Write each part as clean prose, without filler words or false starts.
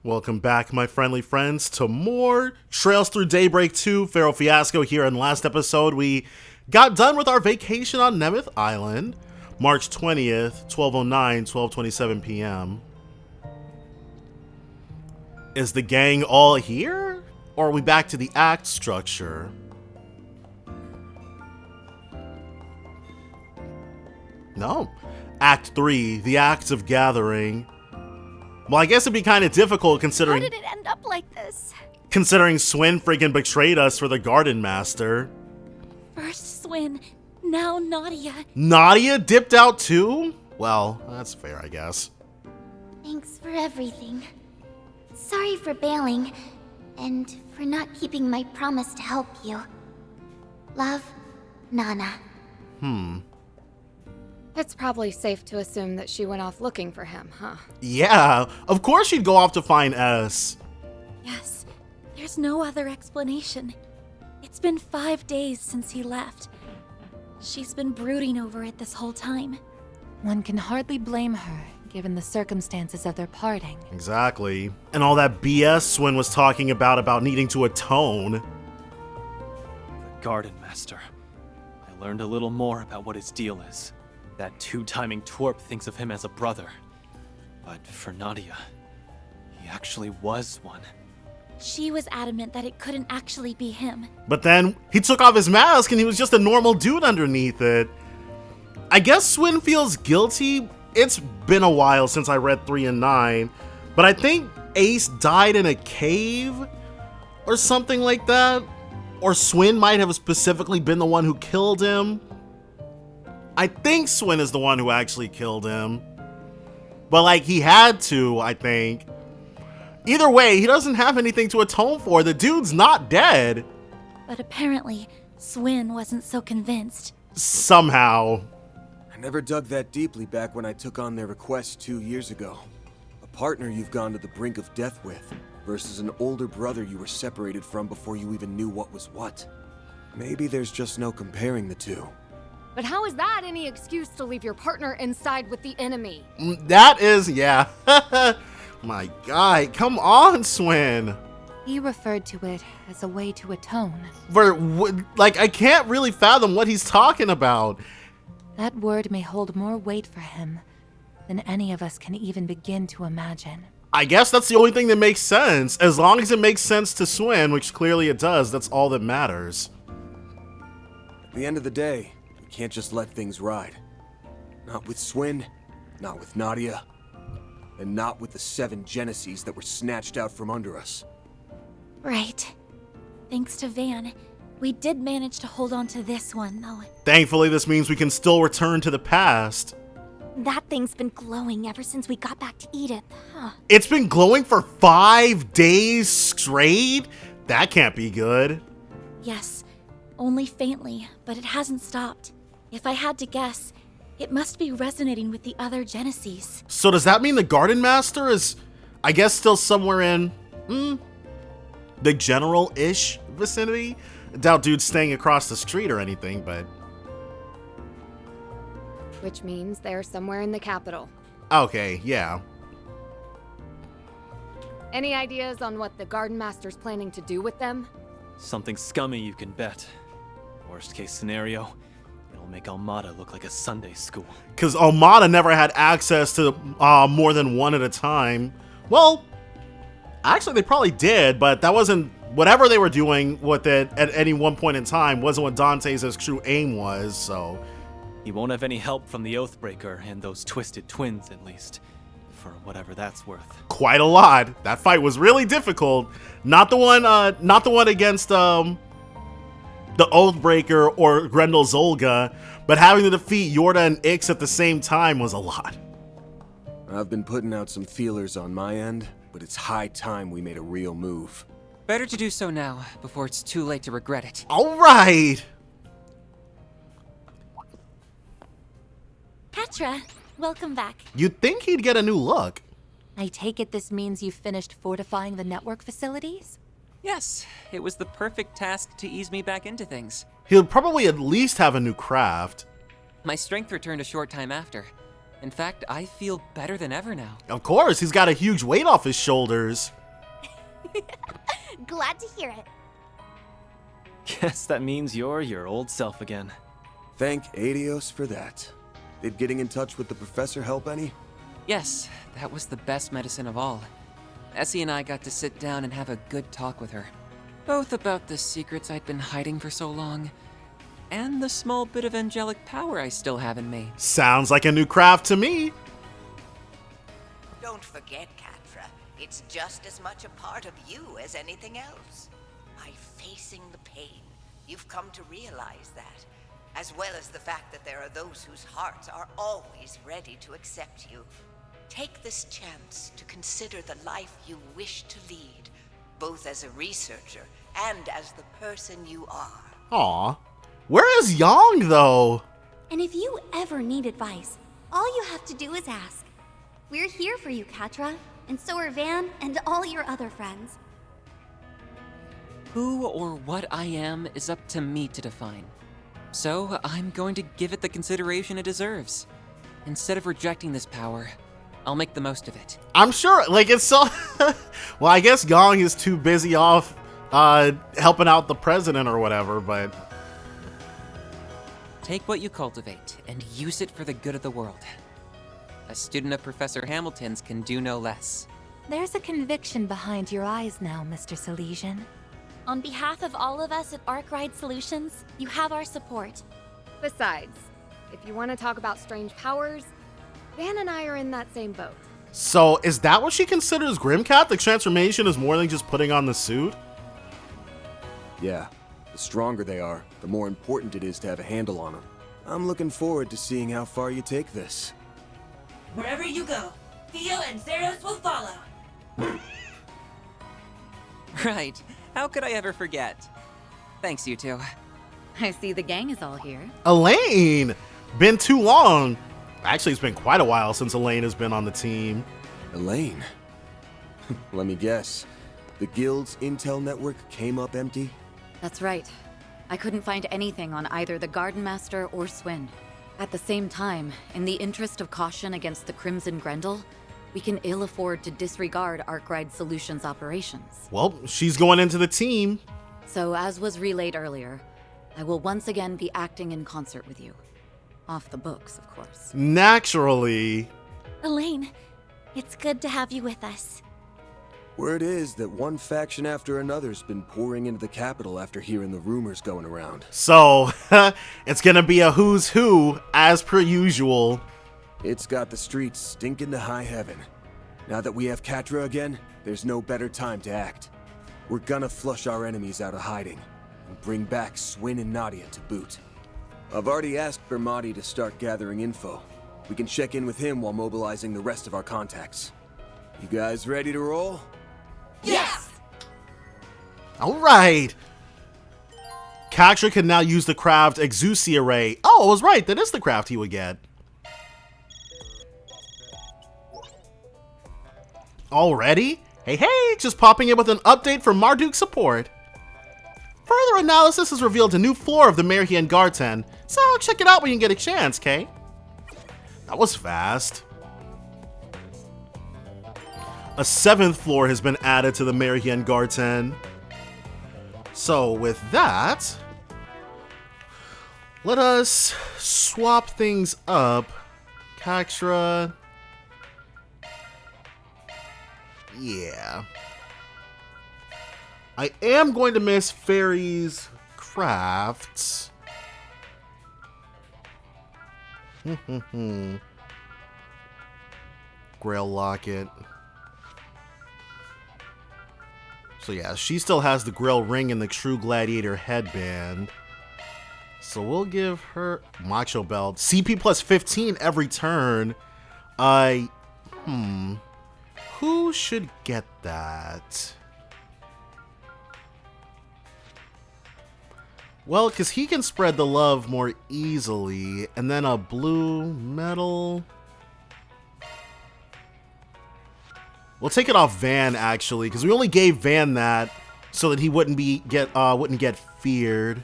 Welcome back, my friendly friends, to more Trails Through Daybreak 2 Pharaoh Fiasco here. In last episode, we got done with our vacation on Nemeth Island, March 20th, 12:09, 12:27 p.m. Is the gang all here? Or are we back to the act structure? No. Act 3, the Acts of Gathering. Well, I guess it'd be kind of difficult considering— How did it end up like this? Considering Swin friggin' betrayed us for the Garden Master. First Swin, now Nadia. Nadia dipped out too? Well, that's fair, I guess. Thanks for everything. Sorry for bailing, and for not keeping my promise to help you. Love, Nana. It's probably safe to assume that she went off looking for him, huh? Yeah, of course she'd go off to find S. Yes, there's no other explanation. It's been 5 days since he left. She's been brooding over it this whole time. One can hardly blame her, given the circumstances of their parting. Exactly. And all that BS Swin was talking about needing to atone. The Garden Master. I learned a little more about what his deal is. That two-timing twerp thinks of him as a brother. But for Nadia, he actually was one. She was adamant that it couldn't actually be him. But then he took off his mask and he was just a normal dude underneath it. I guess Swin feels guilty. It's been a while since I read 3 and 9, but I think Ace died in a cave or something like that. Or Swin might have specifically been the one who killed him. I think Swin is the one who actually killed him. But like, he had to, I think. Either way, he doesn't have anything to atone for. The dude's not dead. But apparently, Swin wasn't so convinced. Somehow. I never dug that deeply back when I took on their request 2 years ago. A partner you've gone to the brink of death with, versus an older brother you were separated from before you even knew what was what. Maybe there's just no comparing the two. But how is that any excuse to leave your partner inside with the enemy? That is, yeah. My God, come on, Swin. He referred to it as a way to atone. Like, I can't really fathom what he's talking about. That word may hold more weight for him than any of us can even begin to imagine. I guess that's the only thing that makes sense. As long as it makes sense to Swin, which clearly it does, that's all that matters. At the end of the day, we can't just let things ride. Not with Swin, not with Nadia, and not with the 7 Genesees that were snatched out from under us. Right. Thanks to Van, we did manage to hold on to this one, though. Thankfully, this means we can still return to the past. That thing's been glowing ever since we got back to Edith, huh? It's been glowing for 5 days straight? That can't be good. Yes, only faintly, but it hasn't stopped. If I had to guess, it must be resonating with the other Genesees. So does that mean the Garden Master is, I guess, still somewhere in, the general-ish vicinity? I doubt dude's staying across the street or anything, but... Which means they're somewhere in the capital. Okay, yeah. Any ideas on what the Garden Master's planning to do with them? Something scummy, you can bet. Worst case scenario, it'll make Almada look like a Sunday school. Because Almada never had access to more than one at a time. Well, actually they probably did, but that wasn't... Whatever they were doing with it at any one point in time wasn't what Dante's true aim was, so... He won't have any help from the Oathbreaker and those twisted twins, at least. For whatever that's worth. Quite a lot. That fight was really difficult. Not the one against the Oathbreaker or Grendel Zolga, but having to defeat Yorda and Ix at the same time was a lot. I've been putting out some feelers on my end, but it's high time we made a real move. Better to do so now, before it's too late to regret it. All right. Petra, welcome back. You'd think he'd get a new look. I take it this means you've finished fortifying the network facilities? Yes, it was the perfect task to ease me back into things. He'll probably at least have a new craft. My strength returned a short time after. In fact, I feel better than ever now. Of course, he's got a huge weight off his shoulders. Glad to hear it. Guess that means you're your old self again. Thank Adios for that. Did getting in touch with the professor help any? Yes, that was the best medicine of all. Essie and I got to sit down and have a good talk with her. Both about the secrets I'd been hiding for so long, and the small bit of angelic power I still have in me. Sounds like a new craft to me. Don't forget, Catra, it's just as much a part of you as anything else. By facing the pain, you've come to realize that, as well as the fact that there are those whose hearts are always ready to accept you. Take this chance to consider the life you wish to lead, both as a researcher and as the person you are. Aw. Where is Yang, though? And if you ever need advice, all you have to do is ask. We're here for you, Catra, and so are Van and all your other friends. Who or what I am is up to me to define. So I'm going to give it the consideration it deserves. Instead of rejecting this power, I'll make the most of it. I'm sure, like, it's so... Well, I guess Gong is too busy off helping out the president or whatever, but... Take what you cultivate and use it for the good of the world. A student of Professor Hamilton's can do no less. There's a conviction behind your eyes now, Mr. Salesian. On behalf of all of us at Arkwright Solutions, you have our support. Besides, if you want to talk about strange powers, Van and I are in that same boat. So, is that what she considers Grimcat? The transformation is more than just putting on the suit? Yeah. The stronger they are, the more important it is to have a handle on them. I'm looking forward to seeing how far you take this. Wherever you go, Theo and Zeros will follow. Right. How could I ever forget? Thanks, you two. I see the gang is all here. Elaine! Been too long. Actually, it's been quite a while since Elaine has been on the team. Elaine? Let me guess. The Guild's intel network came up empty? That's right. I couldn't find anything on either the Garden Master or Swin. At the same time, in the interest of caution against the Crimson Grendel, we can ill afford to disregard Arkwright Solutions operations. Well, she's going into the team. So, as was relayed earlier, I will once again be acting in concert with you. Off the books, of course. Naturally. Elaine, it's good to have you with us. Word is that one faction after another's been pouring into the capital after hearing the rumors going around. So, it's gonna be a who's who, as per usual. It's got the streets stinking to high heaven. Now that we have Catra again, there's no better time to act. We're gonna flush our enemies out of hiding, and bring back Swin and Nadia to boot. I've already asked Bermati to start gathering info. We can check in with him while mobilizing the rest of our contacts. You guys ready to roll? Yes! Alright. Catra can now use the craft Exusia Ray. Oh, I was right, that is the craft he would get. Already? Hey, hey, just popping in with an update from Marduk support. Further analysis has revealed a new floor of the Merhian Garten, so check it out when you get a chance, Kay. That was fast. A 7th floor has been added to the Merhian Garten. So with that, let us swap things up. Catra. Yeah. I am going to miss Fairy's crafts. Grail Locket. So yeah, she still has the Grail Ring and the True Gladiator headband. So we'll give her Macho Belt. CP plus 15 every turn. Who should get that? Well, because he can spread the love more easily. And then a blue metal. We'll take it off Van, actually, because we only gave Van that so that he wouldn't get feared.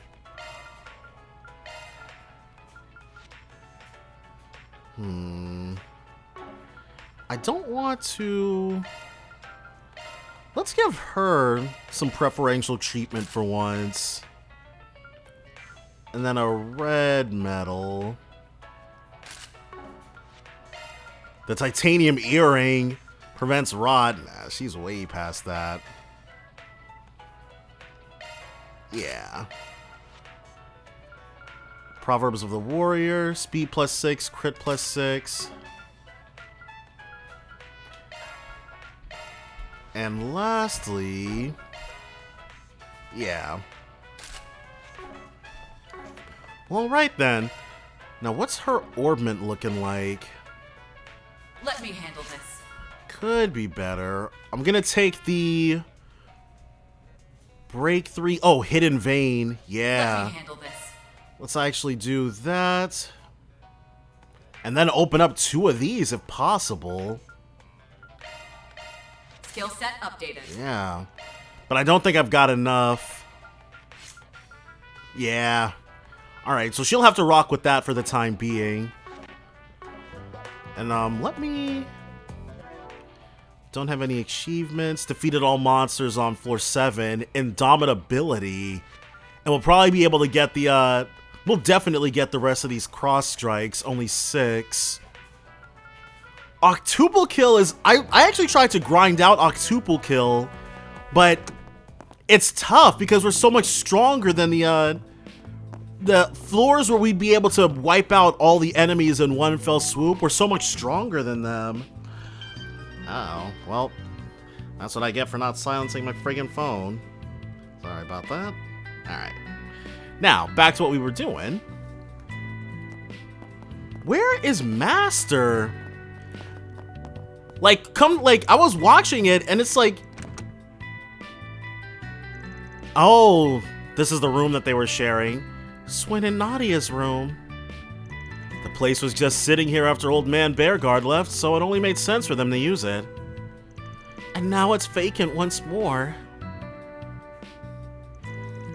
I don't want to... Let's give her some preferential treatment for once. And then a red medal. The titanium earring prevents rot. Nah, she's way past that. Yeah. Proverbs of the Warrior. Speed +6, crit +6. And lastly... Yeah. Well, right then. Now, what's her orbment looking like? Let me handle this. Could be better. I'm gonna take the break 3. Oh, hidden vein. Yeah. Let me handle this. Let's actually do that. And then open up 2 of these if possible. Skill set updated. Yeah. But I don't think I've got enough. Yeah. Alright, so she'll have to rock with that for the time being. And let me... Don't have any achievements. Defeated all monsters on floor 7. Indomitability. And we'll probably be able to get the, we'll definitely get the rest of these cross strikes. Only 6. Octuple kill is... I actually tried to grind out octuple kill. But it's tough because we're so much stronger than the floors where we'd be able to wipe out all the enemies in one fell swoop. We're so much stronger than them. Oh, well, that's what I get for not silencing my friggin' phone. Sorry about that. Alright. Now, back to what we were doing. Where is Master? Like, I was watching it, and it's like... Oh, this is the room that they were sharing. Swin and Nadia's room. The place was just sitting here after old man Bearguard left, so it only made sense for them to use it. And now it's vacant once more.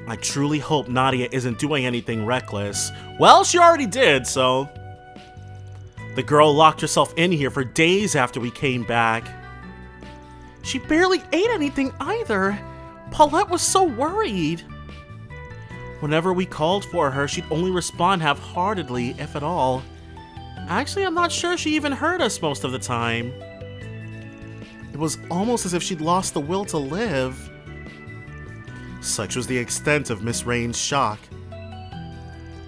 I truly hope Nadia isn't doing anything reckless. Well, she already did, so... The girl locked herself in here for days after we came back. She barely ate anything either. Paulette was so worried. Whenever we called for her, she'd only respond half-heartedly, if at all. Actually, I'm not sure she even heard us most of the time. It was almost as if she'd lost the will to live. Such was the extent of Miss Rain's shock.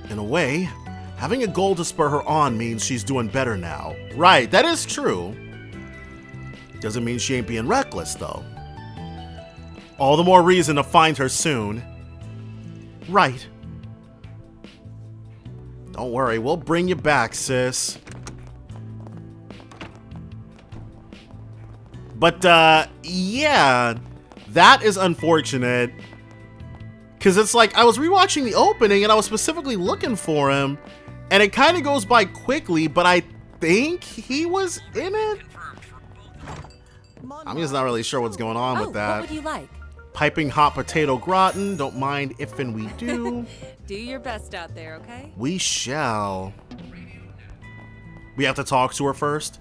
In a way, having a goal to spur her on means she's doing better now. Right, that is true. Doesn't mean she ain't being reckless, though. All the more reason to find her soon. Right. Don't worry, we'll bring you back, sis. But, yeah, that is unfortunate. Because it's like, I was rewatching the opening and I was specifically looking for him. And it kind of goes by quickly, but I think he was in it? I'm just not really sure what's going on with that. What would you like? Piping hot potato gratin. Don't mind if and we do. Do your best out there, okay? We shall. We have to talk to her first.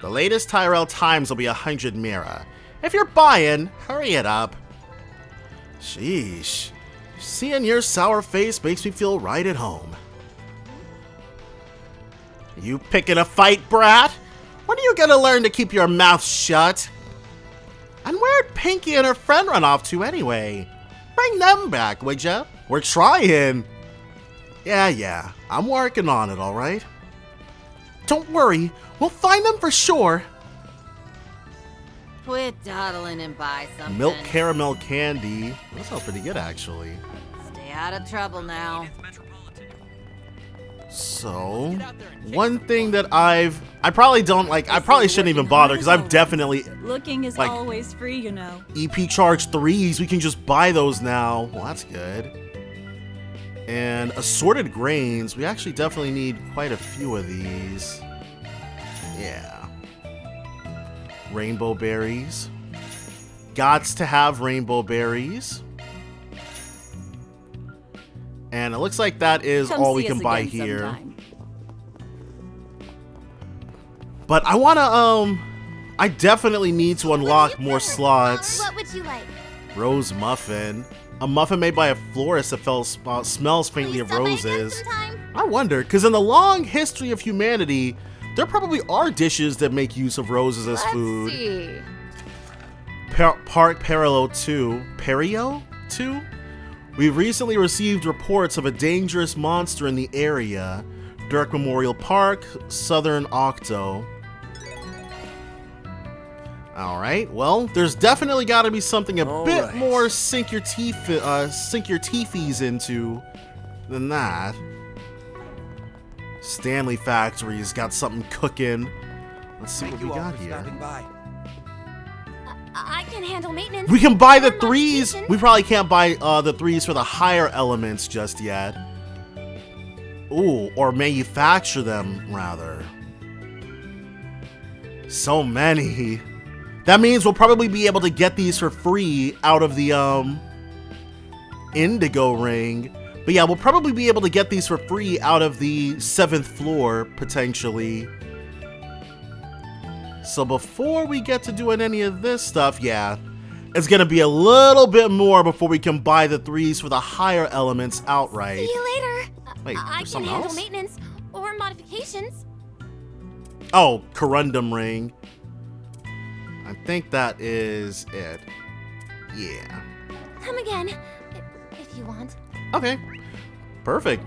The latest Tyrell Times will be 100 Mira. If you're buying, hurry it up. Sheesh. Seeing your sour face makes me feel right at home. You picking a fight, brat? When are you gonna learn to keep your mouth shut? And where'd Pinky and her friend run off to anyway? Bring them back, would ya? We're trying. Yeah, I'm working on it, alright? Don't worry, we'll find them for sure. Quit dawdling and buy something. Milk caramel candy. That sounds pretty good, actually. Stay out of trouble now. So, one thing that I probably don't like, I probably shouldn't even bother because I've definitely... Looking is like, always free, you know. EP charge 3s, we can just buy those now. Well, that's good. And assorted grains, we actually definitely need quite a few of these. Yeah. Rainbow berries. Gots to have rainbow berries. And it looks like that is all we can buy here. Sometime. But I wanna I definitely need to unlock more slots. What would you like? Rose muffin. A muffin made by a florist that smells faintly of roses. I wonder, because in the long history of humanity, there probably are dishes that make use of roses as food. See. Park Parallel 2. Perio 2? We've recently received reports of a dangerous monster in the area. Dirk Memorial Park, Southern Octo. Alright, well, there's definitely got to be something a bit more sink your teethies into than that. Stanley Factory's got something cooking. Let's see what we got here. I can handle maintenance. We can buy the threes. We probably can't buy the threes for the higher elements just yet. Ooh, or manufacture them, rather. So many. That means we'll probably be able to get these for free out of the Indigo Ring. But yeah, we'll probably be able to get these for free out of the 7th floor, potentially. So before we get to doing any of this stuff, yeah, it's gonna be a little bit more before we can buy the threes for the higher elements outright. See you later. Wait, I there's can something handle else? maintenance or modifications. Oh, Corundum Ring. I think that is it. Yeah. Come again, if you want. Okay. Perfect.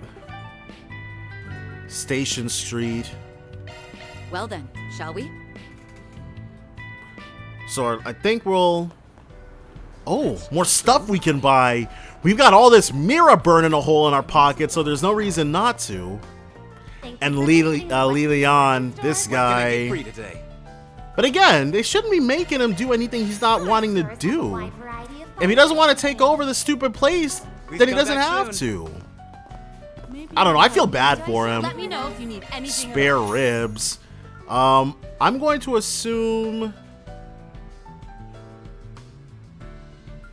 Station Street. Well then, shall we? So I think we'll... Oh, more stuff we can buy. We've got all this mirror burning a hole in our pocket, so there's no reason not to. And Lilian, this guy. But again, they shouldn't be making him do anything he's not wanting to do. If he doesn't want to take over the stupid place, then he doesn't have to. I don't know, I feel bad for him. Let me know if you need anything. Spare ribs. I'm going to assume...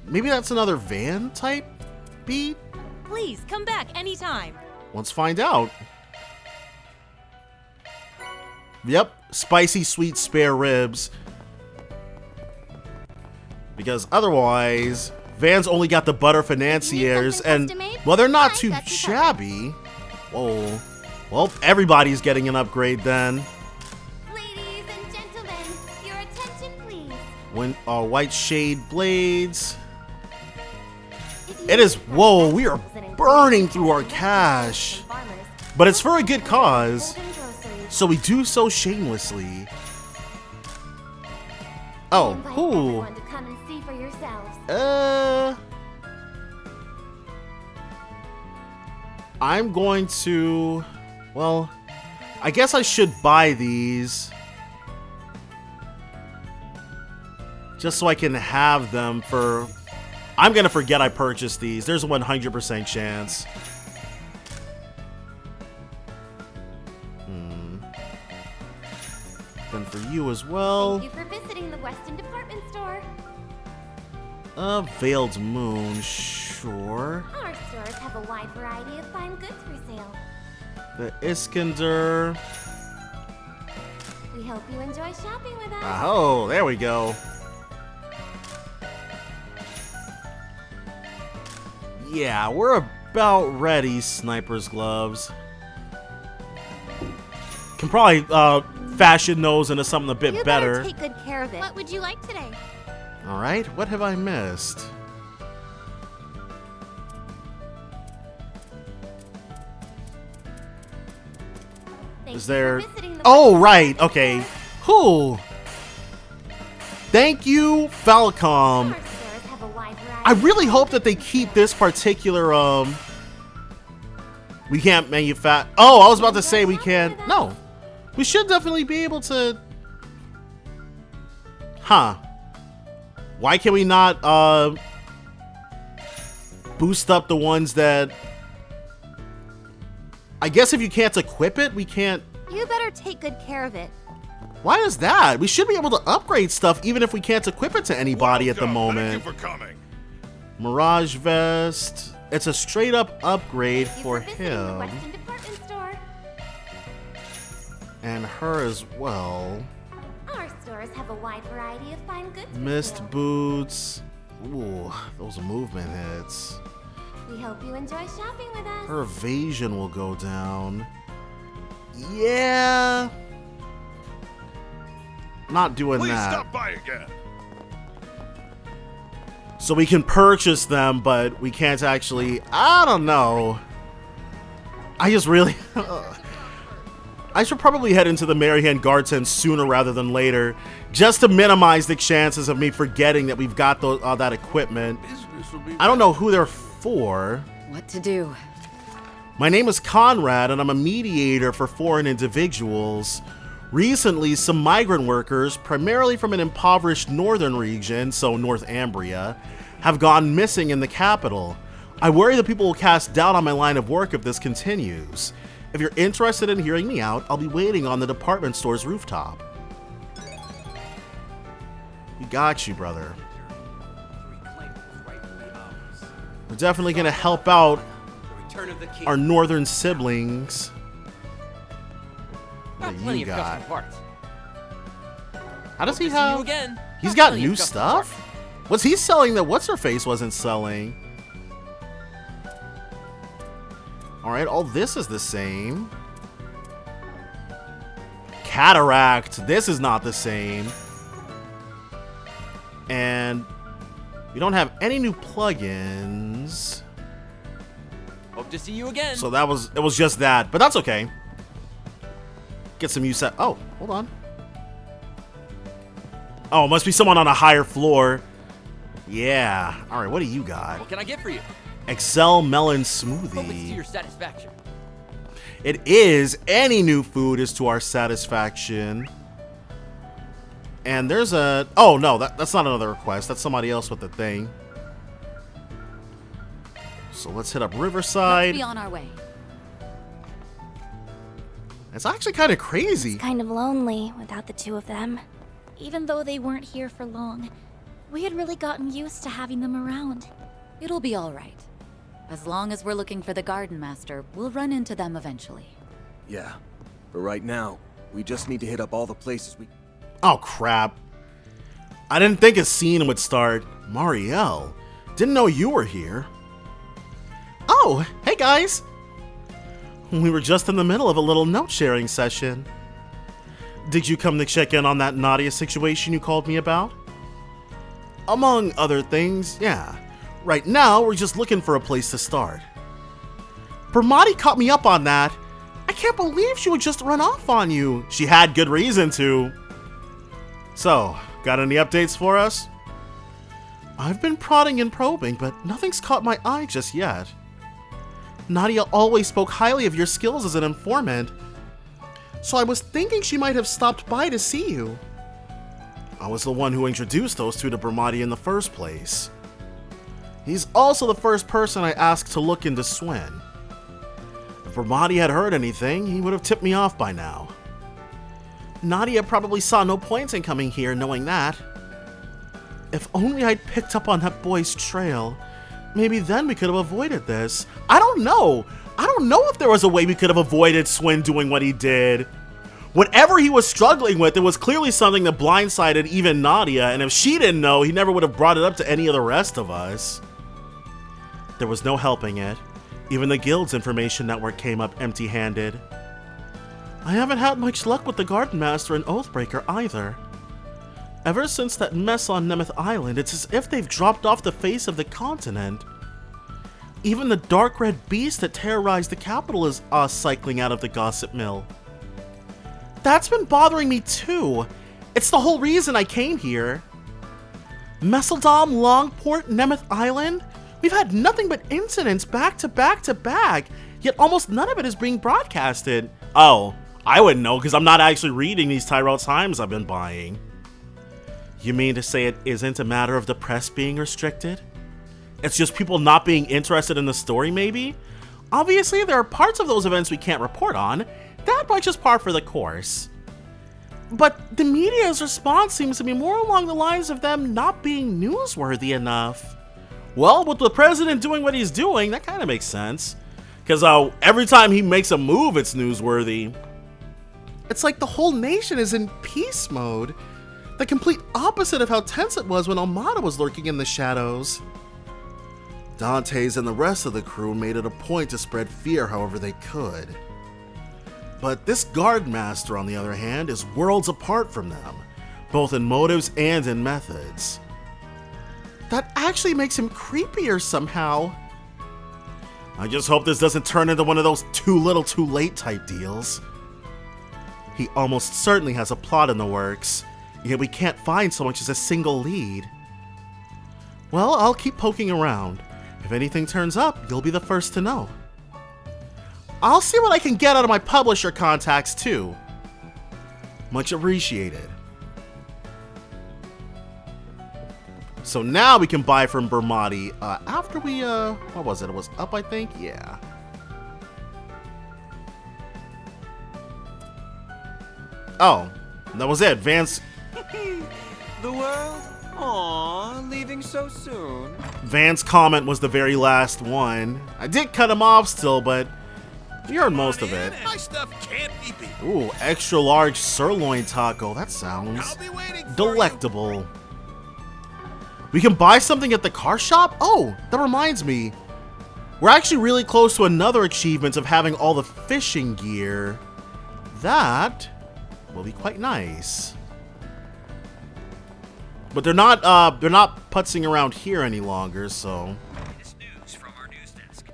Maybe that's another van type beat? Please come back anytime. Let's find out. Yep, spicy sweet spare ribs. Because otherwise, Van's only got the butter financiers, and well, they're not too shabby. Whoa. Well, everybody's getting an upgrade then. Ladies and gentlemen, your attention please. When white shade blades. It is, whoa, we are burning through our cash. But it's for a good cause, so we do so shamelessly. Oh, ooh. I'm going to, well, I guess I should buy these. Just so I can have them for... I'm gonna forget I purchased these. There's a 100% chance. Then for you as well. Thank you for visiting the Weston Department Store. Veiled Moon, sure. Our stores have a wide variety of fine goods for sale. The Iskander. We hope you enjoy shopping with us. Oh, there we go. Yeah, we're about ready, Sniper's Gloves. Can probably fashion those into something a bit better. Take good care of it. What would you like today? All right, what have I missed? Is there... Oh, right, okay. Whew. Thank you, Falcom. I really hope that they keep this particular, we can't manufacture... Oh, I was about to say we can't... No. We should definitely be able to... Huh. Why can we not, boost up the ones that... I guess if you can't equip it, we can't... You better take good care of it. Why is that? We should be able to upgrade stuff even if we can't equip it to anybody at the moment. Thank you for coming. Mirage Vest. It's a straight up upgrade for him. And her as well. Our stores have a wide variety of fine goods. for Mist sale. boots. Ooh, those movement hits. We hope you enjoy shopping with us. Her evasion will go down. Yeah. Not doing Please that. stop by again. So we can purchase them, but we can't actually. I don't know. I just really. I should probably head into the Marihan Guard tent sooner rather than later, just to minimize the chances of me forgetting that we've got that equipment. I don't know who they're for. What to do? My name is Conrad, and I'm a mediator for foreign individuals. Recently, some migrant workers, primarily from an impoverished northern region, so North Ambria, have gone missing in the capital. I worry that people will cast doubt on my line of work if this continues. If you're interested in hearing me out, I'll be waiting on the department store's rooftop. We got you, brother. We're definitely gonna help out our northern siblings. What do you got? How does he have? He's got new stuff? What's he selling that What's-Her-Face wasn't selling? Alright, all this is the same. Cataract. This is not the same. And we don't have any new plugins. Hope to see you again. So it was just that, but that's okay. Get some use out. Oh, hold on. Oh, it must be someone on a higher floor. Yeah. All right, what do you got? What can I get for you? Excel melon Hope it's to smoothie. your satisfaction. It is. Any new food is to our satisfaction. And there's a... Oh, no, that's not another request. That's somebody else with the thing. So let's hit up Riverside. Let's be on our way. It's actually kind of crazy. It's kind of lonely without the two of them. Even though they weren't here for long, we had really gotten used to having them around. It'll be all right. As long as we're looking for the Garden Master, we'll run into them eventually. Yeah. But right now, we just need to hit up all the places we... Oh, crap. I didn't think a scene would start. Marielle, didn't know you were here. Oh, hey guys. We were just in the middle of a little note-sharing session. Did you come to check in on that Nadia situation you called me about? Among other things, yeah. Right now, we're just looking for a place to start. Bramati caught me up on that. I can't believe she would just run off on you. She had good reason to. So, got any updates for us? I've been prodding and probing, but nothing's caught my eye just yet. Nadia always spoke highly of your skills as an informant, so I was thinking she might have stopped by to see you. I was the one who introduced those two to Bramati in the first place. He's also the first person I asked to look into Swin. If Bramati had heard anything, he would have tipped me off by now. Nadia probably saw no point in coming here knowing that. If only I'd picked up on that boy's trail, maybe then we could have avoided this. I don't know. I don't know if there was a way we could have avoided Swin doing what he did. Whatever he was struggling with, it was clearly something that blindsided even Nadia, and if she didn't know, he never would have brought it up to any of the rest of us. There was no helping it. Even the guild's information network came up empty-handed. I haven't had much luck with the Garden Master and Oathbreaker either. Ever since that mess on Nemeth Island, it's as if they've dropped off the face of the continent. Even the dark red beast that terrorized the capital is cycling out of the gossip mill. That's been bothering me too. It's the whole reason I came here. Messeldom, Longport, Nemeth Island? We've had nothing but incidents back to back to back, yet almost none of it is being broadcasted. Oh, I wouldn't know because I'm not actually reading these Tyrell Times I've been buying. You mean to say it isn't a matter of the press being restricted? It's just people not being interested in the story, maybe? Obviously, there are parts of those events we can't report on. That much is par for the course. But the media's response seems to be more along the lines of them not being newsworthy enough. Well, with the president doing what he's doing, that kind of makes sense. Because every time he makes a move, it's newsworthy. It's like the whole nation is in peace mode. The complete opposite of how tense it was when Almada was lurking in the shadows. Dante's and the rest of the crew made it a point to spread fear however they could. But this guard master, on the other hand, is worlds apart from them, both in motives and in methods. That actually makes him creepier somehow. I just hope this doesn't turn into one of those too little too late type deals. He almost certainly has a plot in the works, yet we can't find so much as a single lead. Well, I'll keep poking around. If anything turns up, you'll be the first to know. I'll see what I can get out of my publisher contacts too. Much appreciated. So now we can buy from Bermati after we, what was it? It was up, I think? Yeah. Oh, that was it. Vance. The world? Aww, leaving so soon. Vance's comment was the very last one. I did cut him off still, but you heard most of it. My stuff can't be beat. Ooh, extra large sirloin taco. That sounds delectable. We can buy something at the car shop? Oh, that reminds me. We're actually really close to another achievement of having all the fishing gear. That will be quite nice. But they're not putzing around here any longer, so. This news from our news desk.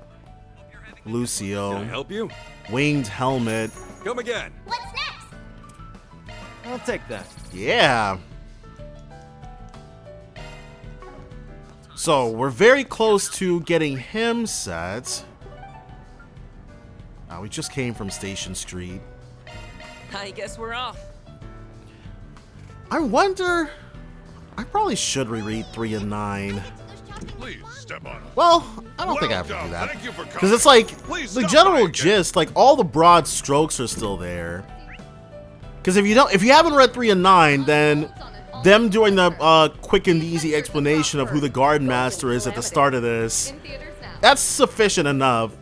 Lucio. Can I help you? Winged helmet. Come again. What's next? I'll take that. Yeah. So we're very close to getting him set. We just came from Station Street. I guess we're off. I wonder. I probably should reread 3 and 9. Please step on it. Well, I don't think I have to do that. Thank you for coming. Because it's like, Please the stop general by again. gist, like all the broad strokes are still there. Because if you haven't read 3 and 9, then them doing the quick and easy explanation of who the Garden Master is at the start of this, that's sufficient enough.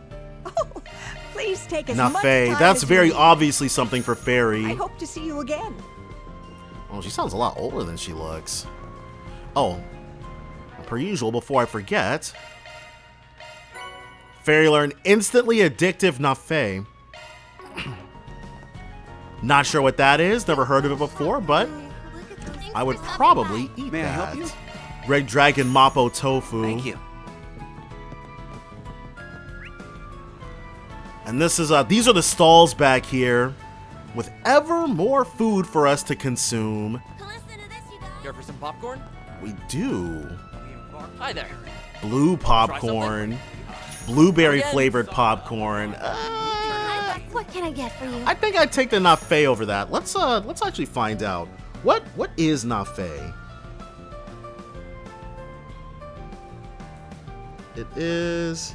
Please take as much Nafe, time that's as very you need. obviously something for Fairy. I hope to see you again. Oh, she sounds a lot older than she looks. Oh, per usual, before I forget, Fairy learned instantly addictive Nafe. Not sure what that is, never heard of it before, but I would probably eat May I that. help you? Red Dragon Mappo Tofu. Thank you. And this is these are the stalls back here with ever more food for us to consume. Care for some popcorn? We do. Hi there. Blue popcorn, blueberry flavored popcorn. What can I get for you? I think I'd take the Nafe over that. Let's actually find out. What is Nafe? It is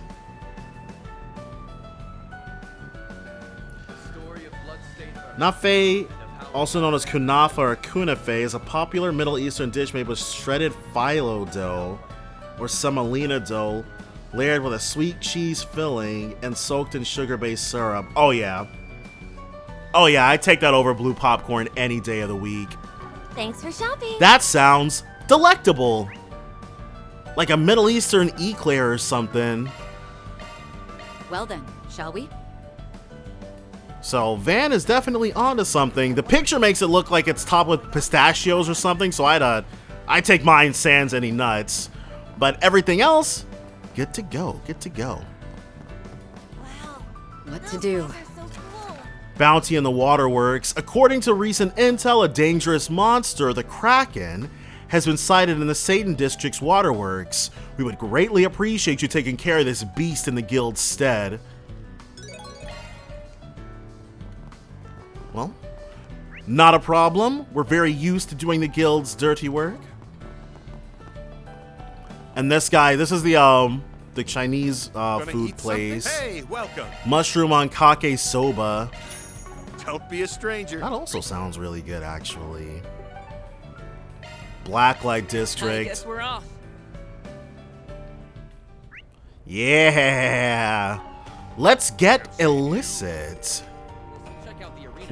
Nafe, also known as kunafa or kunafe, is a popular Middle Eastern dish made with shredded phyllo dough or semolina dough, layered with a sweet cheese filling and soaked in sugar-based syrup. Oh yeah, I'd take that over blue popcorn any day of the week. Thanks for shopping. That sounds delectable, like a Middle Eastern eclair or something. Well then, shall we? So Van is definitely onto something. The picture makes it look like it's topped with pistachios or something, so I'd take mine sans any nuts. But everything else, good to go, good to go. What to do? Bounty in the waterworks. According to recent intel, a dangerous monster, the Kraken, has been sighted in the Satan District's waterworks. We would greatly appreciate you taking care of this beast in the guild's stead. Well, not a problem. We're very used to doing the guild's dirty work. And this guy, this is the Chinese food place. Hey, welcome. Mushroom onkake soba. Don't be a stranger. That also sounds really good, actually. Blacklight District. I guess we're off. Yeah. Let's get illicit.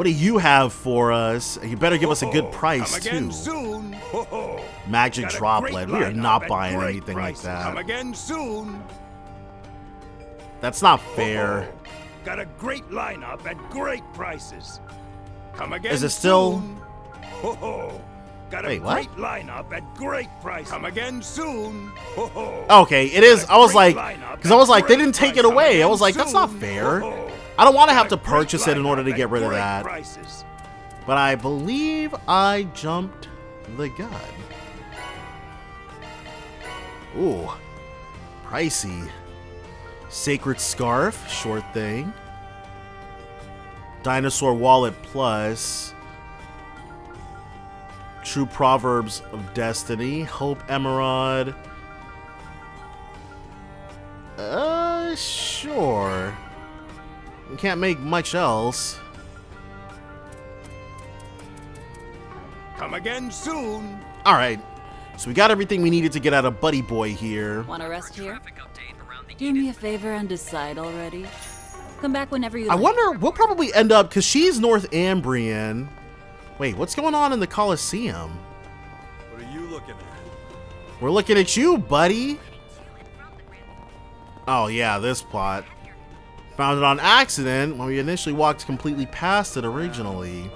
What do you have for us? You better give us a good price, Come again too. soon. Magic Got a droplet. great We are lineup not at buying great anything like prices. that. Come again soon. That's not fair. Got a great lineup at great prices. Come again Is it still? soon. Got a Wait, what? great lineup at great prices. Come again soon. Okay, it is. I was like, lineup because I was like, they at didn't take great it away. I prices. was like, that's not Soon. fair. I don't want to have to Got a great purchase it in order to lineup get at rid of great that. prices. But I believe I jumped the gun. Ooh, pricey. Sacred Scarf, short thing. Dinosaur Wallet Plus. True Proverbs of Destiny. Hope Emerald. Sure. We can't make much else. Come again soon. Alright. So we got everything we needed to get out of Buddy Boy here. Want to rest here? Do me a favor and decide already. Come back whenever you I like. wonder, we'll probably end up, because she's North Ambrian. Wait, what's going on in the Coliseum? What are you looking at? We're looking at you, buddy. Oh, yeah, this plot. Found it on accident when we initially walked completely past it originally.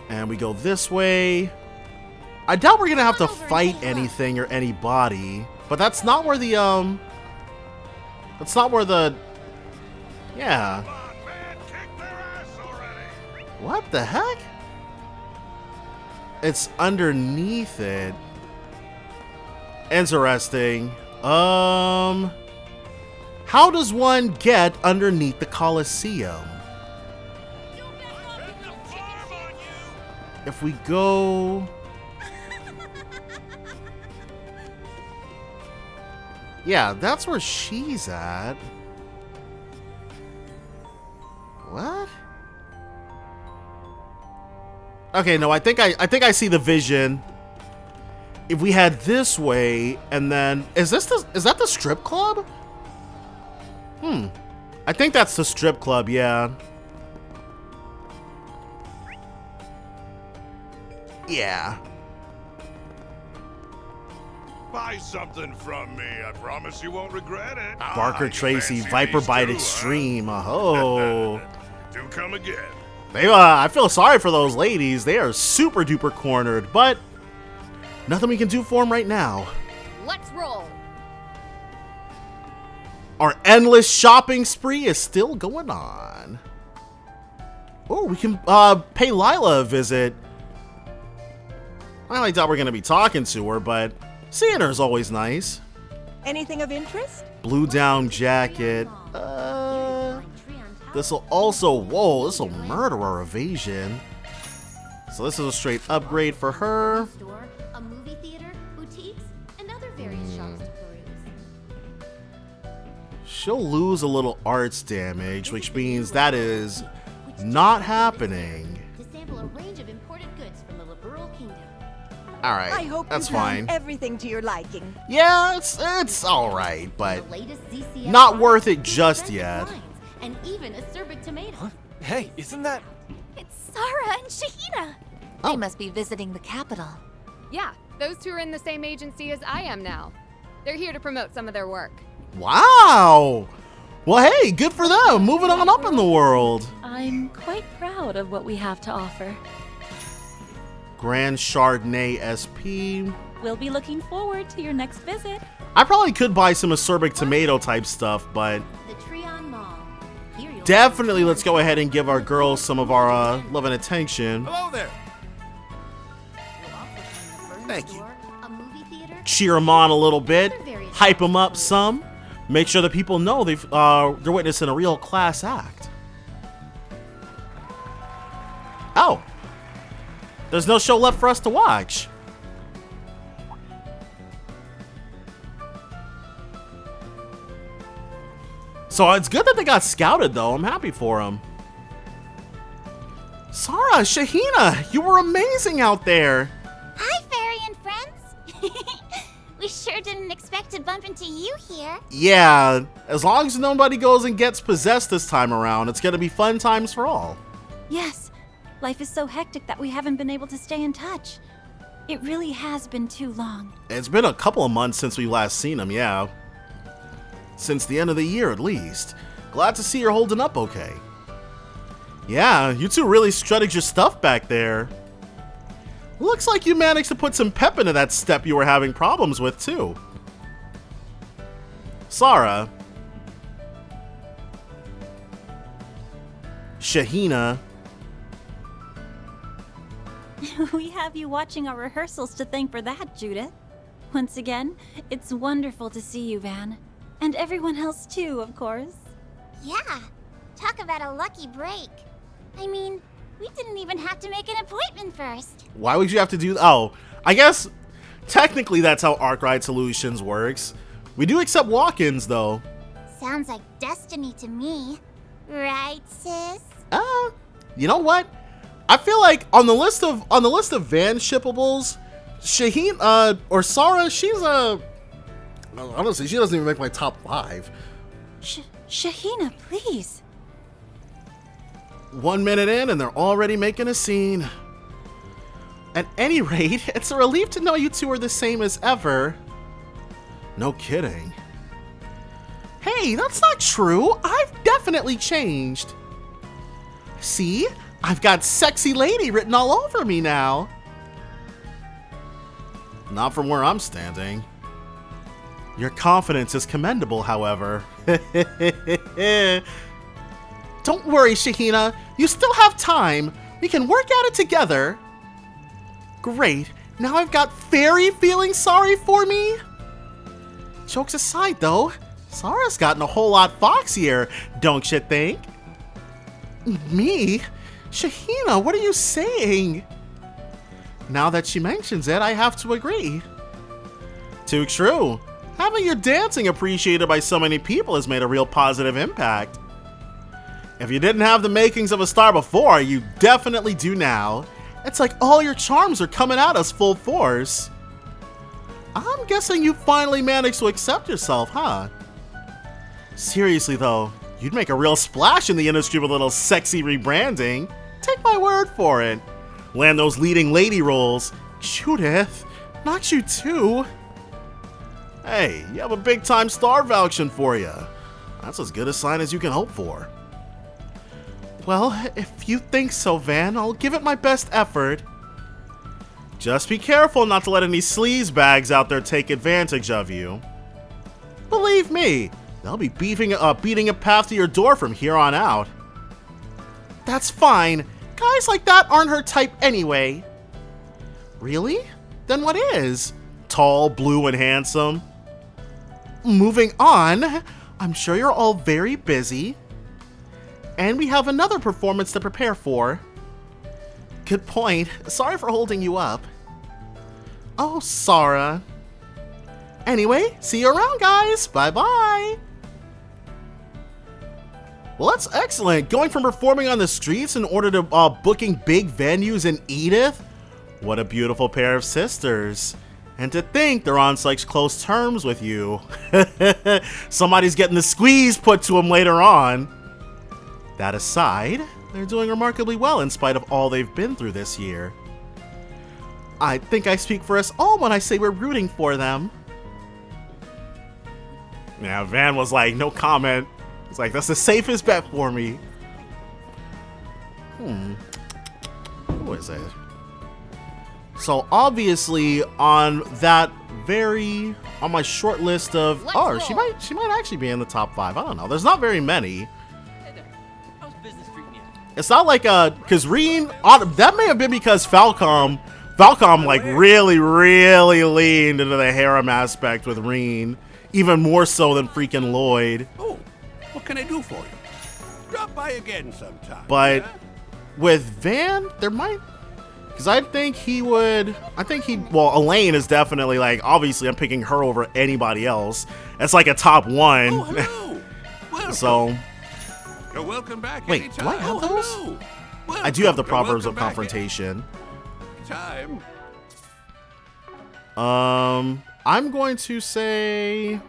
And we go this way. I doubt we're gonna have to fight anything or anybody. But that's not where the, That's not where the... Yeah. What the heck? It's underneath it. Interesting. How does one get underneath the Coliseum? If we go... Yeah, that's where she's at. What? Okay, no, I think I see the vision. If we head this way, and then is that the strip club? I think that's the strip club, yeah. Yeah. Buy something from me. I promise you won't regret it. Barker Tracy, Viper Bite Extreme. Oh. Do come again. They, I feel sorry for those ladies. They are super duper cornered, but nothing we can do for them right now. Let's roll. Our endless shopping spree is still going on. Oh, we can pay Lila a visit. I highly doubt we're going to be talking to her, but seeing her is always nice. Anything of interest? Blue down jacket. This'll also, whoa, this'll murderer evasion. So this is a straight upgrade for her. A movie theater, boutiques, and other various shops to peruse. She'll lose a little arts damage, which means that is not happening. To sample a range of imported goods from the liberal kingdom. All right, I hope that's you found fine. everything to your liking. Yeah, it's all right, but not worth it just yet. And even acerbic tomato. Huh? Hey, isn't that... It's Sarah and Shahina. They must be visiting the capital. Yeah, those two are in the same agency as I am now. They're here to promote some of their work. Wow. Well, hey, good for them. Moving on up in the world. I'm quite proud of what we have to offer. Grand Chardonnay SP. We'll be looking forward to your next visit. I probably could buy some acerbic tomato type stuff, but The Treon Mall. Here you'll definitely let's go ahead and give our girls some of our love and attention. Hello there. Thank you. A movie theater. Cheer them on a little bit, hype them up some, make sure that people know they're witnessing a real class act. Oh, there's no show left for us to watch. So it's good that they got scouted, though. I'm happy for them. Sarah, Shahina, you were amazing out there. Hi, fairy and friends. We sure didn't expect to bump into you here. Yeah, as long as nobody goes and gets possessed this time around, it's gonna be fun times for all. Yes, life is so hectic that we haven't been able to stay in touch. It really has been too long. It's been a couple of months since we last seen him, yeah. Since the end of the year, at least. Glad to see you're holding up okay. Yeah, you two really strutted your stuff back there. Looks like you managed to put some pep into that step you were having problems with, too. Sara. Shahina. We have you watching our rehearsals to thank for that, Judith. Once again, it's wonderful to see you, Van. And everyone else too, of course. Yeah, talk about a lucky break. I mean, we didn't even have to make an appointment first. Why would you have to do... Oh, I guess technically that's how Arkwright Solutions works. We do accept walk-ins, though. Sounds like destiny to me. Right, sis? You know what? I feel like on the list of Van shippables, Shaheen or Sara, she's honestly, she doesn't even make my top 5. Shahina, please. 1 minute in and they're already making a scene. At any rate, it's a relief to know you two are the same as ever. No kidding. Hey, that's not true. I've definitely changed. See? I've got sexy lady written all over me now. Not from where I'm standing. Your confidence is commendable, however. Don't worry, Shahina. You still have time. We can work at it together. Great. Now I've got Fairy feeling sorry for me? Jokes aside, though, Sara's gotten a whole lot foxier, don't you think? Me? Shahina, what are you saying? Now that she mentions it, I have to agree. Too true. Having your dancing appreciated by so many people has made a real positive impact. If you didn't have the makings of a star before, you definitely do now. It's like all your charms are coming at us full force. I'm guessing you finally managed to accept yourself, huh? Seriously though, you'd make a real splash in the industry with a little sexy rebranding. Take my word for it. Land those leading lady roles. Judith, not you too. Hey, you have a big time star vouching for you. That's as good a sign as you can hope for. Well, if you think so, Van, I'll give it my best effort. Just be careful not to let any sleaze bags out there take advantage of you. Believe me, they'll be beating a path to your door from here on out. That's fine. Guys like that aren't her type anyway. Really? Then what is? Tall, blue, and handsome. Moving on. I'm sure you're all very busy. And we have another performance to prepare for. Good point. Sorry for holding you up. Oh, Sara. Anyway, see you around, guys. Bye-bye. Well, that's excellent. Going from performing on the streets in order to booking big venues in Edith. What a beautiful pair of sisters. And to think they're on such close terms with you. Somebody's getting the squeeze put to them later on. That aside, they're doing remarkably well in spite of all they've been through this year. I think I speak for us all when I say we're rooting for them. Yeah, Van was like, no comment. It's like, that's the safest bet for me. Who is it? So obviously on my short list of she might actually be in the top 5. I don't know. There's not very many. It's not like because Reen, that may have been because Falcom like really leaned into the harem aspect with Reen, even more so than freaking Lloyd. Oh, what can I do for you? Drop by again sometime. But with Van, there might, because I think well, Elaine is definitely like, obviously I'm picking her over anybody else. That's like a top 1. Oh, hello. Welcome. So. You're welcome back. Wait, anytime. do I have those? Hello. I do have the Proverbs of Confrontation. I'm going to say...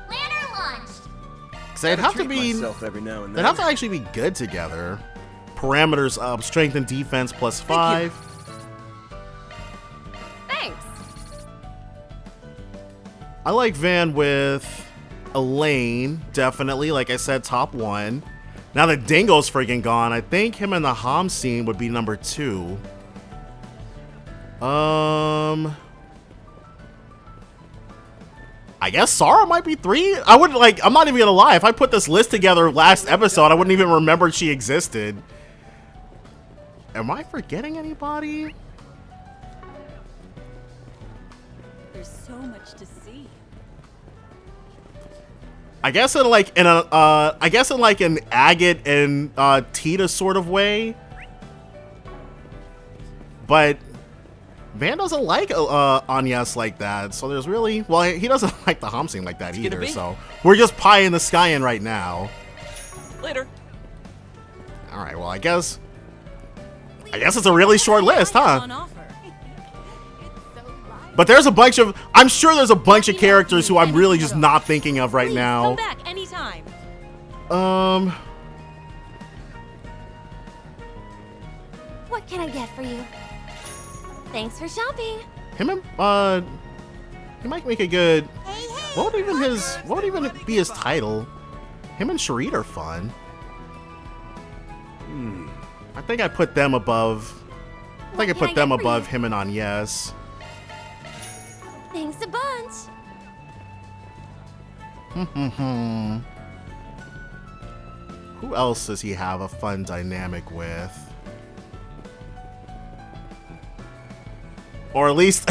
Lantern launched. Because they'd have to be... Every now and They'd then. have to actually be good together. Parameters up, strength and defense +5. Thanks. I like Van with Elaine, definitely. Like I said, top 1. Now that Dingo's freaking gone, I think him and the Ham scene would be number 2. I guess Sara might be 3. I would like, I'm not even gonna lie, if I put this list together last episode, I wouldn't even remember she existed. Am I forgetting anybody? There's so much to see. I guess in like in a I guess in like an Agate and Tita sort of way. But Van doesn't like Agnes like that, so there's really, well, he doesn't like the Ham scene like that either, so we're just pie in the sky in right now. Later. All right, well, I guess it's a really short list, huh? But there's a bunch of, I'm sure there's a bunch of characters who I'm really just not thinking of right now. Come back anytime. What can I get for you? Thanks for shopping. Him and he might make a good. What would even be his title? Him and Sharid are fun. I think I put them above. I think I put them above him and Agnes. Thanks a bunch. Who else does he have a fun dynamic with? Or at least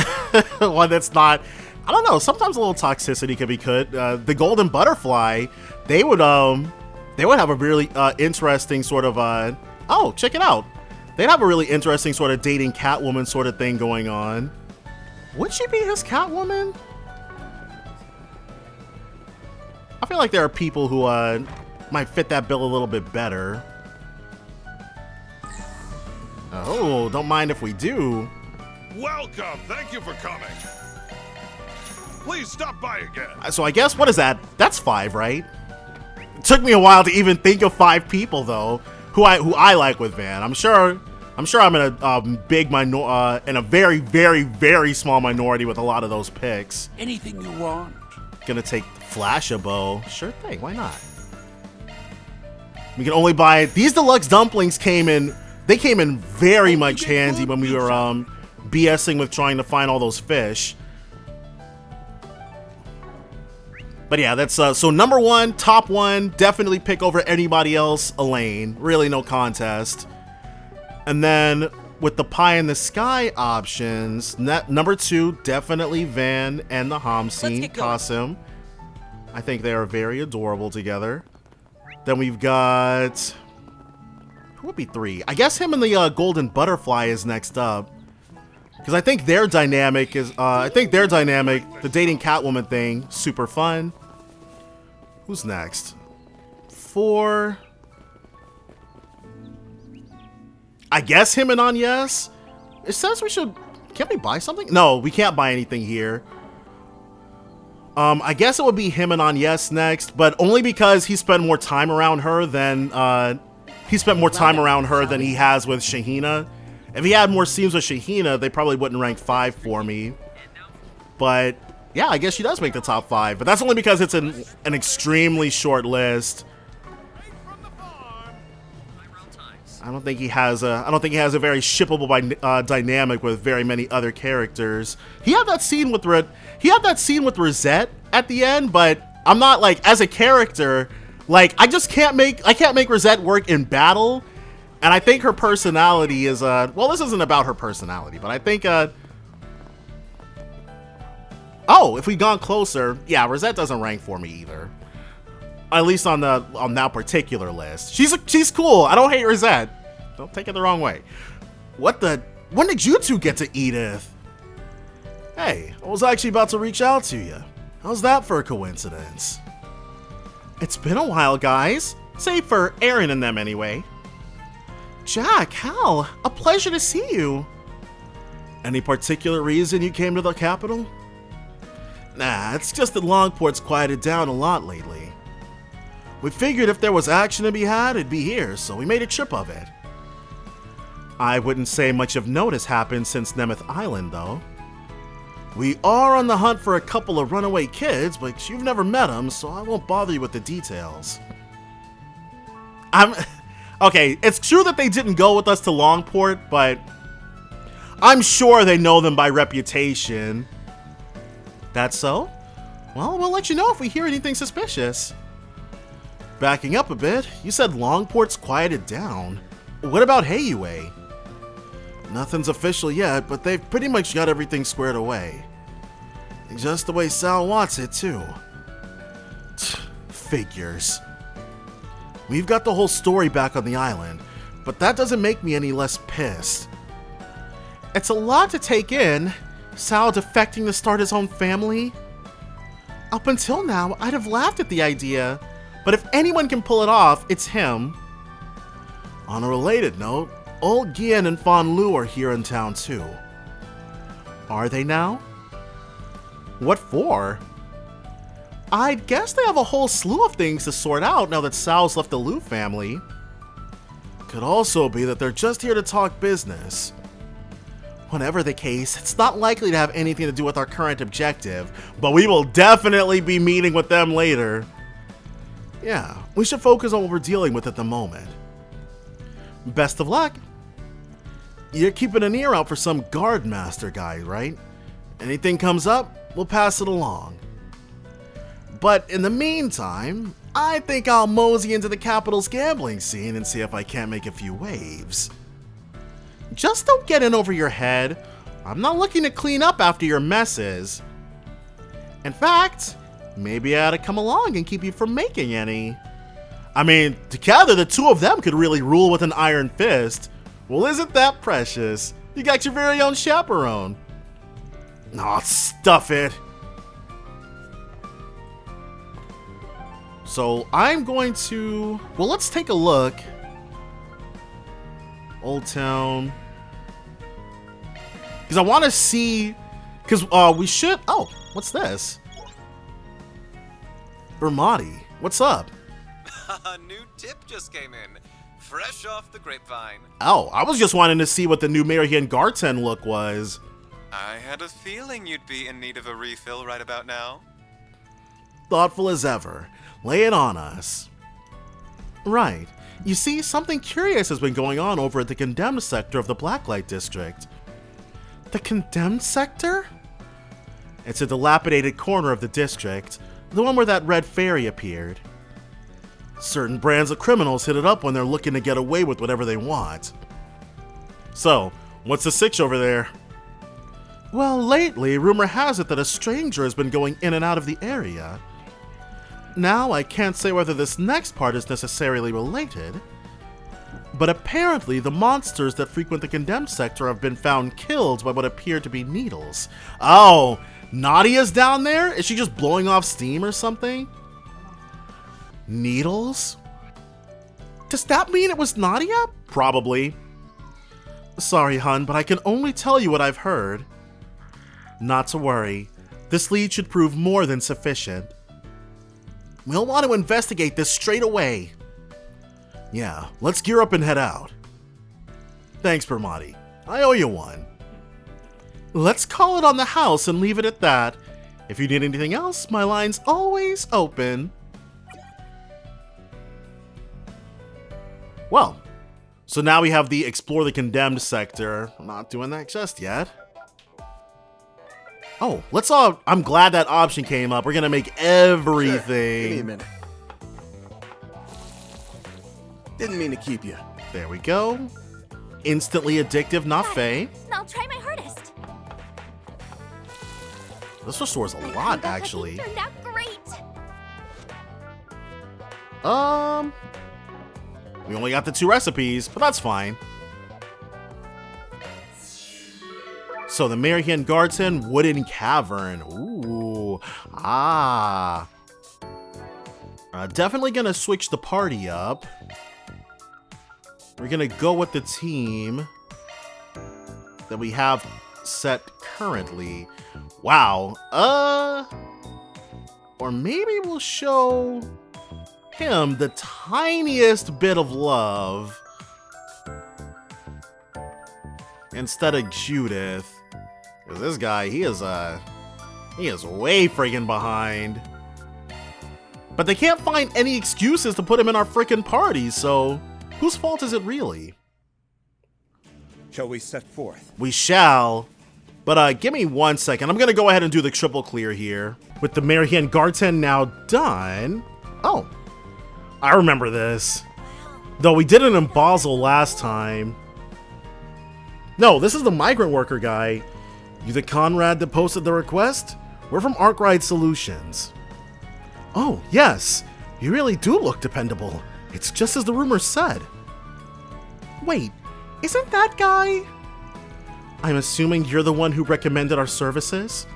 one that's not, I don't know, sometimes a little toxicity could be good. The Golden Butterfly, they would have a really interesting sort of oh, check it out. They'd have a really interesting sort of dating Catwoman sort of thing going on. Would she be his Catwoman? I feel like there are people who might fit that bill a little bit better. Oh, don't mind if we do. Welcome. Thank you for coming. Please stop by again. So I guess, what is that? That's 5, right? It took me a while to even think of 5 people though, who I like with Van. I'm sure I'm in a big in a very, very, very small minority with a lot of those picks. Anything you want. Gonna take Flash-a-Bow. Sure thing, why not? We can only buy, these deluxe dumplings came in very much handy when we were BSing with trying to find all those fish. But yeah, that's so number 1, top 1, definitely pick over anybody else, Elaine. Really no contest. And then with the pie in the sky options, number 2, definitely Van and the Ham scene, Qasim. I think they are very adorable together. Then we've got, who would be 3? I guess him and the Golden Butterfly is next up. Because I think their dynamic is, the dating Catwoman thing, super fun. Who's next? 4. I guess him and Agnes? It says we should, can't we buy something? No, we can't buy anything here. I guess it would be him and Agnes next, but only because he spent more time around her than, he has with Shahina. If he had more scenes with Shahina, they probably wouldn't rank 5 for me. But yeah, I guess she does make the top 5. But that's only because it's an extremely short list. I don't think he has a very shippable dynamic with very many other characters. He had that scene with Rosette at the end, but I'm not like, as a character, like I can't make Rosette work in battle. And I think her personality is, well, this isn't about her personality, but I think, oh, if we'd gone closer, yeah, Rosette doesn't rank for me either. At least on that particular list. She's cool. I don't hate Rosette. Don't take it the wrong way. When did you two get to Edith? Hey, I was actually about to reach out to you. How's that for a coincidence? It's been a while, guys. Save for Aaron and them anyway. Jack, Hal, a pleasure to see you. Any particular reason you came to the capital? Nah, it's just that Longport's quieted down a lot lately. We figured if there was action to be had, it'd be here, so we made a trip of it. I wouldn't say much of note has happened since Nemeth Island, though. We are on the hunt for a couple of runaway kids, but you've never met them, so I won't bother you with the details. Okay, it's true that they didn't go with us to Longport, but I'm sure they know them by reputation. That's so? Well, we'll let you know if we hear anything suspicious. Backing up a bit, you said Longport's quieted down. What about Heiyue? Nothing's official yet, but they've pretty much got everything squared away. Just the way Sal wants it, too. Figures. We've got the whole story back on the island, but that doesn't make me any less pissed. It's a lot to take in, Sal defecting to start his own family. Up until now, I'd have laughed at the idea, but if anyone can pull it off, it's him. On a related note, old Gian and Fan Lu are here in town too. Are they now? What for? I'd guess they have a whole slew of things to sort out now that Sal's left the Lu family. Could also be that they're just here to talk business. Whatever the case, it's not likely to have anything to do with our current objective, but we will definitely be meeting with them later. Yeah, we should focus on what we're dealing with at the moment. Best of luck. You're keeping an ear out for some guard master guy, right? Anything comes up, we'll pass it along. But in the meantime, I think I'll mosey into the capital's gambling scene and see if I can't make a few waves. Just don't get in over your head. I'm not looking to clean up after your messes. In fact, maybe I ought to come along and keep you from making any. I mean, together the two of them could really rule with an iron fist. Well, isn't that precious? You got your very own chaperone. Aw, stuff it. So I'm going to, well, let's take a look. Old Town. Because I want to see, because we should, oh, what's this? Bermati, what's up? A new tip just came in, fresh off the grapevine. Oh, I was just wanting to see what the new Marian Garten look was. I had a feeling you'd be in need of a refill right about now. Thoughtful as ever. Lay it on us. Right. You see, something curious has been going on over at the Condemned sector of the Blacklight District. The Condemned sector? It's a dilapidated corner of the district, the one where that red fairy appeared. Certain brands of criminals hit it up when they're looking to get away with whatever they want. So, what's the sitch over there? Well, lately, rumor has it that a stranger has been going in and out of the area. Now, I can't say whether this next part is necessarily related, but apparently the monsters that frequent the Condemned sector have been found killed by what appear to be needles. Oh, Nadia's down there? Is she just blowing off steam or something? Needles? Does that mean it was Nadia? Probably. Sorry, hun, but I can only tell you what I've heard. Not to worry. This lead should prove more than sufficient. We'll want to investigate this straight away. Yeah, let's gear up and head out. Thanks, Bermati. I owe you one. Let's call it on the house and leave it at that. If you need anything else, my line's always open. Well, so now we have the Explore the Condemned sector. I'm not doing that just yet. Oh, let's all, I'm glad that option came up. We're gonna make everything. Sure. Give me a minute. Didn't mean to keep you. There we go. Instantly addictive, not Faye. I'll try my hardest. This restores a lot, actually. Turned out great. We only got the 2 recipes, but that's fine. So the Marian Garten Wooden Cavern. Ooh. Ah. Definitely gonna switch the party up. We're gonna go with the team that we have set currently. Wow. Or maybe we'll show him the tiniest bit of love instead of Judith. Because this guy, he is way friggin' behind. But they can't find any excuses to put him in our frickin' party, so whose fault is it really? Shall we set forth? We shall. But give me 1 second. I'm gonna go ahead and do the triple clear here. With the Marian Garten now done. Oh, I remember this. Though we did it in Basel last time. No, this is the migrant worker guy. You the Conrad that posted the request? We're from Arkwright Solutions. Oh, yes. You really do look dependable. It's just as the rumors said. Wait, isn't that guy? I'm assuming you're the one who recommended our services?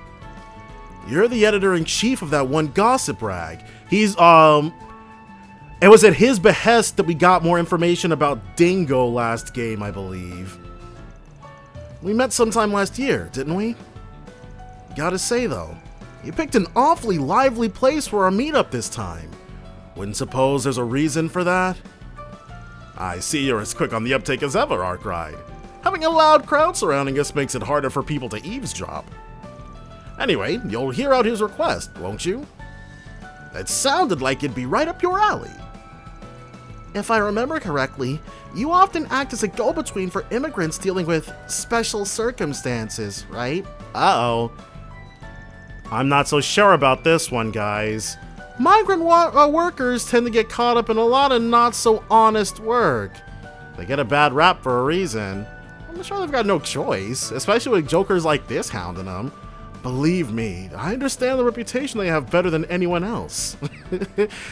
You're the editor-in-chief of that one gossip rag. He's, it was at his behest that we got more information about Dingo last game, I believe. We met sometime last year, didn't we? Gotta say, though, you picked an awfully lively place for our meetup this time. Wouldn't suppose there's a reason for that? I see you're as quick on the uptake as ever, Arkwright. Having a loud crowd surrounding us makes it harder for people to eavesdrop. Anyway, you'll hear out his request, won't you? It sounded like it'd be right up your alley. If I remember correctly, you often act as a go-between for immigrants dealing with special circumstances, right? Uh-oh. I'm not so sure about this one, guys. Migrant workers tend to get caught up in a lot of not-so-honest work. They get a bad rap for a reason. I'm sure they've got no choice, especially with jokers like this hounding them. Believe me, I understand the reputation they have better than anyone else.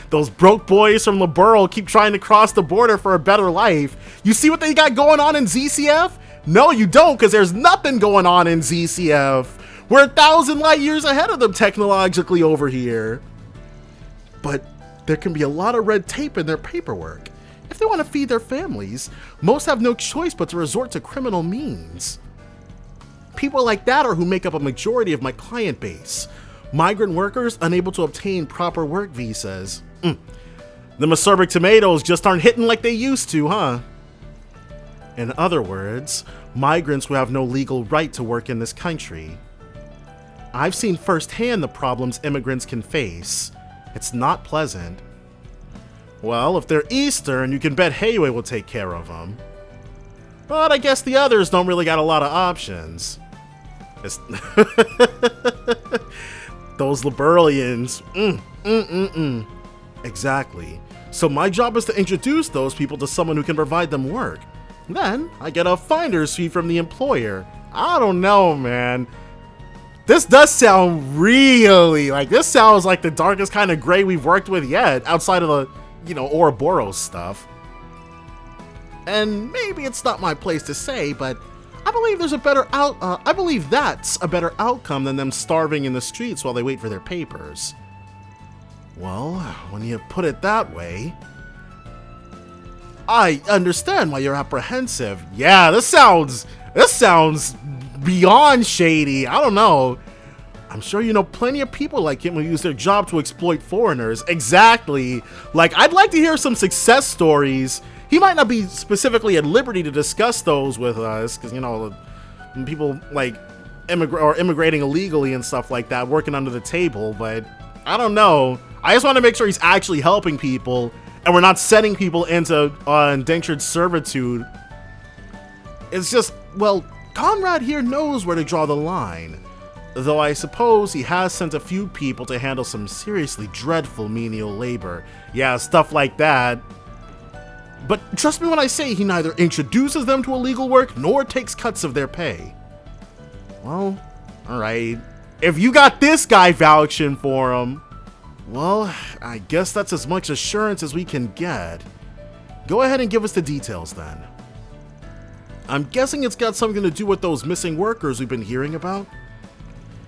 Those broke boys from Liberl keep trying to cross the border for a better life. You see what they got going on in ZCF? No, you don't, because there's nothing going on in ZCF. We're 1,000 light years ahead of them technologically over here. But there can be a lot of red tape in their paperwork. If they want to feed their families, most have no choice but to resort to criminal means. People like that are who make up a majority of my client base. Migrant workers unable to obtain proper work visas. The acerbic tomatoes just aren't hitting like they used to, huh? In other words, migrants who have no legal right to work in this country. I've seen firsthand the problems immigrants can face. It's not pleasant. Well, if they're Eastern, you can bet Heiyue will take care of them. But I guess the others don't really got a lot of options. Those Liberalians. Exactly. So my job is to introduce those people to someone who can provide them work. Then I get a finder's fee from the employer. I don't know, man. This does sound really this sounds like the darkest kind of gray we've worked with yet, outside of the, Ouroboros stuff. And maybe it's not my place to say, but I believe I believe that's a better outcome than them starving in the streets while they wait for their papers. Well, when you put it that way, I understand why you're apprehensive. Yeah, this sounds beyond shady. I don't know. I'm sure you know plenty of people like him who use their job to exploit foreigners. Exactly. I'd like to hear some success stories. He might not be specifically at liberty to discuss those with us, because, people immigrating illegally and stuff like that, working under the table, but I don't know. I just want to make sure he's actually helping people, and we're not sending people into indentured servitude. It's just, well, Conrad here knows where to draw the line. Though I suppose he has sent a few people to handle some seriously dreadful menial labor. Yeah, stuff like that. But trust me when I say he neither introduces them to illegal work nor takes cuts of their pay. Well, alright. If you got this guy vouching for him, well, I guess that's as much assurance as we can get. Go ahead and give us the details then. I'm guessing it's got something to do with those missing workers we've been hearing about?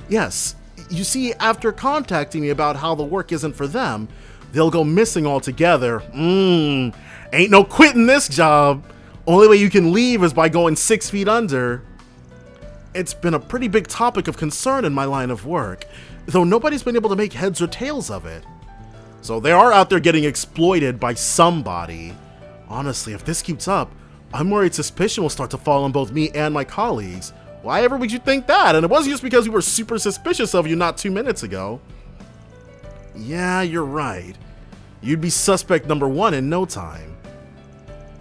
Yes, you see, after contacting me about how the work isn't for them, they'll go missing altogether. Ain't no quitting this job. Only way you can leave is by going 6 feet under. It's been a pretty big topic of concern in my line of work, though nobody's been able to make heads or tails of it. So they are out there getting exploited by somebody. Honestly, if this keeps up, I'm worried suspicion will start to fall on both me and my colleagues. Why ever would you think that? And it wasn't just because we were super suspicious of you not 2 minutes ago. Yeah, you're right. You'd be suspect number 1 in no time.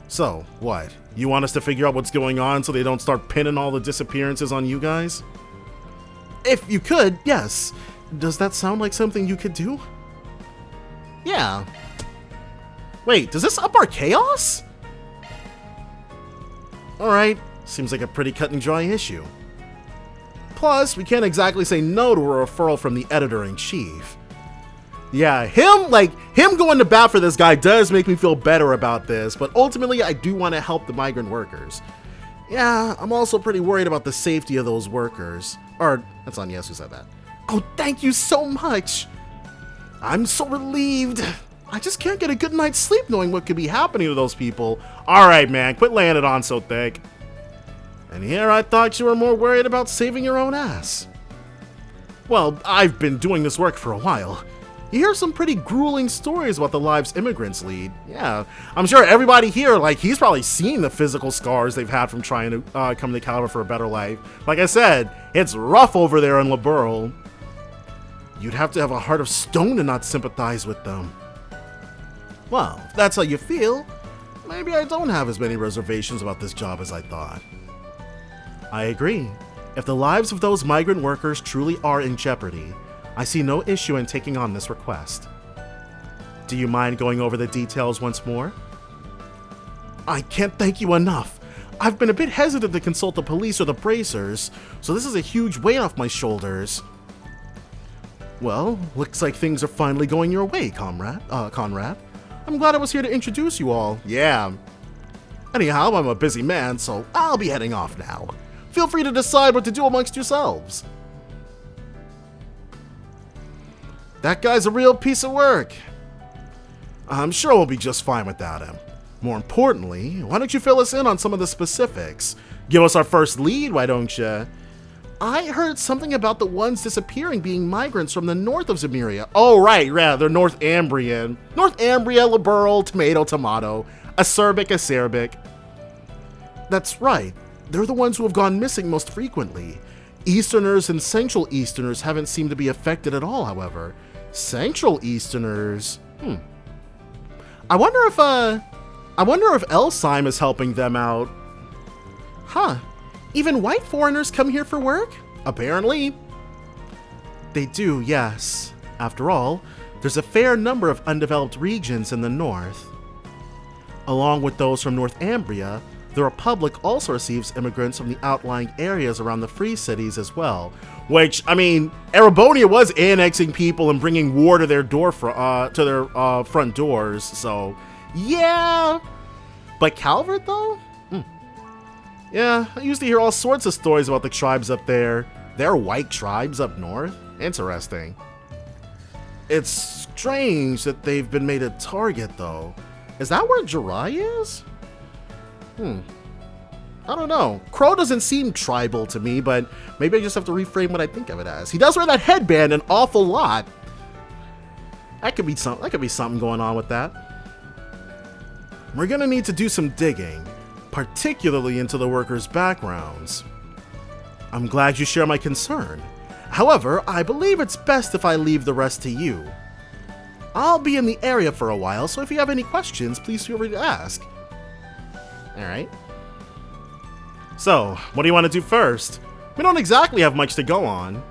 So, what? You want us to figure out what's going on so they don't start pinning all the disappearances on you guys? If you could, yes. Does that sound like something you could do? Yeah. Wait, does this up our chaos? Alright, seems like a pretty cut and dry issue. Plus, we can't exactly say no to a referral from the editor-in-chief. Yeah, him going to bat for this guy does make me feel better about this, but ultimately I do want to help the migrant workers. Yeah, I'm also pretty worried about the safety of those workers. Or, that's on Yes who said that. Oh, thank you so much! I'm so relieved. I just can't get a good night's sleep knowing what could be happening to those people. Alright, man, quit laying it on so thick. And here I thought you were more worried about saving your own ass. Well, I've been doing this work for a while. You hear some pretty grueling stories about the lives immigrants lead. Yeah, I'm sure everybody here, he's probably seen the physical scars they've had from trying to come to Caliber for a better life. Like I said, it's rough over there in Liberl. You'd have to have a heart of stone to not sympathize with them. Well, if that's how you feel, maybe I don't have as many reservations about this job as I thought. I agree. If the lives of those migrant workers truly are in jeopardy, I see no issue in taking on this request. Do you mind going over the details once more? I can't thank you enough. I've been a bit hesitant to consult the police or the bracers, so this is a huge weight off my shoulders. Well, looks like things are finally going your way, Conrad. I'm glad I was here to introduce you all. Yeah. Anyhow, I'm a busy man, so I'll be heading off now. Feel free to decide what to do amongst yourselves. That guy's a real piece of work. I'm sure we'll be just fine without him. More importantly, why don't you fill us in on some of the specifics? Give us our first lead, why don't you? I heard something about the ones disappearing being migrants from the north of Zemuria. Oh, right, yeah, they're North Ambrian. North Ambria, Liberl, Tomato, Acerbic. That's right. They're the ones who have gone missing most frequently. Easterners and Central Easterners haven't seemed to be affected at all, however. Central Easterners? I wonder if Elsyme is helping them out. Huh. Even white foreigners come here for work? Apparently. They do, yes. After all, there's a fair number of undeveloped regions in the north. Along with those from North Ambria, the Republic also receives immigrants from the outlying areas around the free cities as well. Which, I mean, Erebonia was annexing people and bringing war to their front doors, so yeah. But Calvert, though? Yeah, I used to hear all sorts of stories about the tribes up there. They're white tribes up north? Interesting. It's strange that they've been made a target, though. Is that where Jirai is? I don't know. Crow doesn't seem tribal to me, but maybe I just have to reframe what I think of it as. He does wear that headband an awful lot. That could be something going on with that. We're gonna need to do some digging, particularly into the workers' backgrounds. I'm glad you share my concern. However, I believe it's best if I leave the rest to you. I'll be in the area for a while, so if you have any questions, please feel free to ask. Alright. So, what do you want to do first? We don't exactly have much to go on.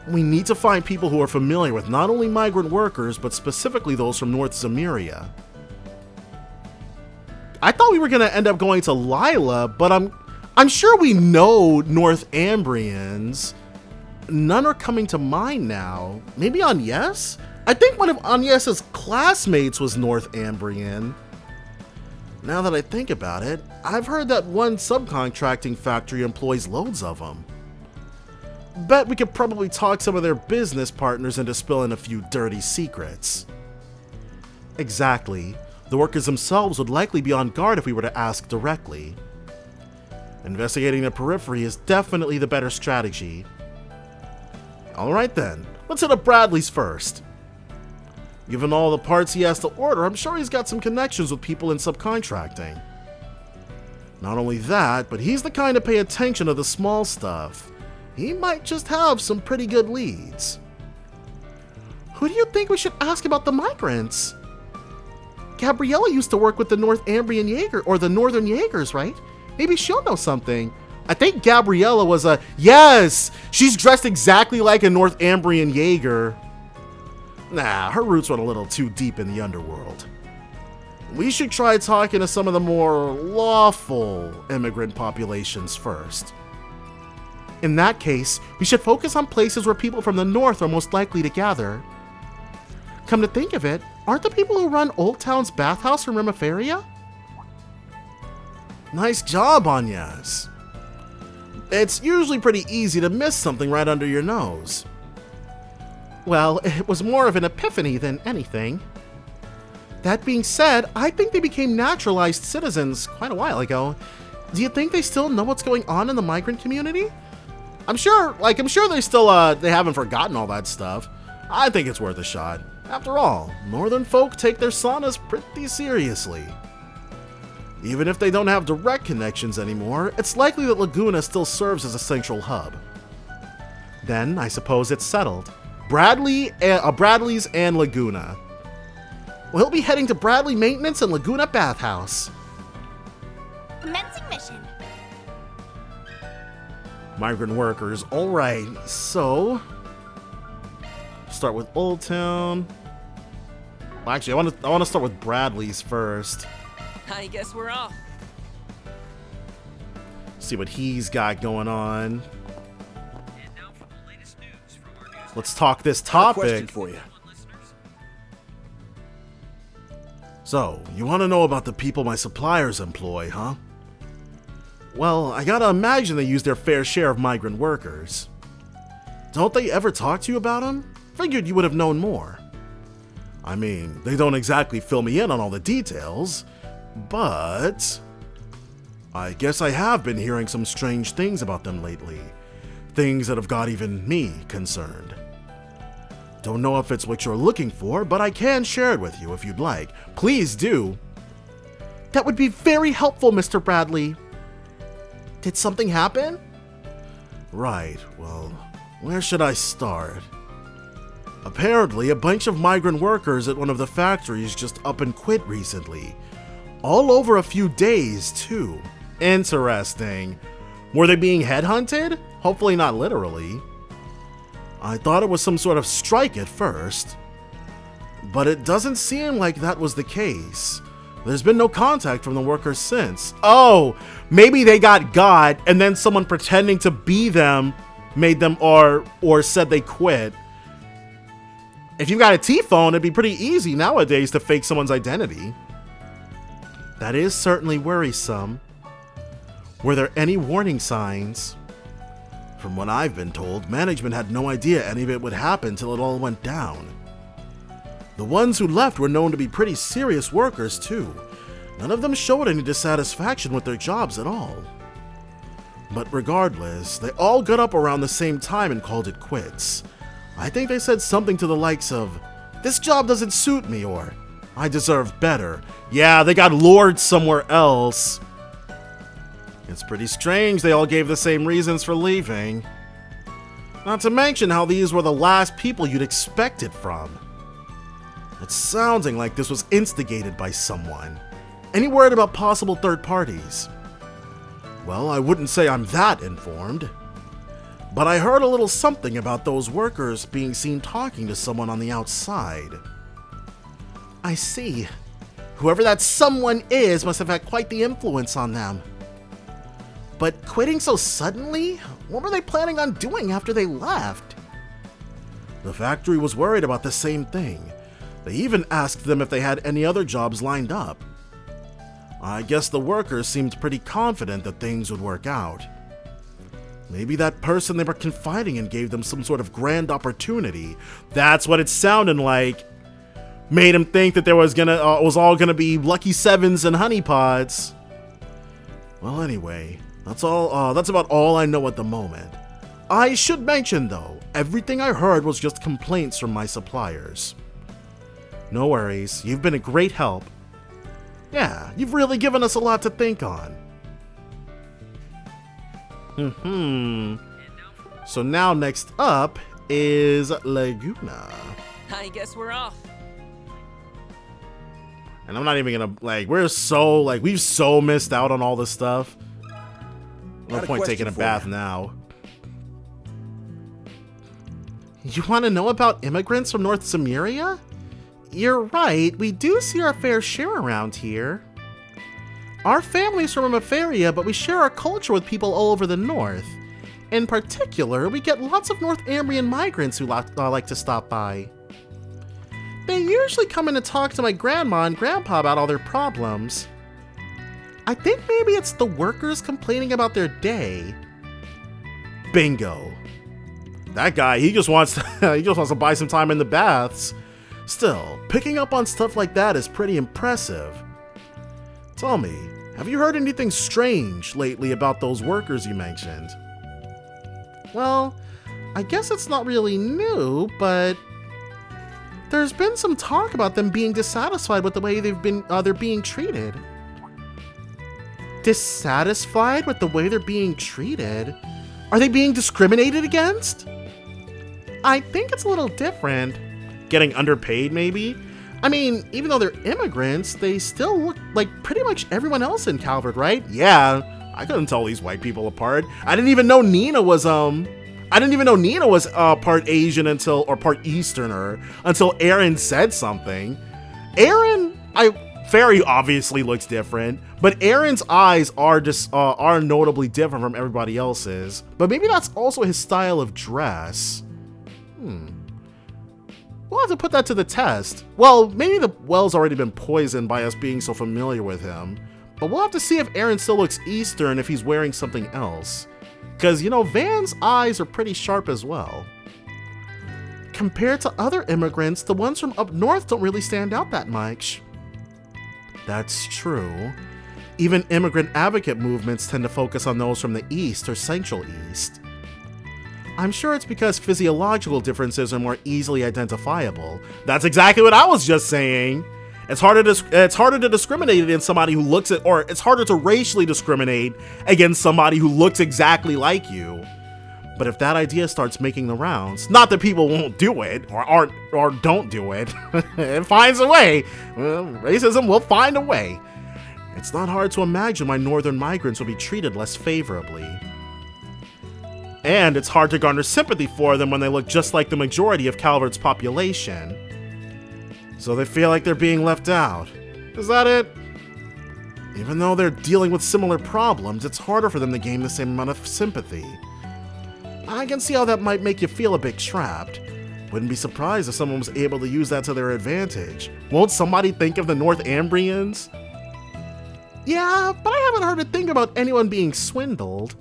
We need to find people who are familiar with not only migrant workers, but specifically those from North Zemuria. I thought we were going to end up going to Lila, but I'm sure we know North Ambrians. None are coming to mind now. Maybe Agnes? I think one of Agnes's classmates was North Ambrian. Now that I think about it, I've heard that one subcontracting factory employs loads of them. Bet we could probably talk some of their business partners into spilling a few dirty secrets. Exactly. The workers themselves would likely be on guard if we were to ask directly. Investigating the periphery is definitely the better strategy. Alright then, let's hit up Bradley's first. Given all the parts he has to order, I'm sure he's got some connections with people in subcontracting. Not only that, but he's the kind to pay attention to the small stuff. He might just have some pretty good leads. Who do you think we should ask about the migrants? Gabriella used to work with the Northumbrian Jaeger, or the Northern Jaegers, right? Maybe she'll know something. I think Gabriella was a... Yes! She's dressed exactly like a Northumbrian Jaeger. Nah, her roots went a little too deep in the underworld. We should try talking to some of the more lawful immigrant populations first. In that case, we should focus on places where people from the north are most likely to gather. Come to think of it, aren't the people who run Old Town's bathhouse from Rimaferia? Nice job, Anyas. It's usually pretty easy to miss something right under your nose. Well, it was more of an epiphany than anything. That being said, I think they became naturalized citizens quite a while ago. Do you think they still know what's going on in the migrant community? I'm sure they still, they haven't forgotten all that stuff. I think it's worth a shot. After all, northern folk take their saunas pretty seriously. Even if they don't have direct connections anymore, it's likely that Laguna still serves as a central hub. Then, I suppose it's settled. Bradley's and Laguna. Well, he'll be heading to Bradley Maintenance and Laguna Bathhouse. Commencing mission. Migrant workers, alright, so... Start with Old Town. Well, actually, I want to start with Bradley's first. I guess we're off. See what he's got going on. Let's talk this topic. Question for you. So, you want to know about the people my suppliers employ, huh? Well, I gotta imagine they use their fair share of migrant workers. Don't they ever talk to you about them? Figured you would have known more. I mean, they don't exactly fill me in on all the details, but I guess I have been hearing some strange things about them lately. Things that have got even me concerned. Don't know if it's what you're looking for, but I can share it with you if you'd like. Please do. That would be very helpful, Mr. Bradley. Did something happen? Right, well, where should I start? Apparently, a bunch of migrant workers at one of the factories just up and quit recently. All over a few days, too. Interesting. Were they being headhunted? Hopefully not literally. I thought it was some sort of strike at first. But it doesn't seem like that was the case. There's been no contact from the workers since. Oh, maybe they got and then someone pretending to be them made them or said they quit. If you've got a T-phone, it'd be pretty easy nowadays to fake someone's identity. That is certainly worrisome. Were there any warning signs? From what I've been told, management had no idea any of it would happen till it all went down. The ones who left were known to be pretty serious workers too. None of them showed any dissatisfaction with their jobs at all. But regardless, they all got up around the same time and called it quits. I think they said something to the likes of, "This job doesn't suit me," or "I deserve better." Yeah, they got lured somewhere else. It's pretty strange they all gave the same reasons for leaving. Not to mention how these were the last people you'd expect it from. It's sounding like this was instigated by someone. Any word about possible third parties? Well, I wouldn't say I'm that informed. But I heard a little something about those workers being seen talking to someone on the outside. I see. Whoever that someone is must have had quite the influence on them. But quitting so suddenly? What were they planning on doing after they left? The factory was worried about the same thing. They even asked them if they had any other jobs lined up. I guess the workers seemed pretty confident that things would work out. Maybe that person they were confiding in gave them some sort of grand opportunity. That's what it sounded like. Made him think that there was all gonna be lucky sevens and honeypots. Well, anyway, That's all. That's about all I know at the moment. I should mention, though, everything I heard was just complaints from my suppliers. No worries, you've been a great help. Yeah, you've really given us a lot to think on. So now next up is Laguna. I guess we're off. And I'm not even gonna, like, we've so missed out on all this stuff. No point taking a bath now. You want to know about immigrants from North Cimmeria? You're right, we do see our fair share around here. Our family's from Emeferia, but we share our culture with people all over the north. In particular, we get lots of North Ambrian migrants who like to stop by. They usually come in to talk to my grandma and grandpa about all their problems. I think maybe it's the workers complaining about their day. Bingo. That guy, he just wants to buy some time in the baths. Still, picking up on stuff like that is pretty impressive. Tell me, have you heard anything strange lately about those workers you mentioned? Well, I guess it's not really new, but there's been some talk about them being dissatisfied with the way they're being treated. Dissatisfied with the way they're being treated? Are they being discriminated against? I think it's a little different. Getting underpaid, maybe? I mean, even though they're immigrants, they still look like pretty much everyone else in Calvert, right? Yeah, I couldn't tell these white people apart. I didn't even know Nina was part Asian or part Easterner until Aaron said something. Aaron, very obviously looks different, but Aaron's eyes are notably different from everybody else's. But maybe that's also his style of dress. We'll have to put that to the test. Well, maybe the well's already been poisoned by us being so familiar with him. But we'll have to see if Aaron still looks Eastern if he's wearing something else. Because, you know, Van's eyes are pretty sharp as well. Compared to other immigrants, the ones from up north don't really stand out that much. That's true. Even immigrant advocate movements tend to focus on those from the East or Central East. I'm sure it's because physiological differences are more easily identifiable. That's exactly what I was just saying. It's harder to discriminate against somebody who looks at, or it's harder to racially discriminate against somebody who looks exactly like you. But if that idea starts making the rounds, not that people won't do it or don't do it, it finds a way. Well, racism will find a way. It's not hard to imagine why northern migrants will be treated less favorably. And it's hard to garner sympathy for them when they look just like the majority of Calvert's population. So they feel like they're being left out. Is that it? Even though they're dealing with similar problems, it's harder for them to gain the same amount of sympathy. I can see how that might make you feel a bit trapped. Wouldn't be surprised if someone was able to use that to their advantage. Won't somebody think of the North Ambrians? Yeah, but I haven't heard a thing about anyone being swindled.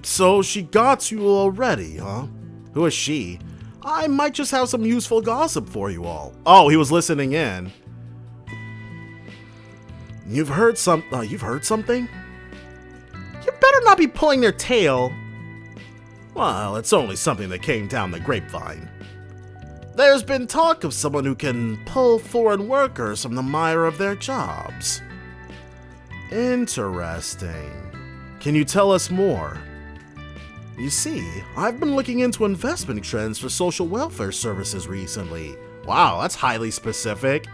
So she got you already, huh? Who is she? I might just have some useful gossip for you all. Oh, he was listening in. You've heard something? You better not be pulling their tail. Well, it's only something that came down the grapevine. There's been talk of someone who can pull foreign workers from the mire of their jobs. Interesting. Can you tell us more? You see, I've been looking into investment trends for social welfare services recently. Wow, that's highly specific.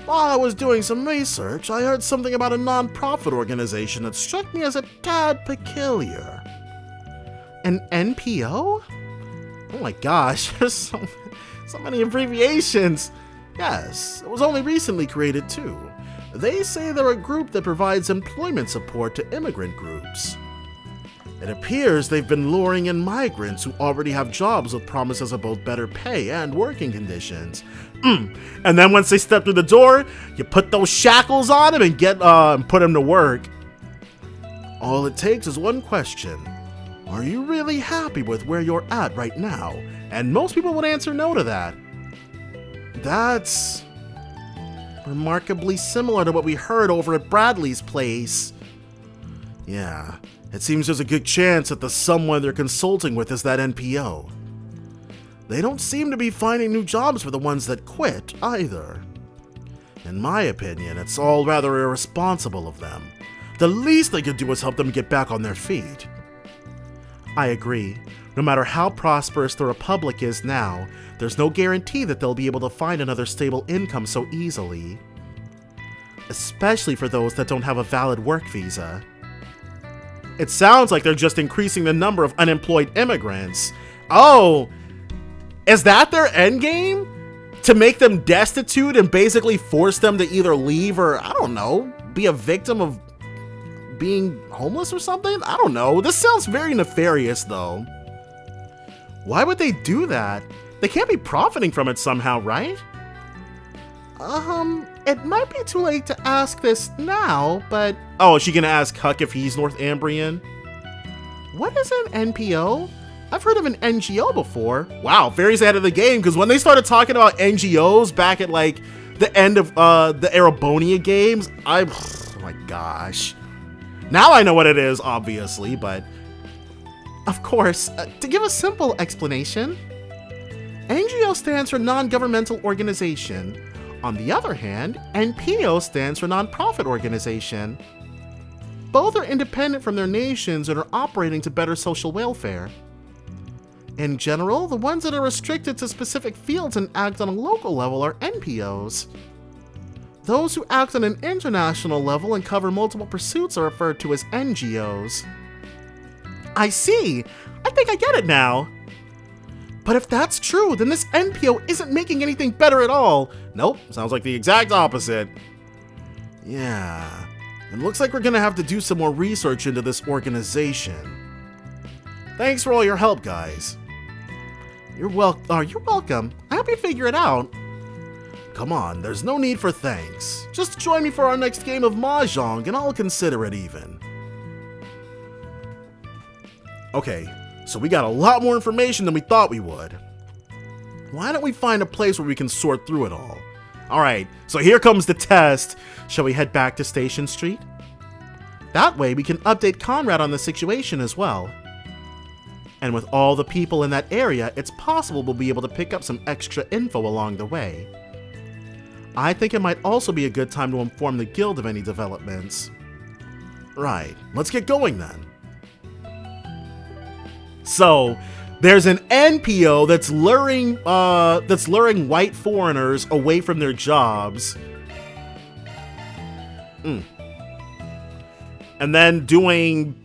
While I was doing some research, I heard something about a non-profit organization that struck me as a tad peculiar. An NPO? Oh my gosh, there's so many abbreviations. Yes, it was only recently created too. They say they're a group that provides employment support to immigrant groups. It appears they've been luring in migrants who already have jobs with promises of both better pay and working conditions. And then once they step through the door, you put those shackles on them and put them to work. All it takes is one question. Are you really happy with where you're at right now? And most people would answer no to that. That's remarkably similar to what we heard over at Bradley's place. Yeah, it seems there's a good chance that the someone they're consulting with is that NPO. They don't seem to be finding new jobs for the ones that quit, either. In my opinion, it's all rather irresponsible of them. The least they could do is help them get back on their feet. I agree. No matter how prosperous the Republic is now, there's no guarantee that they'll be able to find another stable income so easily. Especially for those that don't have a valid work visa. It sounds like they're just increasing the number of unemployed immigrants. Oh, is that their endgame? To make them destitute and basically force them to either leave or, I don't know, be a victim of being homeless or something? I don't know. This sounds very nefarious, though. Why would they do that? They can't be profiting from it somehow, right? It might be too late to ask this now, but... Oh, is she gonna ask Huck if he's Northumbrian? What is an NPO? I've heard of an NGO before. Wow, Fairy's ahead of the game, because when they started talking about NGOs back at, like, the end of the Erebonia games, oh my gosh. Now I know what it is, obviously, but... Of course, to give a simple explanation, NGO stands for non-governmental organization. On the other hand, NPO stands for non-profit organization. Both are independent from their nations and are operating to better social welfare. In general, the ones that are restricted to specific fields and act on a local level are NPOs. Those who act on an international level and cover multiple pursuits are referred to as NGOs. I see! I think I get it now! But if that's true, then this NPO isn't making anything better at all. Nope, sounds like the exact opposite. Yeah, it looks like we're gonna have to do some more research into this organization. Thanks for all your help, guys. You're welcome. I hope you figure it out. Come on, there's no need for thanks. Just join me for our next game of Mahjong and I'll consider it even. Okay, so we got a lot more information than we thought we would. Why don't we find a place where we can sort through it all? Alright, so here comes the test. Shall we head back to Station Street? That way we can update Conrad on the situation as well. And with all the people in that area, it's possible we'll be able to pick up some extra info along the way. I think it might also be a good time to inform the guild of any developments. Right, let's get going then. So, there's an NPO that's luring white foreigners away from their jobs. And then doing...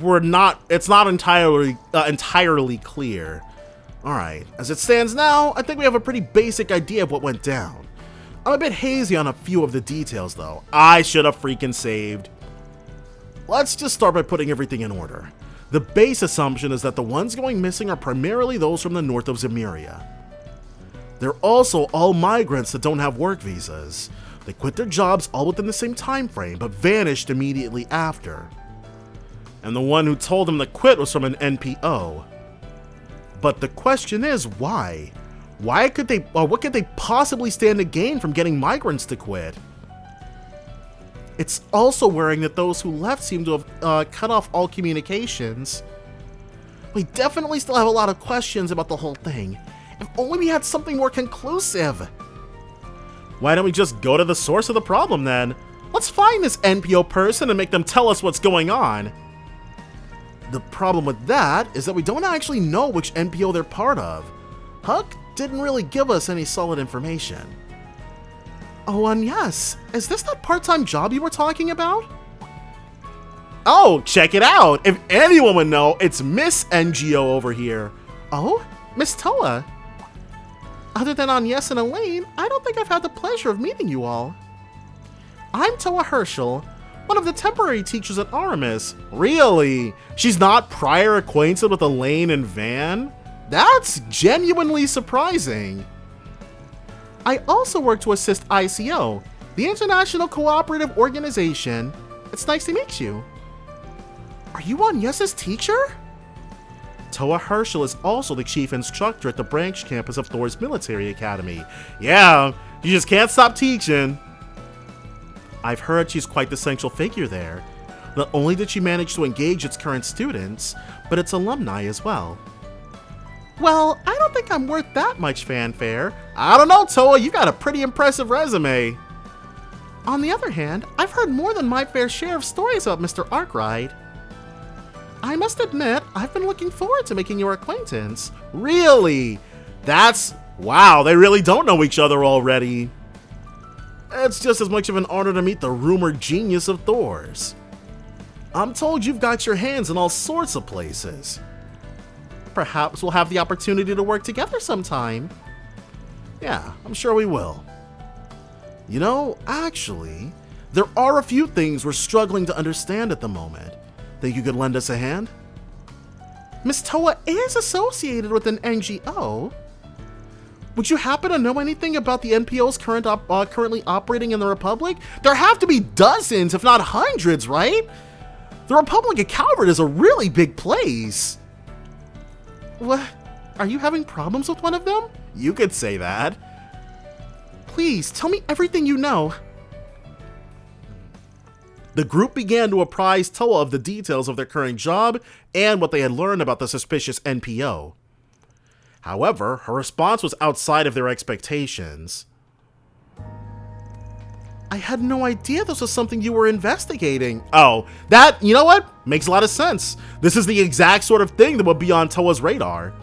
it's not entirely clear. Alright, as it stands now, I think we have a pretty basic idea of what went down. I'm a bit hazy on a few of the details though. I should have freaking saved. Let's just start by putting everything in order. The base assumption is that the ones going missing are primarily those from the north of Zemuria. They're also all migrants that don't have work visas. They quit their jobs all within the same time frame, but vanished immediately after. And the one who told them to quit was from an NPO. But the question is, why? What could they possibly stand to gain from getting migrants to quit? It's also worrying that those who left seem to have cut off all communications. We definitely still have a lot of questions about the whole thing. If only we had something more conclusive. Why don't we just go to the source of the problem then? Let's find this NPO person and make them tell us what's going on. The problem with that is that we don't actually know which NPO they're part of. Huck didn't really give us any solid information. Oh, and yes, is this that part-time job you were talking about? Oh, check it out! If anyone would know, it's Miss NGO over here. Oh, Miss Toa. Other than Agnes and Elaine, I don't think I've had the pleasure of meeting you all. I'm Toa Herschel, one of the temporary teachers at Aramis. Really? She's not prior acquainted with Elaine and Van? That's genuinely surprising. I also work to assist ICO, the International Cooperative Organization. It's nice to meet you. Are you Agnes's teacher? Toa Herschel is also the chief instructor at the branch campus of Thor's Military Academy. Yeah, you just can't stop teaching. I've heard she's quite the central figure there. Not only did she manage to engage its current students, but its alumni as well. Well, I don't think I'm worth that much fanfare. I don't know, Toa, you got a pretty impressive resume. On the other hand, I've heard more than my fair share of stories about Mr. Arkwright. I must admit, I've been looking forward to making your acquaintance. Really? Wow, they really don't know each other already. It's just as much of an honor to meet the rumored genius of Thors. I'm told you've got your hands in all sorts of places. Perhaps we'll have the opportunity to work together sometime. Yeah, I'm sure we will. You know, actually, there are a few things we're struggling to understand at the moment. Think you could lend us a hand? Miss Toa is associated with an NGO. Would you happen to know anything about the NPOs currently operating in the Republic? There have to be dozens, if not hundreds, right? The Republic of Calvert is a really big place. What? Are you having problems with one of them? You could say that. Please, tell me everything you know. The group began to apprise Toa of the details of their current job and what they had learned about the suspicious NPO. However, her response was outside of their expectations. I had no idea this was something you were investigating. Oh, you know what? Makes a lot of sense. This is the exact sort of thing that would be on Toa's radar.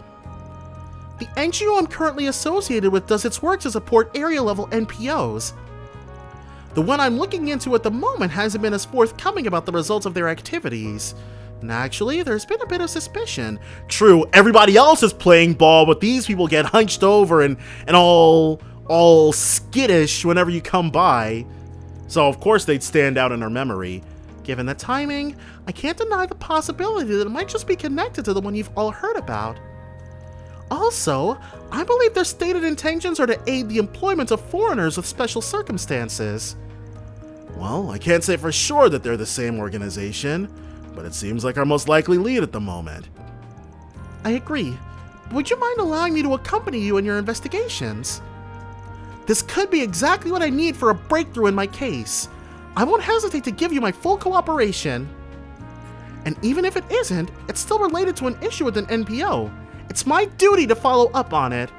The NGO I'm currently associated with does its work to support area-level NPOs. The one I'm looking into at the moment hasn't been as forthcoming about the results of their activities. And actually, there's been a bit of suspicion. True, everybody else is playing ball, but these people get hunched over and all skittish whenever you come by. So of course they'd stand out in our memory. Given the timing, I can't deny the possibility that it might just be connected to the one you've all heard about. Also, I believe their stated intentions are to aid the employment of foreigners with special circumstances. Well, I can't say for sure that they're the same organization, but it seems like our most likely lead at the moment. I agree. Would you mind allowing me to accompany you in your investigations? This could be exactly what I need for a breakthrough in my case. I won't hesitate to give you my full cooperation. And even if it isn't, it's still related to an issue with an NPO. It's my duty to follow up on it.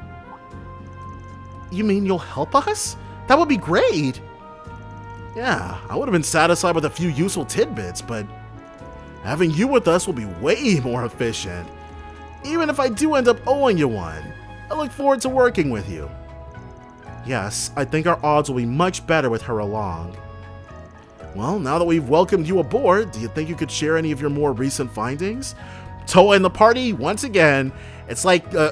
You mean you'll help us? That would be great. Yeah, I would have been satisfied with a few useful tidbits, but having you with us will be way more efficient. Even if I do end up owing you one, I look forward to working with you. Yes, I think our odds will be much better with her along. Well, now that we've welcomed you aboard, do you think you could share any of your more recent findings? Toa and the party, once again, it's like the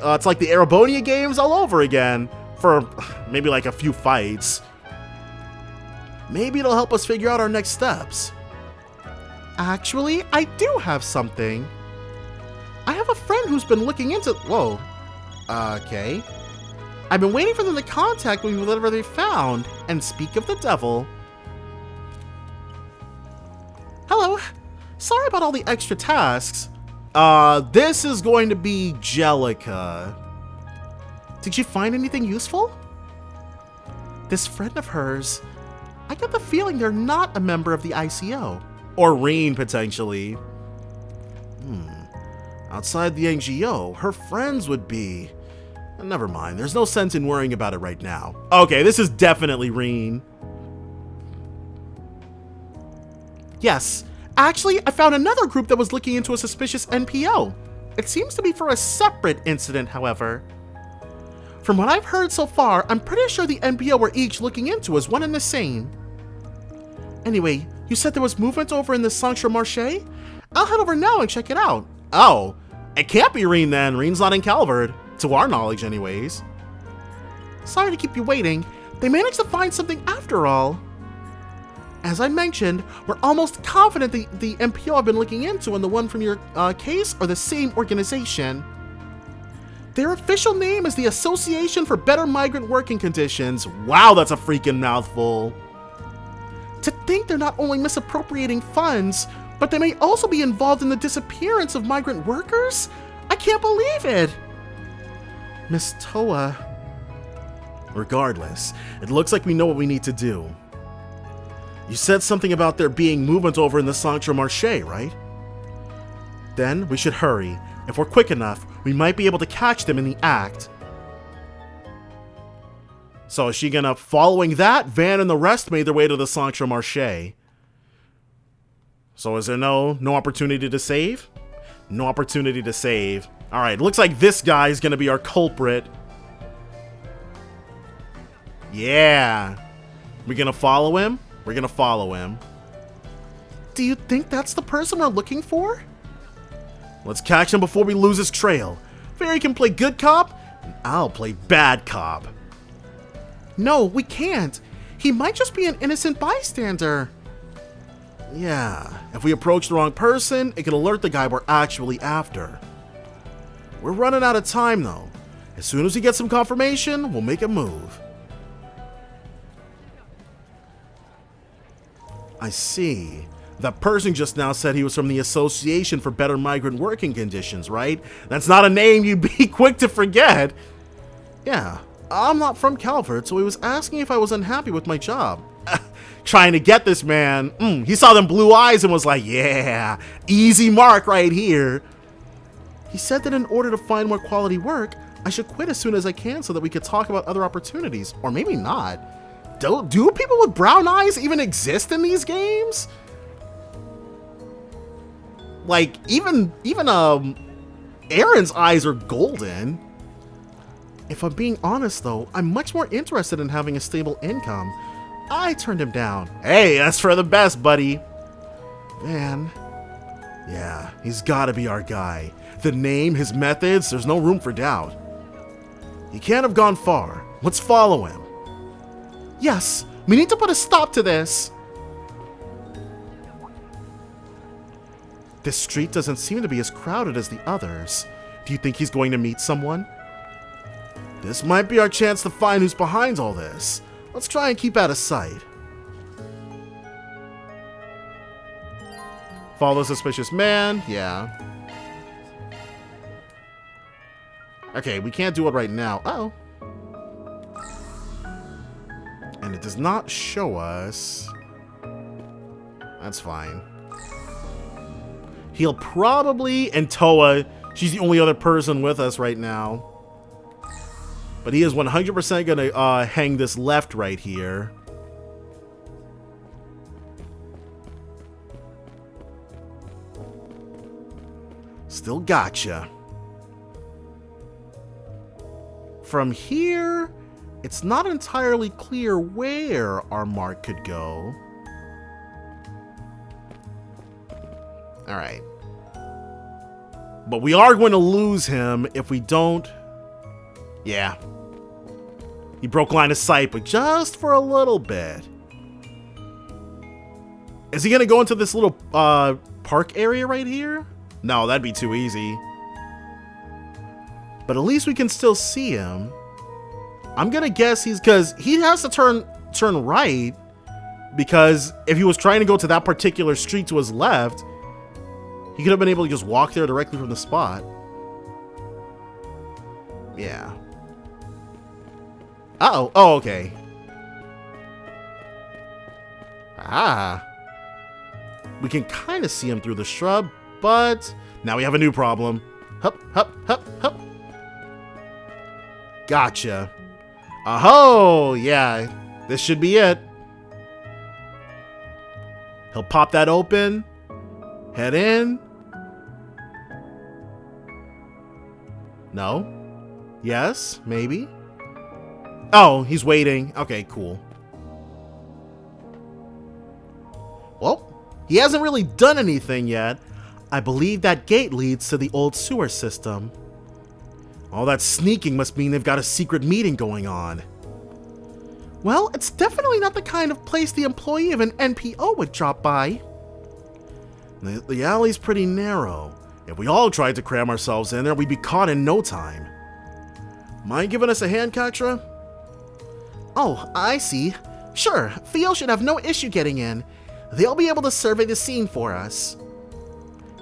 Erebonia games all over again, for maybe like a few fights. Maybe it'll help us figure out our next steps. Actually, I do have something. I have a friend who's been looking into... Whoa. Okay. I've been waiting for them to contact me with whatever they found. And speak of the devil... Hello. Sorry about all the extra tasks. This is going to be Jellica. Did you find anything useful? This friend of hers, I get the feeling they're not a member of the ICO. Or Reen, potentially. Outside the NGO, her friends would be... Never mind, there's no sense in worrying about it right now. Okay, this is definitely Reen. Yes, actually, I found another group that was looking into a suspicious NPO. It seems to be for a separate incident, however. From what I've heard so far, I'm pretty sure the NPO we're each looking into is one and the same. Anyway, you said there was movement over in the Sanctuary Marché? I'll head over now and check it out. Oh, it can't be Reen then. Reen's not in Calvard. To our knowledge, anyways. Sorry to keep you waiting. They managed to find something after all. As I mentioned, we're almost confident the NPO I've been looking into and the one from your case are the same organization. Their official name is the Association for Better Migrant Working Conditions. Wow, that's a freaking mouthful. To think they're not only misappropriating funds, but they may also be involved in the disappearance of migrant workers? I can't believe it! Miss Toa. Regardless, it looks like we know what we need to do. You said something about there being movement over in the Centre Marché, right? Then we should hurry. If we're quick enough, we might be able to catch them in the act. So is she gonna, following that, Van and the rest made their way to the Centre Marché. So is there no opportunity to save? No opportunity to save. Alright, looks like this guy is gonna be our culprit. Yeah. We gonna follow him? We're gonna follow him. Do you think that's the person we're looking for? Let's catch him before we lose his trail. Fairy can play good cop, and I'll play bad cop. No, we can't. He might just be an innocent bystander. Yeah, if we approach the wrong person, it could alert the guy we're actually after. We're running out of time, though. As soon as we get some confirmation, we'll make a move. I see. That person just now said he was from the Association for Better Migrant Working Conditions, right? That's not a name you'd be quick to forget. Yeah, I'm not from Calvert, so he was asking if I was unhappy with my job. Trying to get this man. He saw them blue eyes and was like, yeah, easy mark right here. He said that in order to find more quality work, I should quit as soon as I can so that we could talk about other opportunities. Or maybe not. Do people with brown eyes even exist in these games? Like, even Aaron's eyes are golden. If I'm being honest, though, I'm much more interested in having a stable income. I turned him down. Hey, that's for the best, buddy. Man. Yeah, he's gotta be our guy. The name, his methods, there's no room for doubt. He can't have gone far. Let's follow him. Yes, we need to put a stop to this. This street doesn't seem to be as crowded as the others. Do you think he's going to meet someone? This might be our chance to find who's behind all this. Let's try and keep out of sight. Follow suspicious man, yeah. Okay, we can't do it right now. Uh-oh. And it does not show us. That's fine. He'll probably, and Toa, she's the only other person with us right now. But he is 100% gonna hang this left right here. Still gotcha. From here, it's not entirely clear where our mark could go. Alright. But we are going to lose him if we don't... Yeah. He broke line of sight, but just for a little bit. Is he going to go into this little park area right here? No, that'd be too easy. But at least we can still see him. I'm going to guess he's... Because he has to turn right. Because if he was trying to go to that particular street to his left... He could have been able to just walk there directly from the spot. Yeah. Uh-oh. Oh, okay. Ah. We can kind of see him through the shrub, but now we have a new problem. Hup, hup, hup, hup. Gotcha. Oh, yeah. This should be it. He'll pop that open. Head in. No? Yes? Maybe? Oh, he's waiting. Okay, cool. Well, he hasn't really done anything yet. I believe that gate leads to the old sewer system. All that sneaking must mean they've got a secret meeting going on. Well, it's definitely not the kind of place the employee of an NPO would drop by. The alley's pretty narrow. If we all tried to cram ourselves in there, we'd be caught in no time. Mind giving us a hand, Katra? Oh, I see. Sure, Theo should have no issue getting in. They'll be able to survey the scene for us.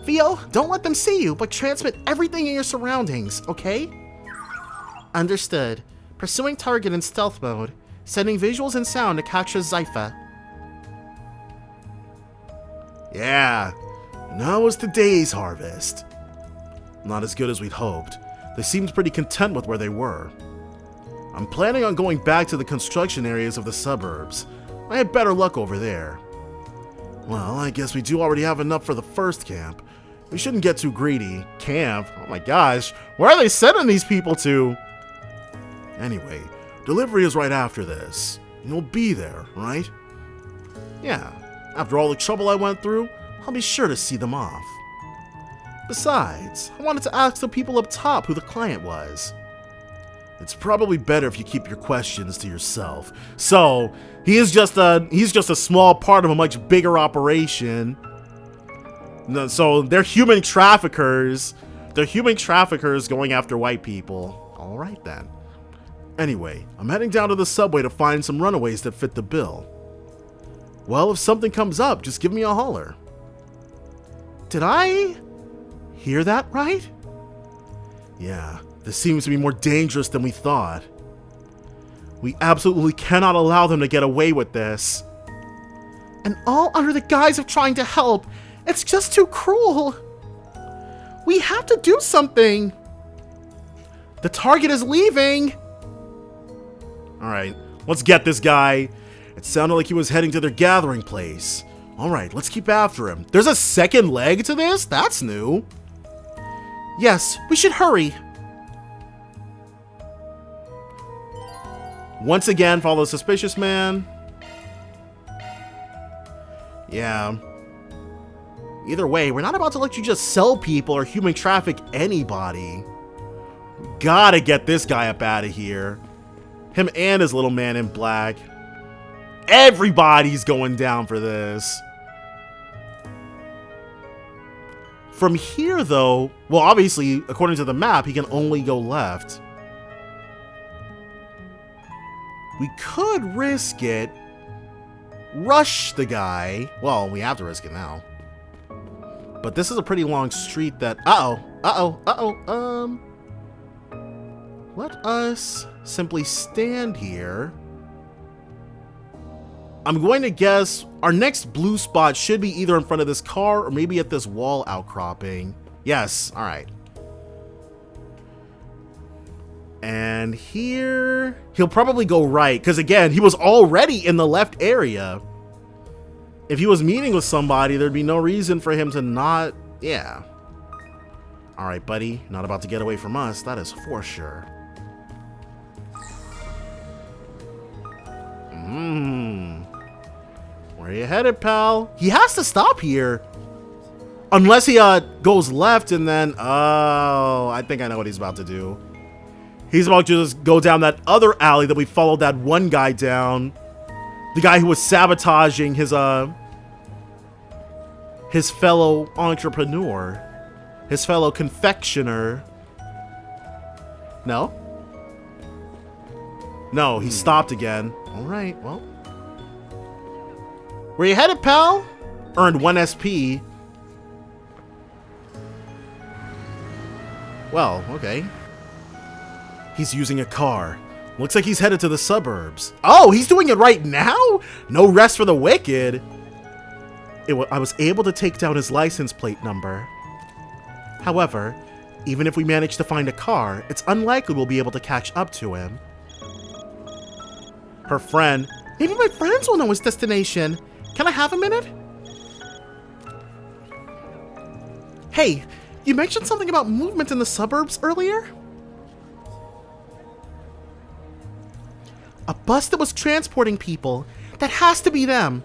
Theo, don't let them see you, but transmit everything in your surroundings, okay? Understood. Pursuing target in stealth mode. Sending visuals and sound to Katra's Zypha. Yeah, now is today's harvest. Not as good as we'd hoped. They seemed pretty content with where they were. I'm planning on going back to the construction areas of the suburbs. I had better luck over there. Well, I guess we do already have enough for the first camp. We shouldn't get too greedy. Camp? Oh my gosh, where are they sending these people to? Anyway, delivery is right after this. You'll be there, right? Yeah, after all the trouble I went through, I'll be sure to see them off. Besides, I wanted to ask the people up top who the client was. It's probably better if you keep your questions to yourself. So, he's just a small part of a much bigger operation. So, they're human traffickers. They're human traffickers going after white people. Alright then. Anyway, I'm heading down to the subway to find some runaways that fit the bill. Well, if something comes up, just give me a holler. Did I hear that right? Yeah, this seems to be more dangerous than we thought. We absolutely cannot allow them to get away with this. And all under the guise of trying to help. It's just too cruel. We have to do something. The target is leaving. Alright, let's get this guy. It sounded like he was heading to their gathering place. Alright, let's keep after him. There's a second leg to this? That's new. Yes, we should hurry. Once again, follow the suspicious man. Yeah. Either way, we're not about to let you just sell people or human traffic anybody. We gotta get this guy up out of here. Him and his little man in black. Everybody's going down for this. From here, though, well, obviously, according to the map, he can only go left. We could risk it. Rush the guy. Well, we have to risk it now. But this is a pretty long street that... Let us simply stand here. I'm going to guess our next blue spot should be either in front of this car or maybe at this wall outcropping. Yes, alright. And here... he'll probably go right, because again, he was already in the left area. If he was meeting with somebody, there'd be no reason for him to not... yeah. Alright, buddy. Not about to get away from us, that is for sure. Where are you headed, pal? He has to stop here. Unless he goes left and then... oh, I think I know what he's about to do. He's about to just go down that other alley that we followed that one guy down. The guy who was sabotaging his fellow entrepreneur. His fellow confectioner. No? No, he stopped again. Alright, well. Where you headed, pal? Earned 1 SP. Well, okay. He's using a car. Looks like he's headed to the suburbs. Oh, he's doing it right now? No rest for the wicked. I was able to take down his license plate number. However, even if we manage to find a car, it's unlikely we'll be able to catch up to him. Her friend. Maybe my friends will know his destination. Can I have a minute? Hey, you mentioned something about movement in the suburbs earlier? A bus that was transporting people. That has to be them.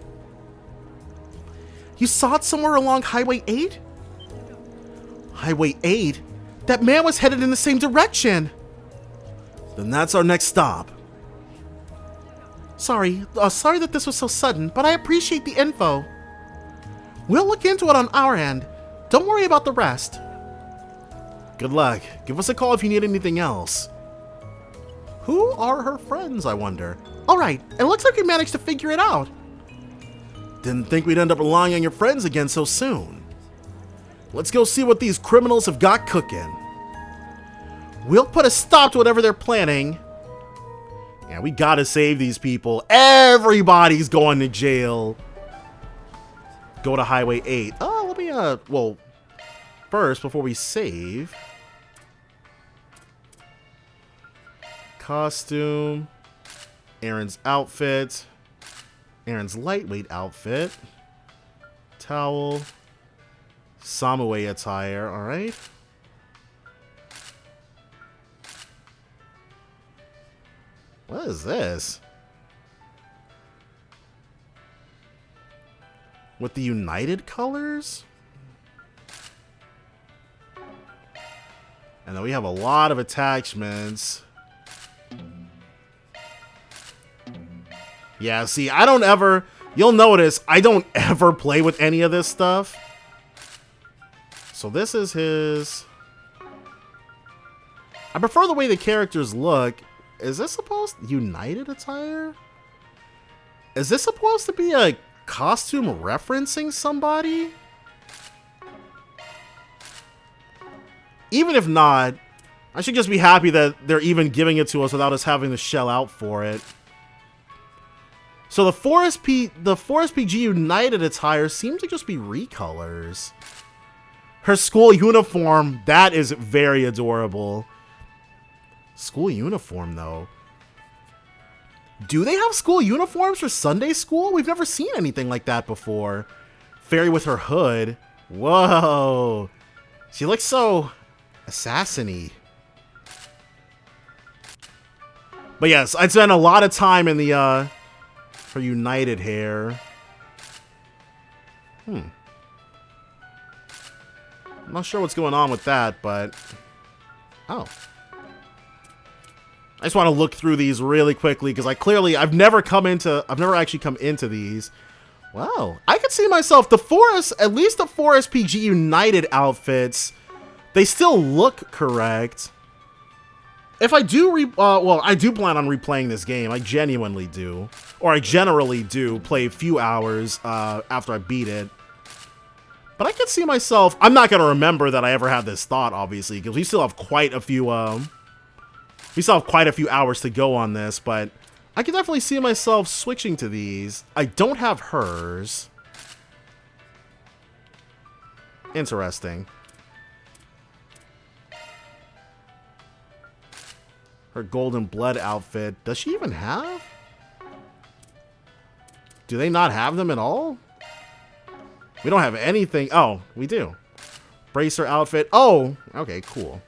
You saw it somewhere along Highway 8? Highway 8? That man was headed in the same direction. Then that's our next stop. Sorry that this was so sudden, but I appreciate the info. We'll look into it on our end. Don't worry about the rest. Good luck. Give us a call if you need anything else. Who are her friends, I wonder? Alright, it looks like we managed to figure it out. Didn't think we'd end up relying on your friends again so soon. Let's go see what these criminals have got cooking. We'll put a stop to whatever they're planning. Yeah, we gotta save these people. Everybody's going to jail. go to Highway 8. Oh, let me, well, first, before we save. Costume. Aaron's outfit. Aaron's lightweight outfit. Towel. Samue attire, alright. What is this? With the United colors? And then we have a lot of attachments. Yeah, see, I don't ever... You'll notice, I don't ever play with any of this stuff. So this is his... I prefer the way the characters look. Is this supposed... United attire? Is this supposed to be a costume referencing somebody? Even if not, I should just be happy that they're even giving it to us without us having to shell out for it. So the Forest PG United attire seems to just be recolors. Her school uniform, that is very adorable. School uniform, though. Do they have school uniforms for Sunday school? We've never seen anything like that before. Fairy with her hood. Whoa. She looks so assassin-y. But yes, I'd spent a lot of time in the, her United hair. I'm not sure what's going on with that, but... Oh. I just want to look through these really quickly, because I've never actually come into these. Wow. I could see myself, at least the Forest PG United outfits, they still look correct. If I do, I do plan on replaying this game. I genuinely do. Or I generally do play a few hours after I beat it. But I could see myself... I'm not going to remember that I ever had this thought, obviously, because we still have quite a few... we still have quite a few hours to go on this, but I could definitely see myself switching to these. I don't have hers. Interesting. Her golden blood outfit. Does she even have? Do they not have them at all? We don't have anything. Oh, we do. Bracer outfit. Oh, okay, cool.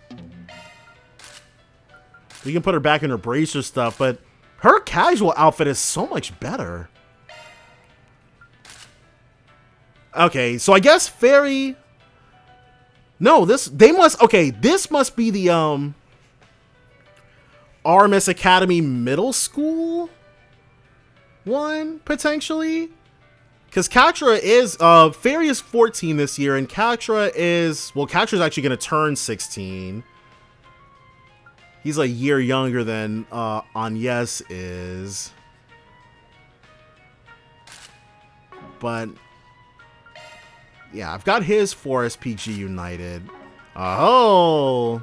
We can put her back in her bracer stuff, but her casual outfit is so much better. Okay, so I guess Fairy... No, this must be the, Artemis Academy Middle School one, potentially? Because Katra is, Fairy is 14 this year, and Katra is... Well, Katra's actually going to turn 16. He's a year younger than Agnes is. But... yeah, I've got his Forest PG United. Oh!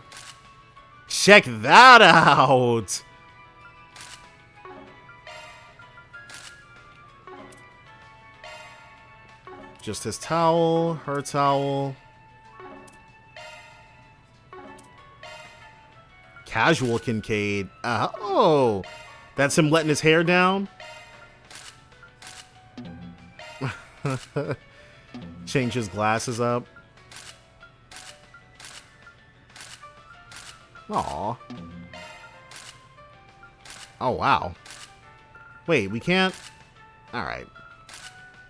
Check that out! Just his towel, her towel. Casual Kincaid. Oh! That's him letting his hair down? Change his glasses up. Aw. Oh, wow. Wait, we can't... Alright.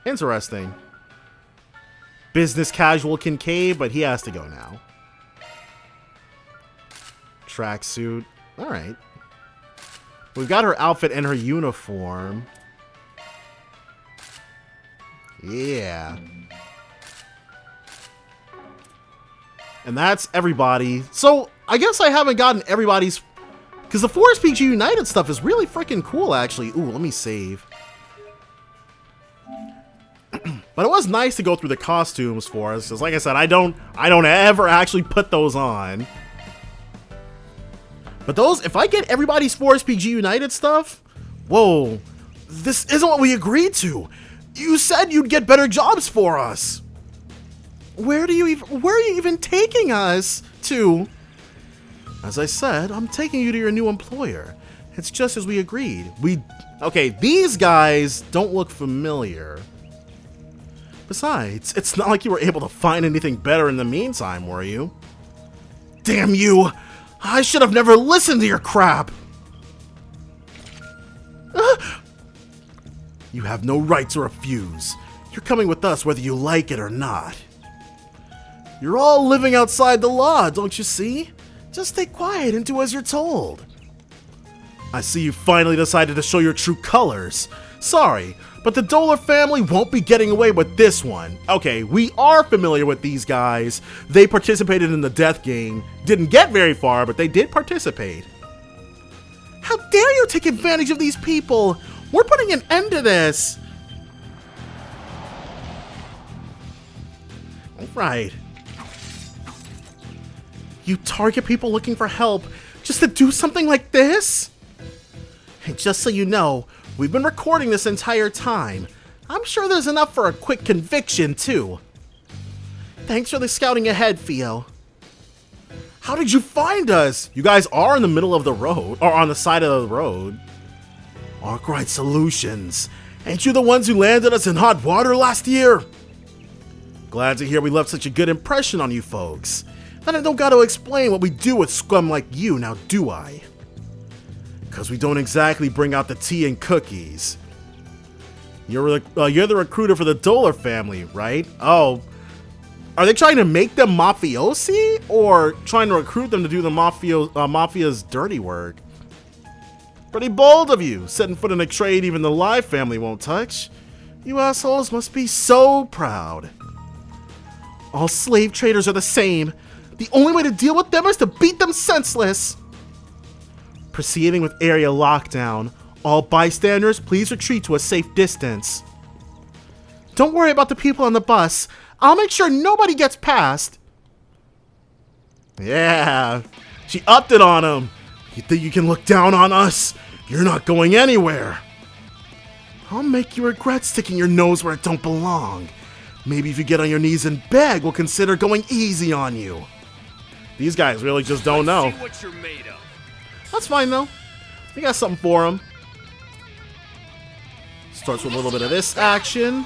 Interesting. Business casual Kincaid, but he has to go now. Tracksuit. Alright. We've got her outfit and her uniform. Yeah. And that's everybody. So, I guess I haven't gotten everybody's... Because the Forest PG United stuff is really freaking cool, actually. Ooh, let me save. But it was nice to go through the costumes for us. Because like I said, I don't ever actually put those on. But those, if I get everybody's Forest PG United stuff... Whoa. This isn't what we agreed to. You said you'd get better jobs for us. Where are you even taking us to? As I said, I'm taking you to your new employer. It's just as we agreed. Okay, these guys don't look familiar. Besides, it's not like you were able to find anything better in the meantime, were you? Damn you! I should have never listened to your crap! You have no right to refuse. You're coming with us whether you like it or not. You're all living outside the law, don't you see? Just stay quiet and do as you're told. I see you finally decided to show your true colors. Sorry, but the Dolar family won't be getting away with this one. Okay, we are familiar with these guys. They participated in the death game. Didn't get very far, but they did participate. How dare you take advantage of these people? We're putting an end to this. Alright. You target people looking for help just to do something like this? And just so you know, we've been recording this entire time. I'm sure there's enough for a quick conviction, too. Thanks for the scouting ahead, Theo. How did you find us? You guys are in the middle of the road, or on the side of the road. Arkwright Solutions. Ain't you the ones who landed us in hot water last year? Glad to hear we left such a good impression on you folks. Then I don't gotta explain what we do with scum like you, now do I? Because we don't exactly bring out the tea and cookies. You're the recruiter for the Dolar family, right? Oh. Are they trying to make them mafiosi? Or trying to recruit them to do the mafia's dirty work? Pretty bold of you, setting foot in a trade even the Live family won't touch. You assholes must be so proud. All slave traders are the same. The only way to deal with them is to beat them senseless. Proceeding with area lockdown. All bystanders, please retreat to a safe distance. Don't worry about the people on the bus. I'll make sure nobody gets past. Yeah, she upped it on him. You think you can look down on us? You're not going anywhere. I'll make you regret sticking your nose where it don't belong. Maybe if you get on your knees and beg, we'll consider going easy on you. These guys really just don't know. See what you're made of. That's fine though. We got something for them. Starts with a little bit of this action.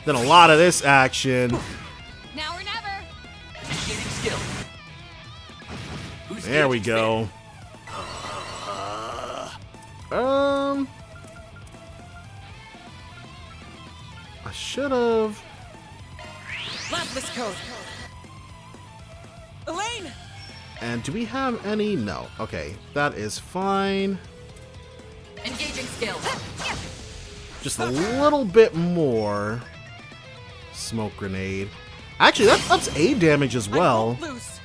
Then a lot of this action. Now or never. Initiating skill. There we go. I should have. Lapis code. Elaine. And do we have any? No. Okay, that is fine. Engaging skill. Just a little bit more. Smoke grenade. Actually, that ups aid damage as well. Loose.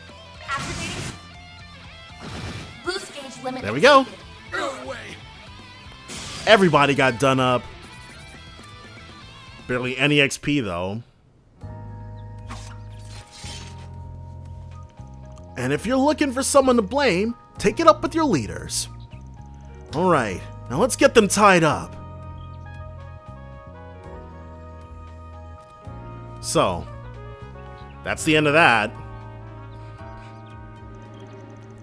Boost gauge limit. There we go. No way. Everybody got done up. Barely any XP though. And if you're looking for someone to blame, take it up with your leaders. Alright, now let's get them tied up. So, that's the end of that.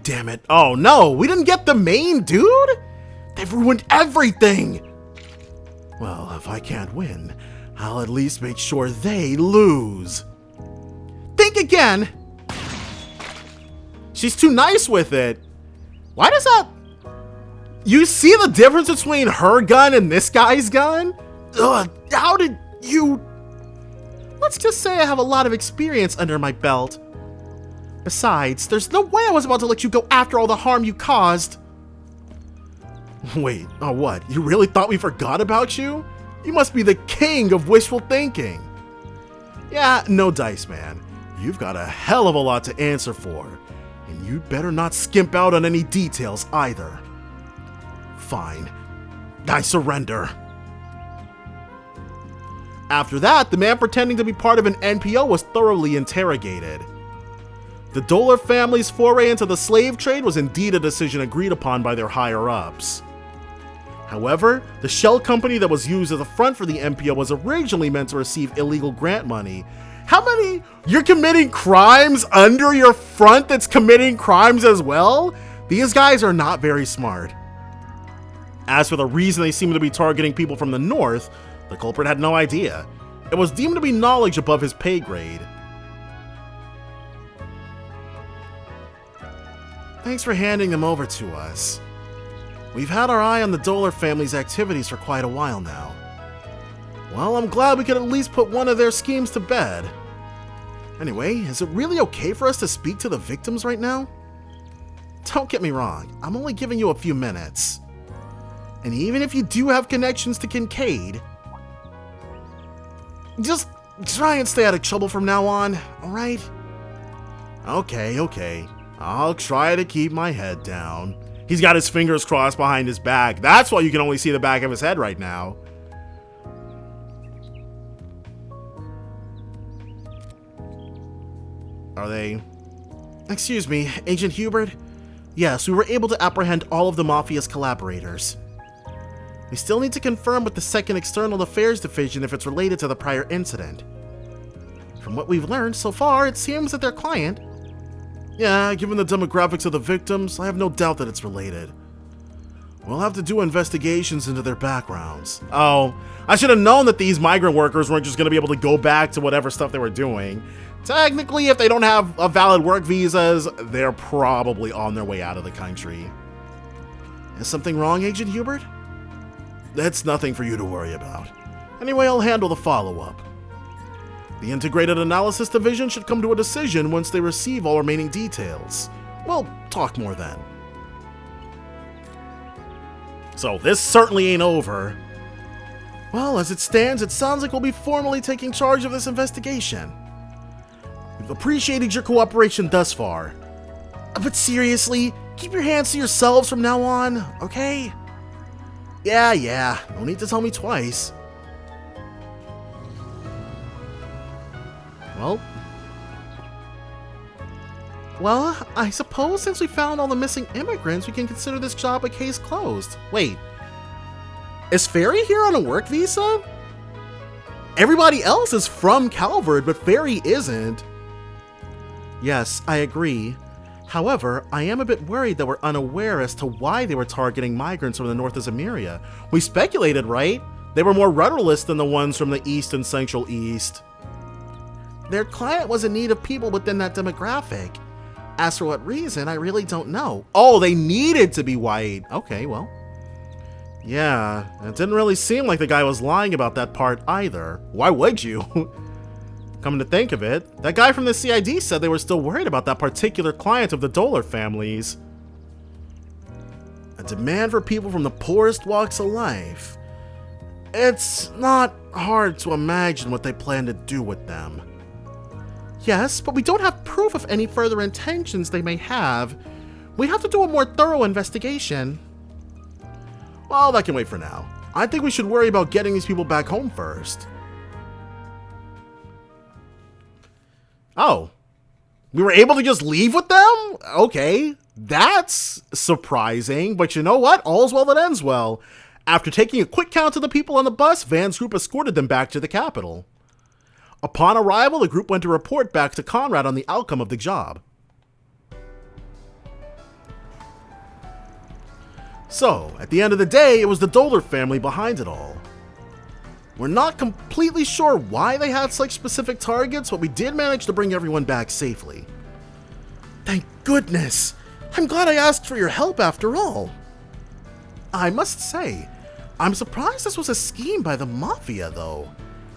Damn it. Oh no, we didn't get the main dude? They've ruined everything! Well, if I can't win, I'll at least make sure they lose. Think again! She's too nice with it. Why does that... You see the difference between her gun and this guy's gun? Ugh, how did you... Let's just say I have a lot of experience under my belt. Besides, there's no way I was about to let you go after all the harm you caused. Wait, oh what? You really thought we forgot about you? You must be the king of wishful thinking. Yeah, no dice, man. You've got a hell of a lot to answer for. And you'd better not skimp out on any details either. Fine. I surrender. After that, the man pretending to be part of an NPO was thoroughly interrogated. The Dolar family's foray into the slave trade was indeed a decision agreed upon by their higher-ups. However, the shell company that was used as a front for the MPO was originally meant to receive illegal grant money. How many? You're committing crimes under your front that's committing crimes as well? These guys are not very smart. As for the reason they seem to be targeting people from the north, the culprit had no idea. It was deemed to be knowledge above his pay grade. Thanks for handing them over to us. We've had our eye on the Dolar family's activities for quite a while now. Well, I'm glad we could at least put one of their schemes to bed. Anyway, is it really okay for us to speak to the victims right now? Don't get me wrong, I'm only giving you a few minutes. And even if you do have connections to Kincaid, just try and stay out of trouble from now on, alright? Okay. I'll try to keep my head down. He's got his fingers crossed behind his back. That's why you can only see the back of his head right now. Are they... Excuse me, Agent Hubert? Yes, we were able to apprehend all of the Mafia's collaborators. We still need to confirm with the 2nd External Affairs Division if it's related to the prior incident. From what we've learned so far, it seems that their client... Yeah, given the demographics of the victims, I have no doubt that it's related. We'll have to do investigations into their backgrounds. Oh, I should have known that these migrant workers weren't just going to be able to go back to whatever stuff they were doing. Technically, if they don't have a valid work visas, they're probably on their way out of the country. Is something wrong, Agent Hubert? That's nothing for you to worry about. Anyway, I'll handle the follow-up. The Integrated Analysis Division should come to a decision once they receive all remaining details. We'll talk more then. So this certainly ain't over. Well, as it stands, it sounds like we'll be formally taking charge of this investigation. We've appreciated your cooperation thus far. But seriously, keep your hands to yourselves from now on, okay? Yeah, no need to tell me twice. Well, I suppose since we found all the missing immigrants, we can consider this job a case closed. Wait, is Fairy here on a work visa? Everybody else is from Calvard, but Fairy isn't. Yes, I agree. However, I am a bit worried that we're unaware as to why they were targeting migrants from the north of Zemuria. We speculated, right? They were more rudderless than the ones from the east and central east. Their client was in need of people within that demographic. As for what reason, I really don't know. Oh, they needed to be white. Okay, well. Yeah, it didn't really seem like the guy was lying about that part either. Why would you? Come to think of it, that guy from the CID said they were still worried about that particular client of the Dolar families. A demand for people from the poorest walks of life. It's not hard to imagine what they plan to do with them. Yes, but we don't have proof of any further intentions they may have. We have to do a more thorough investigation. Well, that can wait for now. I think we should worry about getting these people back home first. Oh, we were able to just leave with them? Okay, that's surprising, but you know what? All's well that ends well. After taking a quick count of the people on the bus, Van's group escorted them back to the capital. Upon arrival, the group went to report back to Conrad on the outcome of the job. So, at the end of the day, it was the Dolar family behind it all. We're not completely sure why they had such specific targets, but we did manage to bring everyone back safely. Thank goodness! I'm glad I asked for your help after all. I must say, I'm surprised this was a scheme by the Mafia, though.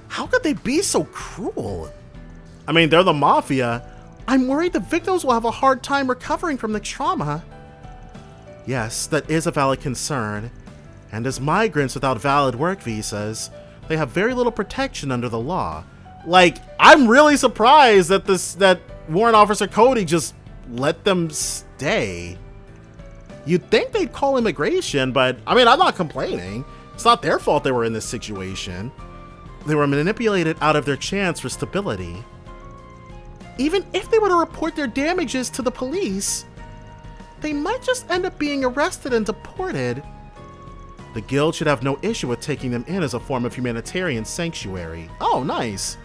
How could they be so cruel? I mean, they're the Mafia. I'm worried the victims will have a hard time recovering from the trauma. Yes, that is a valid concern. And as migrants without valid work visas, they have very little protection under the law. Like, I'm really surprised that that Warrant Officer Cody just let them stay. You'd think they'd call immigration, but I mean, I'm not complaining. It's not their fault they were in this situation. They were manipulated out of their chance for stability. Even if they were to report their damages to the police, they might just end up being arrested and deported. The guild should have no issue with taking them in as a form of humanitarian sanctuary. Oh, nice.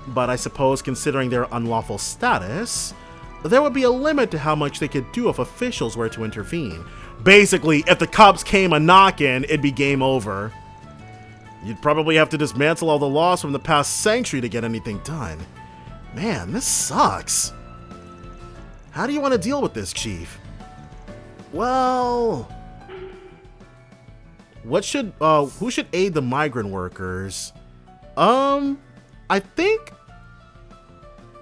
But I suppose considering their unlawful status, there would be a limit to how much they could do if officials were to intervene. Basically, if the cops came a knockin', it'd be game over. You'd probably have to dismantle all the laws from the past century to get anything done. Man, this sucks. How do you want to deal with this, Chief? Well, who should aid the migrant workers? I think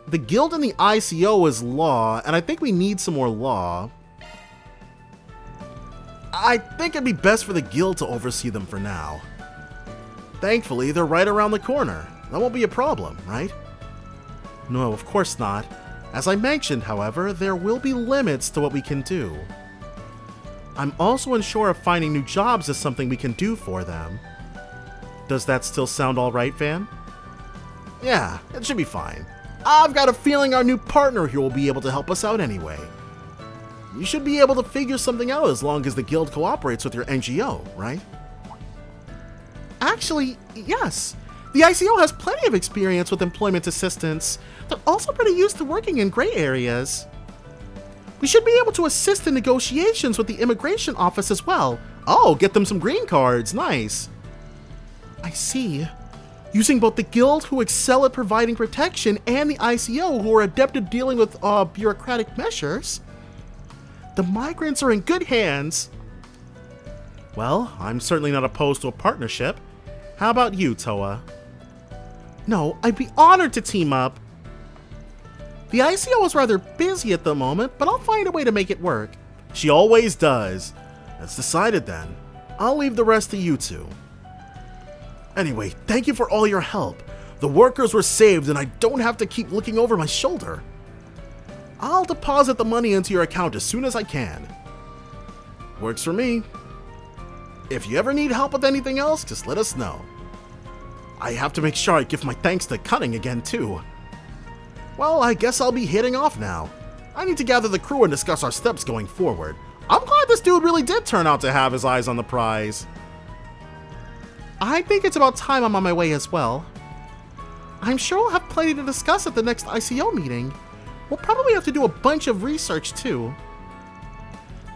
the guild and the ICO is law, and I think we need some more law. I think it'd be best for the guild to oversee them for now. Thankfully, they're right around the corner. That won't be a problem, right? No, of course not. As I mentioned, however, there will be limits to what we can do. I'm also unsure if finding new jobs is something we can do for them. Does that still sound alright, Van? Yeah, it should be fine. I've got a feeling our new partner here will be able to help us out anyway. You should be able to figure something out as long as the guild cooperates with your NGO, right? Actually, yes. The ICO has plenty of experience with employment assistance. They're also pretty used to working in gray areas. We should be able to assist in negotiations with the immigration office as well. Oh, get them some green cards. Nice. I see. Using both the guild, who excel at providing protection, and the ICO, who are adept at dealing with bureaucratic measures. The migrants are in good hands. Well, I'm certainly not opposed to a partnership. How about you, Toa? No, I'd be honored to team up. The ICO is rather busy at the moment, but I'll find a way to make it work. She always does. That's decided then. I'll leave the rest to you two. Anyway, thank you for all your help. The workers were saved and I don't have to keep looking over my shoulder. I'll deposit the money into your account as soon as I can. Works for me. If you ever need help with anything else, just let us know. I have to make sure I give my thanks to Cunning again too. Well, I guess I'll be heading off now. I need to gather the crew and discuss our steps going forward. I'm glad this dude really did turn out to have his eyes on the prize. I think it's about time I'm on my way as well. I'm sure we'll have plenty to discuss at the next ICO meeting. We'll probably have to do a bunch of research too.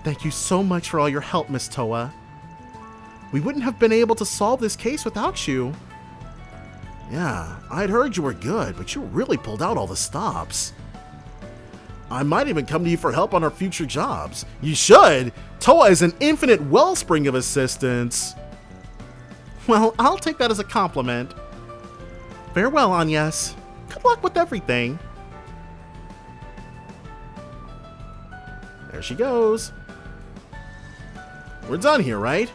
Thank you so much for all your help, Miss Toa. We wouldn't have been able to solve this case without you. Yeah, I'd heard you were good, but you really pulled out all the stops. I might even come to you for help on our future jobs. You should! Toa is an infinite wellspring of assistance. Well, I'll take that as a compliment. Farewell, Agnes. Good luck with everything. There she goes. We're done here, right?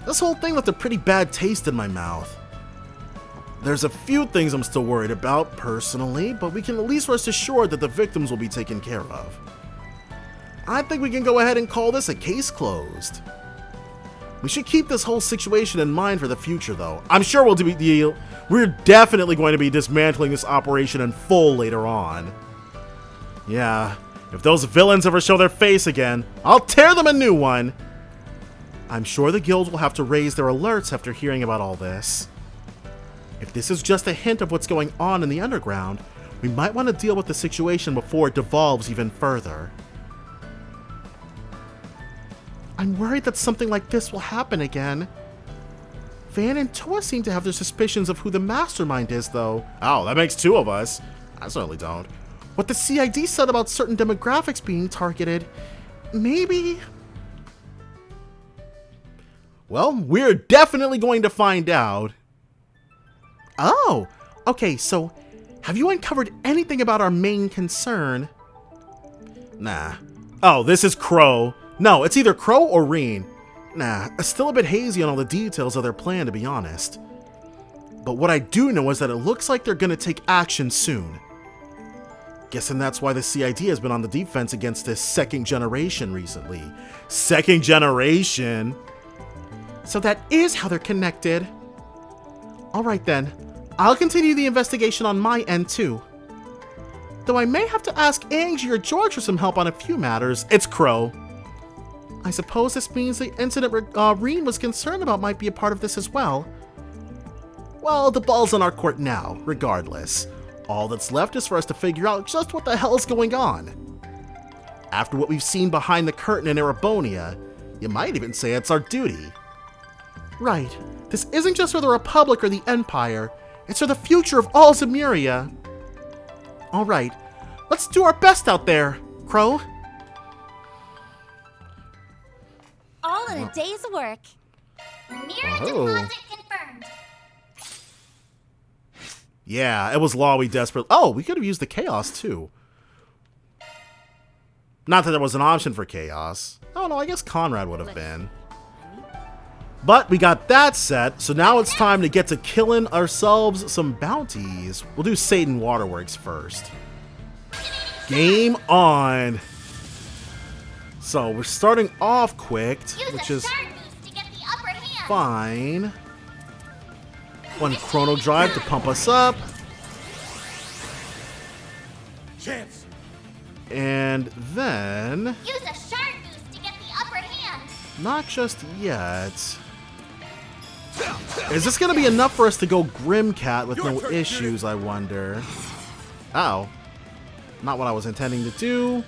This whole thing left a pretty bad taste in my mouth. There's a few things I'm still worried about, personally, but we can at least rest assured that the victims will be taken care of. I think we can go ahead and call this a case closed. We should keep this whole situation in mind for the future, though. I'm sure we're definitely going to be dismantling this operation in full later on. Yeah, if those villains ever show their face again, I'll tear them a new one. I'm sure the guild will have to raise their alerts after hearing about all this. If this is just a hint of what's going on in the underground, we might want to deal with the situation before it devolves even further. I'm worried that something like this will happen again. Van and Toa seem to have their suspicions of who the mastermind is, though. Oh, that makes two of us. I certainly don't. What the CID said about certain demographics being targeted, maybe... Well, we're definitely going to find out. Oh, okay, so have you uncovered anything about our main concern? Nah. Oh, this is Crow. No, it's either Crow or Reen. Nah, still a bit hazy on all the details of their plan, to be honest. But what I do know is that it looks like they're gonna take action soon. Guessing that's why the CID has been on the defense against this second generation recently. Second generation? So that is how they're connected. Alright then, I'll continue the investigation on my end too. Though I may have to ask Angie or George for some help on a few matters. It's Crow. I suppose this means the incident Reen was concerned about might be a part of this as well. Well, the ball's on our court now, regardless. All that's left is for us to figure out just what the hell is going on. After what we've seen behind the curtain in Erebonia, you might even say it's our duty. Right. This isn't just for the Republic or the Empire. It's for the future of all Zemuria. Alright, let's do our best out there, Crow. All in a day's work. Mirror deposit confirmed. Yeah, it was law we desperately... Oh, we could have used the Chaos, too. Not that there was an option for Chaos. Oh, no, I guess Conrad would have been. But we got that set, so now it's time to get to killing ourselves some bounties. We'll do Satan Waterworks first. Game on! So, we're starting off quick, which is fine. One Chrono Drive to pump us up. Chance. And then... Use a shard boost to get the upper hand. Not just yet. Is this going to be enough for us to go Grimcat with no issues, I wonder? Uh-oh. Not what I was intending to do.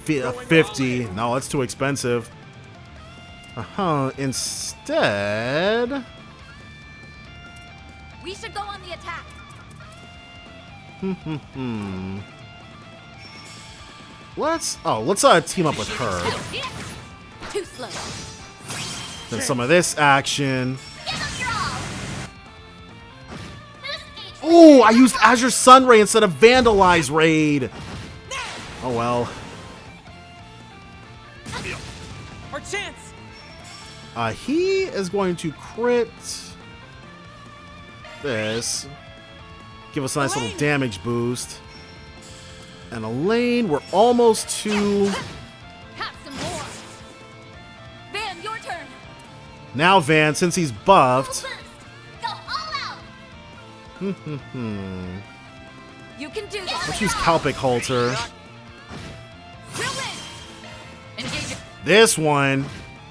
50. No, that's too expensive. Instead... We should go on the attack. Let's team up with her. Too slow. Then some of this action. Oh, I used Azure Sunray instead of Vandalize Raid. Oh well. Our chance. He is going to crit this. Give us a nice little damage boost. And Elaine, we're almost to... Have some more. Van, your turn. Now Van, since he's buffed. Go all out. You can do this. Let's use Kalpic Halter. This one.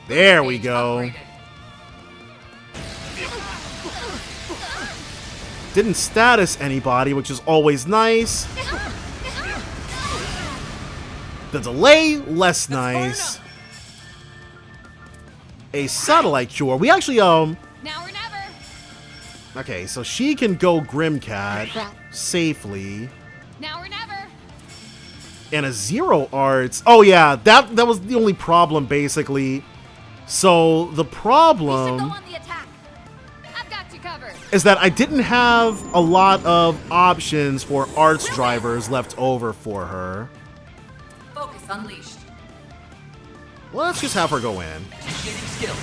There we go. Didn't status anybody, which is always nice. The delay, less nice. A satellite cure. We actually, Now or never. Okay, so she can go Grimcat safely. Now or never. And a Zero Arts. Oh yeah, that was the only problem basically. So the problem is that I didn't have a lot of options for arts drivers left over for her. Focus unleashed. Let's just have her go in. Skill.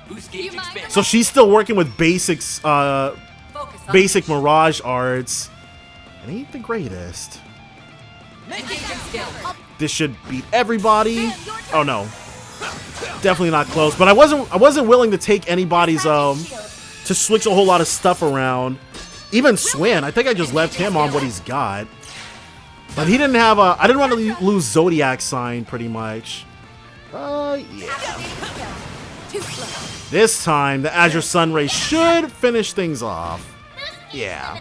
Boost gauge expanded. So she's still working with basics, basic Mirage Arts. It ain't the greatest. This should beat everybody. Oh no. Definitely not close, but I wasn't willing to take anybody's to switch a whole lot of stuff around. Even Swin, I think I just left him on what he's got. But he didn't have I didn't want to lose Zodiac Sign pretty much. Yeah. This time the Azure Sunray should finish things off. Yeah.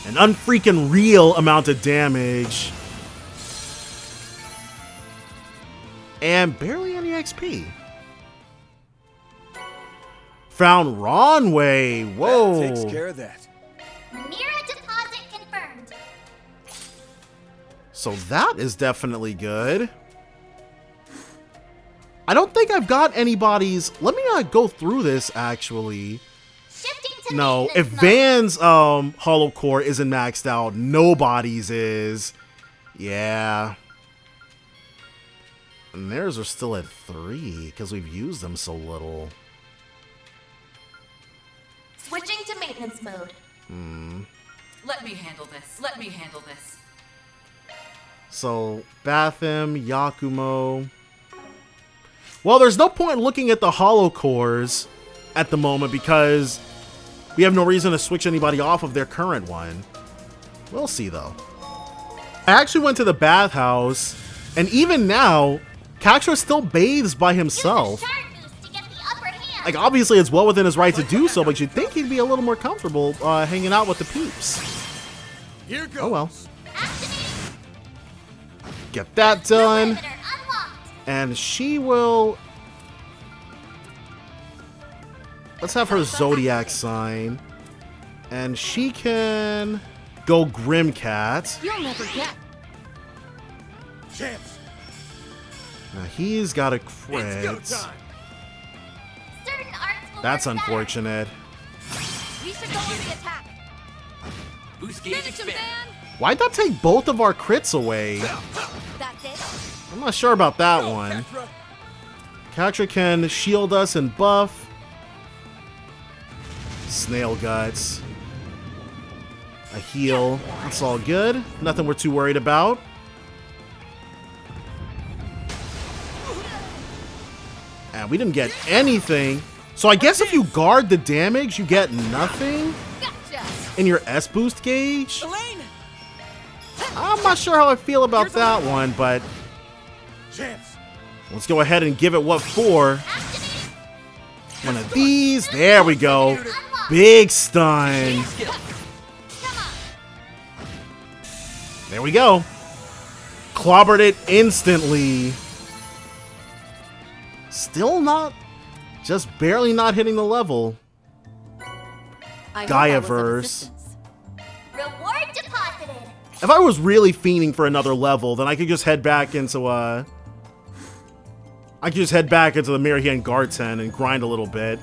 An unfreaking real amount of damage. And barely any XP. Found Ronway. Whoa. That takes care of that. Mirror deposit confirmed. So that is definitely good. I don't think I've got anybody's. Let me go through this actually. No, if Van's Hollow Core isn't maxed out, nobody's is. Yeah. And theirs are still at 3 because we've used them so little. Switching to maintenance mode. Let me handle this. Let me handle this. So, Bathim, Yakumo. Well, there's no point looking at the Hollow Cores at the moment because we have no reason to switch anybody off of their current one. We'll see, though. I actually went to the bathhouse, and even now, Kaksha still bathes by himself. Like, obviously it's well within his right to do so, but you'd think he'd be a little more comfortable hanging out with the peeps. Here goes. Oh well. Get that done. And she will... Let's have her Zodiac sign. And she can go Grimcat. You'll never get. Chance. Now he's got a crit. That's unfortunate. We should go on the attack. Boost gauge expand. Why'd that take both of our crits away? That's it. I'm not sure about that one. Katra can shield us and buff. Snail guts. A heal. That's all good. Nothing we're too worried about. And we didn't get anything. So I guess if you guard the damage, you get nothing in your S boost gauge. I'm not sure how I feel about that one, but let's go ahead and give it what for. One of these. There we go. Big stun. There we go. Clobbered it instantly. Still not, just barely not hitting the level. Gaiaverse. Reward deposited. If I was really fiending for another level, then I could just head back into the Mirihian Garten and grind a little bit.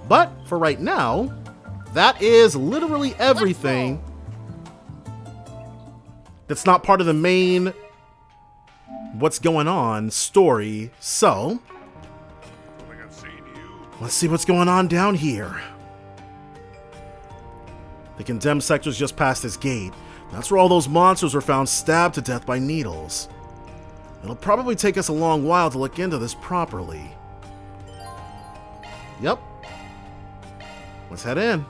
But for right now, that is literally everything that's not part of the main what's going on story. So let's see what's going on down here. The condemned sector's just past this gate. That's where all those monsters were found stabbed to death by needles. It'll probably take us a long while to look into this properly. Yep. Let's head in.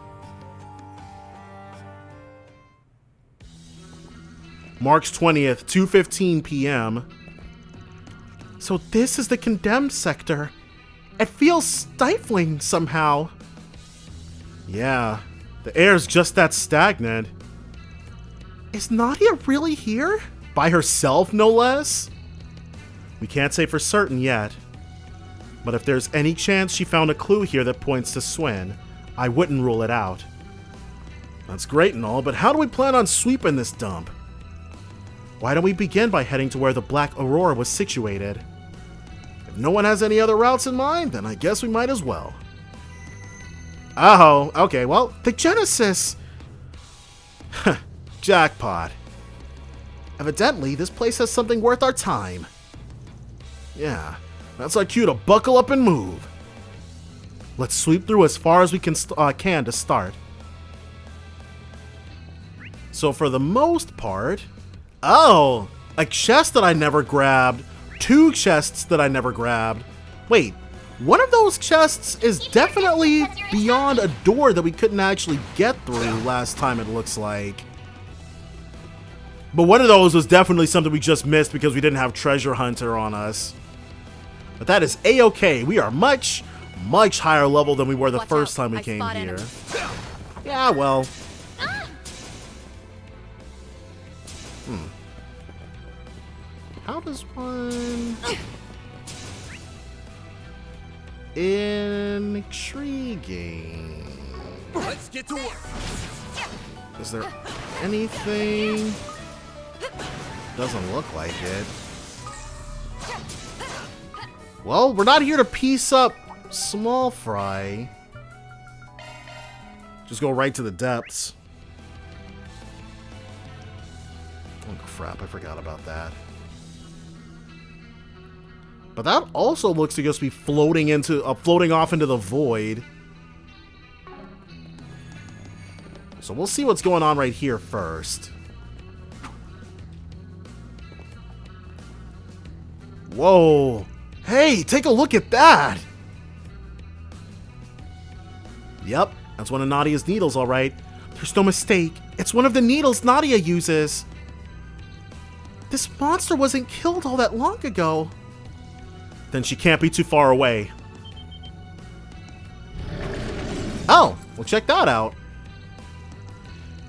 March 20th, 2:15 p.m. So this is the condemned sector. It feels stifling somehow. Yeah, the air's just that stagnant. Is Nadia really here? By herself, no less? We can't say for certain yet. But if there's any chance she found a clue here that points to Swin, I wouldn't rule it out. That's great and all, but how do we plan on sweeping this dump? Why don't we begin by heading to where the Black Aurora was situated? If no one has any other routes in mind, then I guess we might as well. Oh, okay, well, the Genesis! Jackpot. Evidently, this place has something worth our time. Yeah, that's our cue to buckle up and move. Let's sweep through as far as we can to start. So for the most part... Oh! A chest that I never grabbed. 2 chests that I never grabbed. Wait, one of those chests is definitely beyond a door that we couldn't actually get through last time, it looks like. But one of those was definitely something we just missed because we didn't have Treasure Hunter on us. But that is a-okay. We are much, much higher level than we were the first time we came here. Yeah, well. How does one... Intriguing. Let's get to work. Is there anything? Doesn't look like it. Well, we're not here to piece up small fry. Just go right to the depths. Oh crap, I forgot about that. But that also looks to just be floating off into the void. So we'll see what's going on right here first. Whoa. Hey, take a look at that. Yep, that's one of Nadia's needles, all right. There's no mistake. It's one of the needles Nadia uses. This monster wasn't killed all that long ago. Then she can't be too far away. Oh, well, check that out.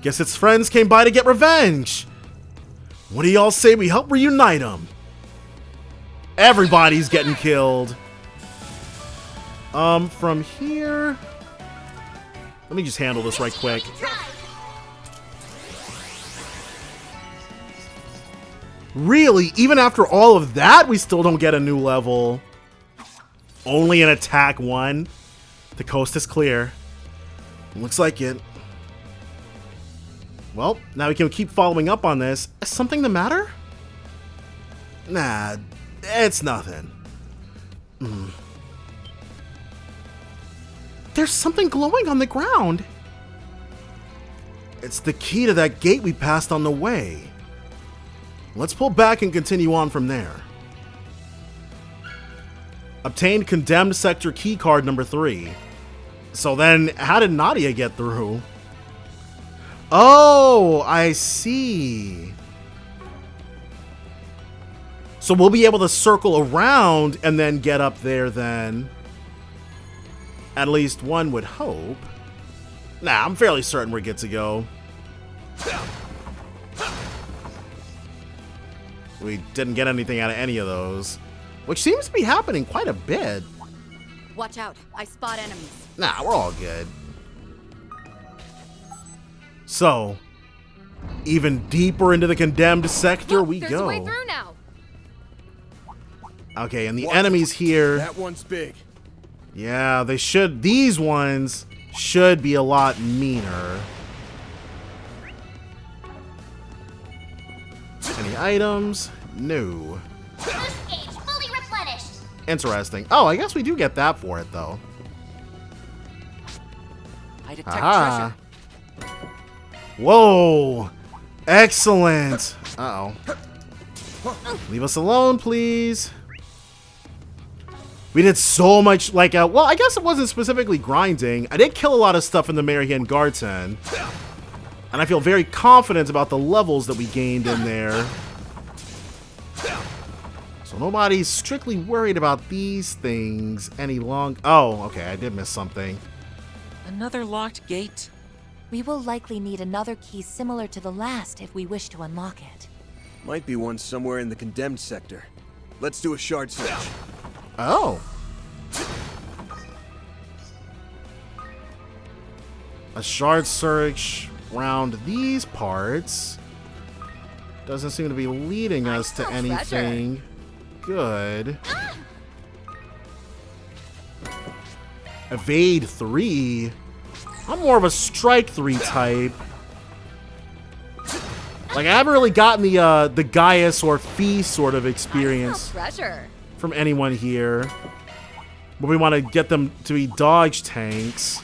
Guess its friends came by to get revenge. What do y'all say we help reunite them? Everybody's getting killed. From here... Let me just handle this right quick. Really? Even after all of that, we still don't get a new level. Only an attack 1. The coast is clear. Looks like it. Well, now we can keep following up on this. Is something the matter? Nah, it's nothing. There's something glowing on the ground. It's the key to that gate we passed on the way. Let's pull back and continue on from there. Obtained condemned sector key card number 3. So then, how did Nadia get through? Oh, I see. So we'll be able to circle around and then get up there then. At least one would hope. Nah, I'm fairly certain we're good to go. We didn't get anything out of any of those. Which seems to be happening quite a bit. Watch out, I spot enemies. Nah, we're all good. So, even deeper into the condemned sector we There's go. a way through now. Okay, and the enemies here... That one's big. Yeah, they should... These ones should be a lot meaner. Any items? No. Boost gauge fully replenished. Interesting. Oh, I guess we do get that for it, though. I detect Aha. treasure. Whoa! Excellent! Uh-oh. Leave us alone, please. We did so much, like, well, I guess it wasn't specifically grinding. I did kill a lot of stuff in the Marian Garden. And I feel very confident about the levels that we gained in there. So nobody's strictly worried about these things any long... Oh, okay, I did miss something. Another locked gate? We will likely need another key similar to the last if we wish to unlock it. Might be one somewhere in the condemned sector. Let's do a shard search. Oh. A shard search around these parts doesn't seem to be leading us to anything good. Evade 3. I'm more of a strike 3 type. Like, I haven't really gotten the Gaius or Fee sort of experience from anyone here. But we want to get them to be dodge tanks.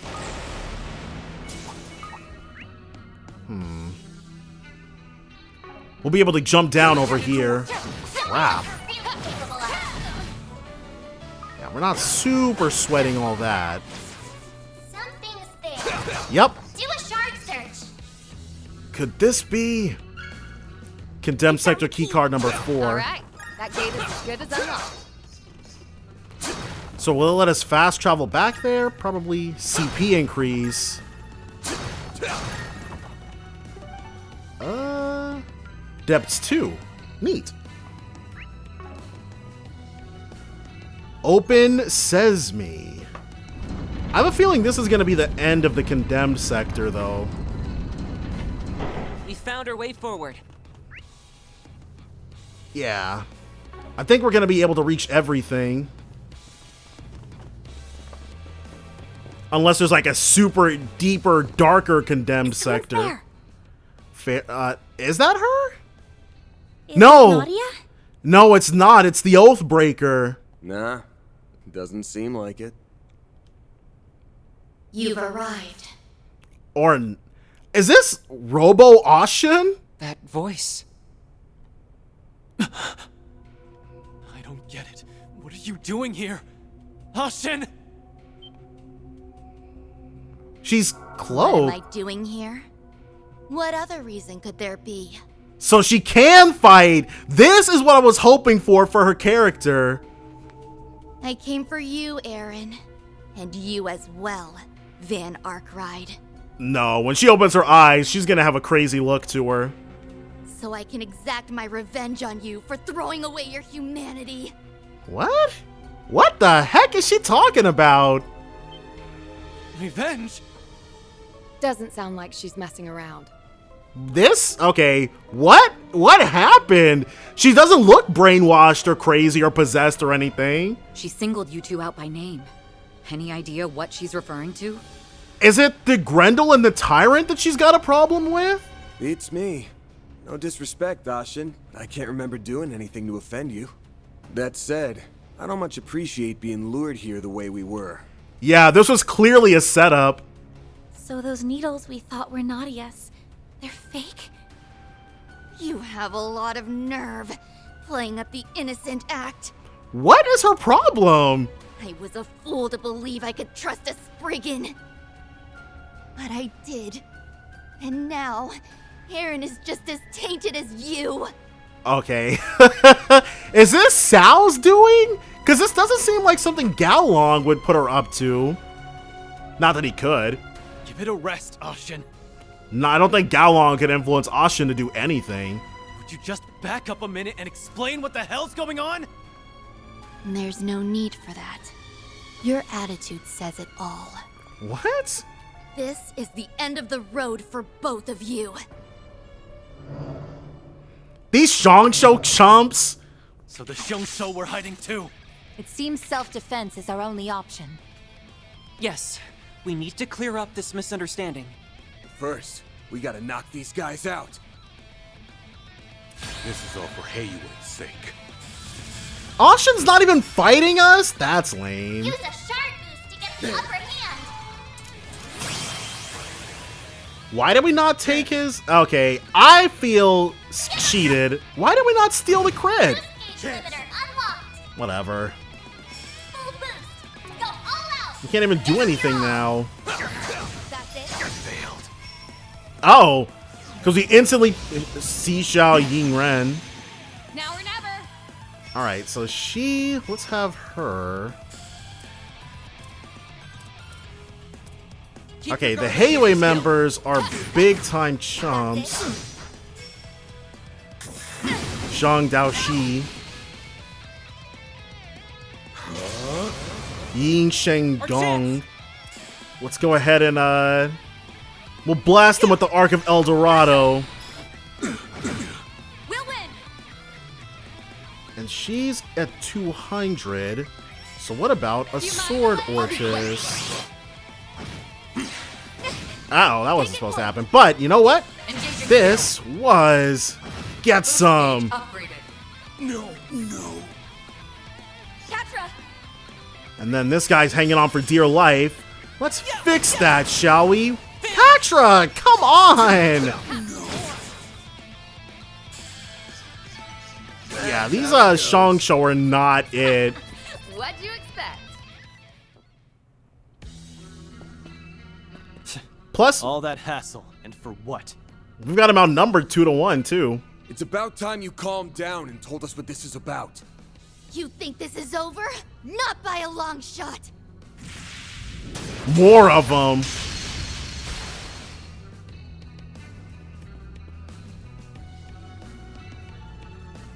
We'll be able to jump down over here. Crap. Yeah, we're not super sweating all that. Something's there. Yep. Do a shard search. Could this be condemned sector keycard number 4? All right, that gate is as good as unlocked. So will it let us fast travel back there? Probably CP increase. Depths 2. Neat. Open Sesame. I have a feeling this is going to be the end of the condemned sector, though. We found our way forward. Yeah. I think we're going to be able to reach everything. Unless there's like a super deeper, darker condemned sector. Fair. Is that her? No! Nadia? No, it's not. It's the Oathbreaker. Nah, doesn't seem like it. You've arrived. Or is this Robo Ocean? That voice. I don't get it. What are you doing here? Ashen! She's What cloaked. am I doing here? What other reason could there be? So she can fight. This is what I was hoping for her character. I came for you, Aaron. And you as well, Van Arkwright. No, when she opens her eyes, she's gonna have a crazy look to her. So I can exact my revenge on you for throwing away your humanity. What? What the heck is she talking about? Revenge? Doesn't sound like she's messing around. This? Okay, what? What happened? She doesn't look brainwashed or crazy or possessed or anything. She singled you two out by name. Any idea what she's referring to? Is it the Grendel and the Tyrant that she's got a problem with? It's me. No disrespect, Ashen. I can't remember doing anything to offend you. That said, I don't much appreciate being lured here the way we were. Yeah, this was clearly a setup. So those needles we thought were Nadia's, they're fake? You have a lot of nerve, playing up the innocent act. What is her problem? I was a fool to believe I could trust a Spriggan. But I did. And now, Aaron is just as tainted as you. Okay. Is this Sal's doing? Because this doesn't seem like something Gaolong would put her up to. Not that he could. Give it a rest, Ashen. No, I don't think Gaolong could influence Ashen to do anything. Would you just back up a minute and explain what the hell's going on? There's no need for that. Your attitude says it all. What? This is the end of the road for both of you. These Xiangshu chumps. So the Xiangshu were hiding too. It seems self-defense is our only option. Yes, we need to clear up this misunderstanding. First, we gotta knock these guys out. This is all for Heiyue's sake. Ashen's not even fighting us? That's lame. Use a shard boost to get the upper hand. Why did we not take his... Okay, I feel cheated. Why did we not steal the crit? Whatever. Full boost. Go all out. We can't even do anything now. That's it. Failed. Oh, because we instantly... Si Xiao Ying Ren. Now or never. Alright, so she... Let's have her... Okay, the Heiyue members are big-time chumps. Zhang Daoxi. Yin Sheng Dong. Let's go ahead and, we'll blast them with the Arc of El Dorado. We'll win. And she's at 200. So what about a Sword Orchis? Oh, that wasn't supposed to happen. But, you know what? This was... Get some! No. Catra. And then this guy's hanging on for dear life. Let's fix that, shall we? Catra, come on! Yeah, these Xiangshu are not it. What'd you expect? Plus, all that hassle, and for what? We've got him outnumbered 2-1, too. It's about time you calmed down and told us what this is about. You think this is over? Not by a long shot. More of them.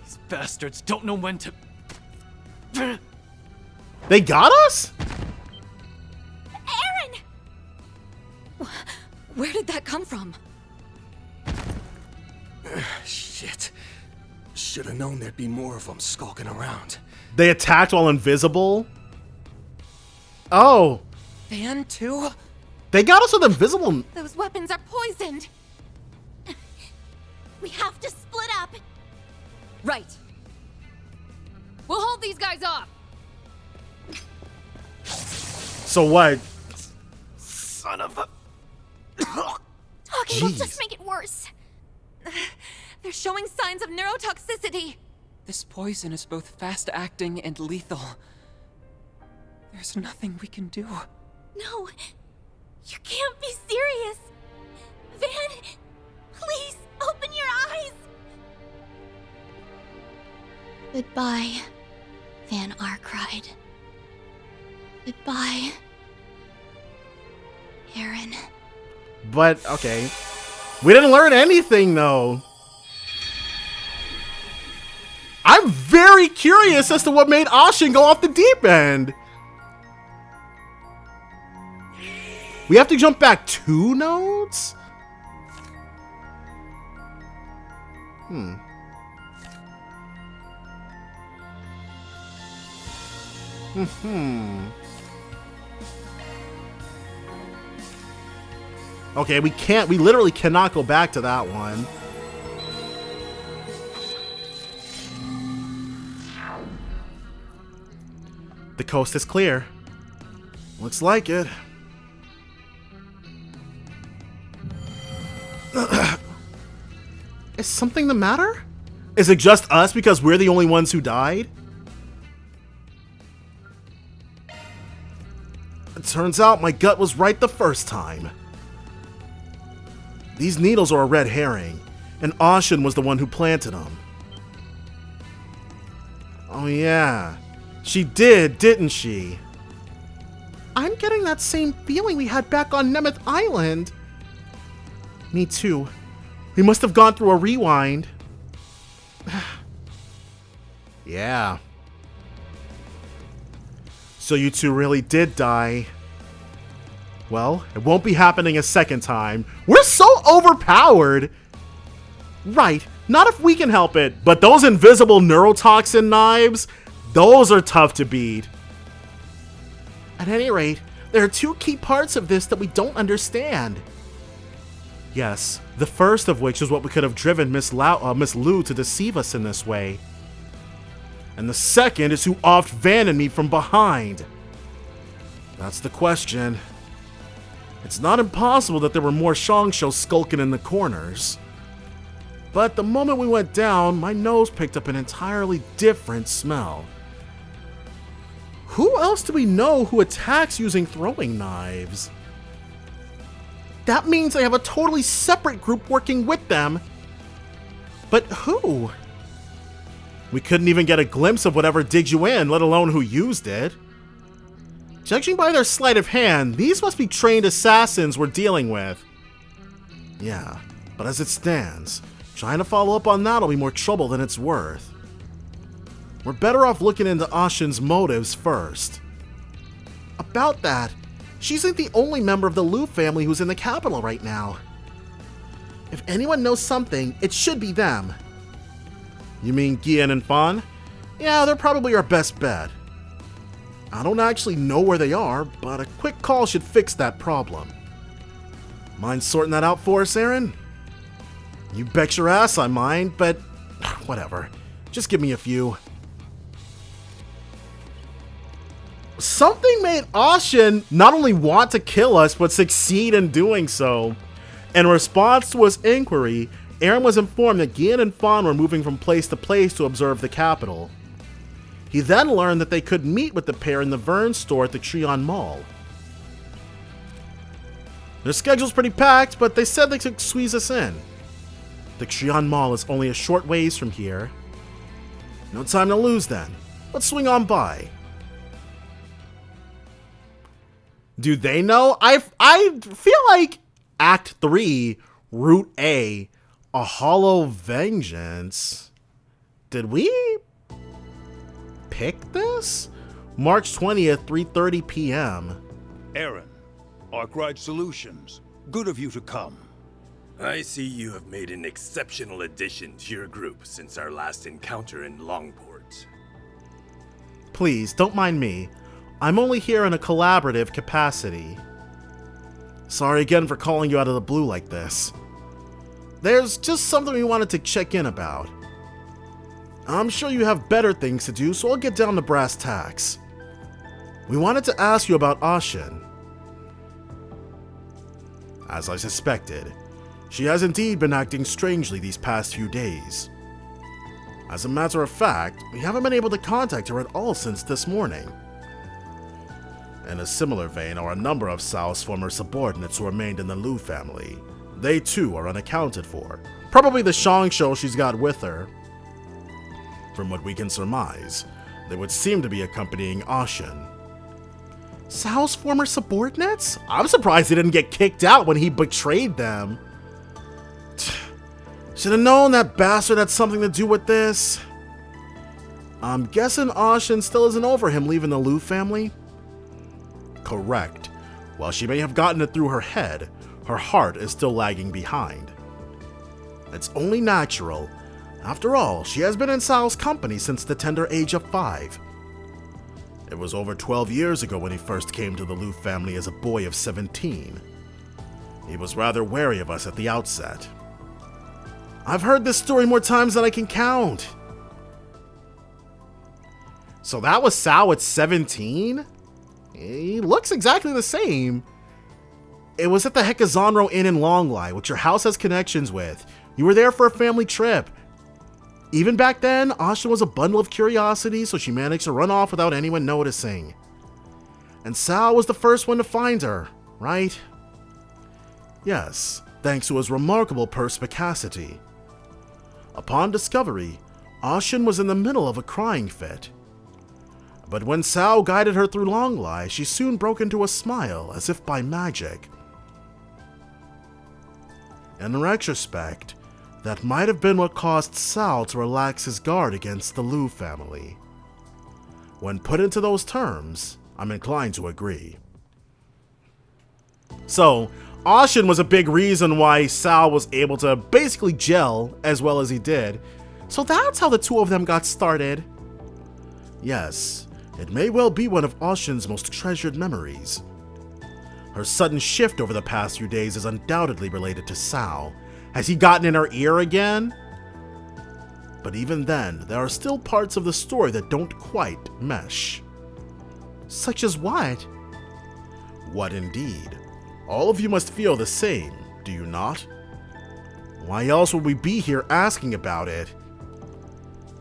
These bastards don't know when to... They got us? Aaron! Where did that come from? Shit. Should have known there'd be more of them skulking around. They attacked while invisible? Oh. Van, too? They got us with invisible... Those weapons are poisoned. We have to split up. Right. We'll hold these guys off. So what? Son of a... Talking will just make it worse. They're showing signs of neurotoxicity. This poison is both fast-acting and lethal. There's nothing we can do. No, you can't be serious. Van, please open your eyes. Goodbye, Van Arkride. Goodbye, Aaron. But, okay. We didn't learn anything, though. I'm very curious as to what made Ashen go off the deep end. We have to jump back 2 nodes? Okay, we literally cannot go back to that one. The coast is clear. Looks like it. Is something the matter? Is it just us because we're the only ones who died? It turns out my gut was right the first time. These needles are a red herring, and Ashen was the one who planted them. Oh yeah, she did, didn't she? I'm getting that same feeling we had back on Nemeth Island. Me too. We must have gone through a rewind. Yeah. So you two really did die. Well, it won't be happening a second time. We're so overpowered! Right, not if we can help it, but those invisible neurotoxin knives, those are tough to beat. At any rate, there are 2 key parts of this that we don't understand. Yes, the first of which is what we could have driven Miss Lu to deceive us in this way. And the second is who offed Van and me from behind. That's the question. It's not impossible that there were more Shangsho skulking in the corners. But the moment we went down, my nose picked up an entirely different smell. Who else do we know who attacks using throwing knives? That means I have a totally separate group working with them. But who? We couldn't even get a glimpse of whatever digged you in, let alone who used it. Judging by their sleight of hand, these must be trained assassins we're dealing with. Yeah, but as it stands, trying to follow up on that'll be more trouble than it's worth. We're better off looking into Ashen's motives first. About that, she isn't the only member of the Lu family who's in the capital right now. If anyone knows something, it should be them. You mean Gian and Fan? Yeah, they're probably our best bet. I don't actually know where they are, but a quick call should fix that problem. Mind sorting that out for us, Aaron? You bet your ass I mind, but whatever. Just give me a few. Something made Ashen not only want to kill us, but succeed in doing so. In response to his inquiry, Aaron was informed that Gian and Fan were moving from place to place to observe the capital. He then learned that they could meet with the pair in the Vern store at the Treon Mall. Their schedule's pretty packed, but they said they could squeeze us in. The Treon Mall is only a short ways from here. No time to lose then. Let's swing on by. Do they know? I feel like Act 3, Route A, a hollow vengeance. Did we pick this? March 20th, 3:30 p.m. Aaron, Arkwright Solutions. Good of you to come. I see you have made an exceptional addition to your group since our last encounter in Longport. Please, don't mind me. I'm only here in a collaborative capacity. Sorry again for calling you out of the blue like this. There's just something we wanted to check in about. I'm sure you have better things to do, so I'll get down to brass tacks. We wanted to ask you about Ashen. As I suspected, she has indeed been acting strangely these past few days. As a matter of fact, we haven't been able to contact her at all since this morning. In a similar vein are a number of Sao's former subordinates who remained in the Lu family. They too are unaccounted for. Probably the Shangsho she's got with her. From what we can surmise, they would seem to be accompanying Ashen. Sao's former subordinates? I'm surprised he didn't get kicked out when he betrayed them. Should have known that bastard had something to do with this. I'm guessing Ashen still isn't over him leaving the Liu family? Correct. While she may have gotten it through her head, her heart is still lagging behind. It's only natural. After all, she has been in Sao's company since the tender age of 5. It was over 12 years ago when he first came to the Liu family as a boy of 17. He was rather wary of us at the outset. I've heard this story more times than I can count. So that was Sao at 17? He looks exactly the same. It was at the Hekazanro Inn in Longlai, which your house has connections with. You were there for a family trip. Even back then, Ashen was a bundle of curiosity, so she managed to run off without anyone noticing. And Sao was the first one to find her, right? Yes, thanks to his remarkable perspicacity. Upon discovery, Ashen was in the middle of a crying fit. But when Sao guided her through Longlai, she soon broke into a smile, as if by magic. In retrospect, that might have been what caused Sao to relax his guard against the Liu family. When put into those terms, I'm inclined to agree. So, Ashen was a big reason why Sao was able to basically gel as well as he did. So that's how the two of them got started. Yes, it may well be one of Ashen's most treasured memories. Her sudden shift over the past few days is undoubtedly related to Sao. Has he gotten in her ear again? But even then, there are still parts of the story that don't quite mesh. Such as what? What indeed? All of you must feel the same, do you not? Why else would we be here asking about it?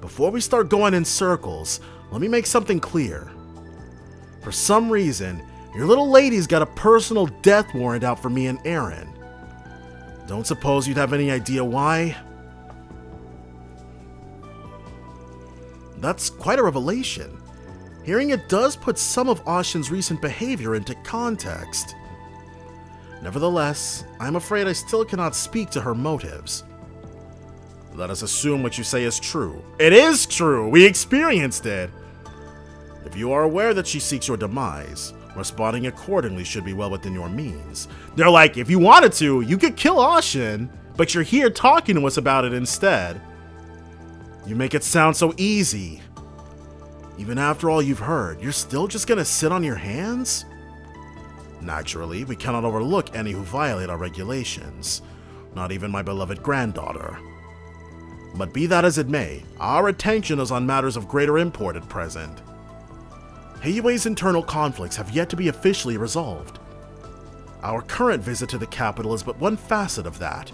Before we start going in circles, let me make something clear. For some reason, your little lady's got a personal death warrant out for me and Aaron. Don't suppose you'd have any idea why? That's quite a revelation. Hearing it does put some of Ashen's recent behavior into context. Nevertheless, I'm afraid I still cannot speak to her motives. Let us assume what you say is true. It is true! We experienced it! If you are aware that she seeks your demise, responding accordingly should be well within your means. They're like, if you wanted to, you could kill Ashen, but you're here talking to us about it instead. You make it sound so easy. Even after all you've heard, you're still just gonna sit on your hands? Naturally, we cannot overlook any who violate our regulations. Not even my beloved granddaughter. But be that as it may, our attention is on matters of greater import at present. Heiyue's internal conflicts have yet to be officially resolved. Our current visit to the capital is but one facet of that.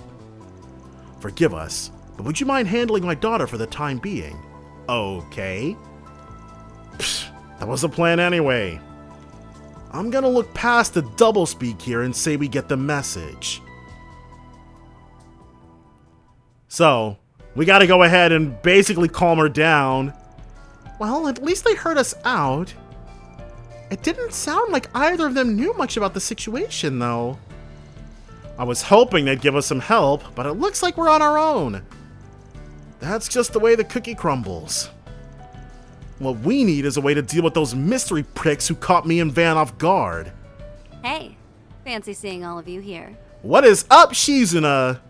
Forgive us, but would you mind handling my daughter for the time being? Okay. Pfft, that was the plan anyway. I'm gonna look past the doublespeak here and say we get the message. So, we gotta go ahead and basically calm her down. Well, at least they heard us out. It didn't sound like either of them knew much about the situation, though. I was hoping they'd give us some help, but it looks like we're on our own. That's just the way the cookie crumbles. What we need is a way to deal with those mystery pricks who caught me and Van off guard. Hey, fancy seeing all of you here. What is up, Shizuna?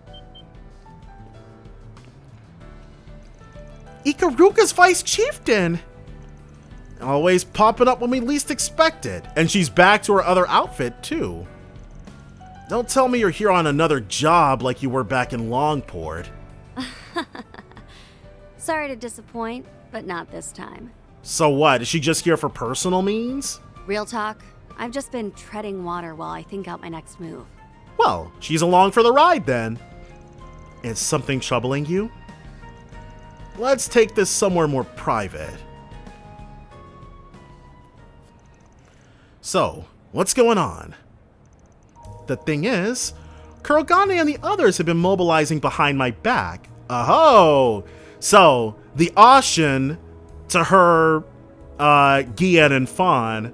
Ikaruka's vice chieftain! Always popping up when we least expect it. And she's back to her other outfit, too. Don't tell me you're here on another job like you were back in Longport. Sorry to disappoint, but not this time. So what, is she just here for personal means? Real talk, I've just been treading water while I think out my next move. Well, she's along for the ride then. Is something troubling you? Let's take this somewhere more private. So, what's going on? The thing is, Kurogane and the others have been mobilizing behind my back. Oh, So, the Ashen to her, Gian and Fawn,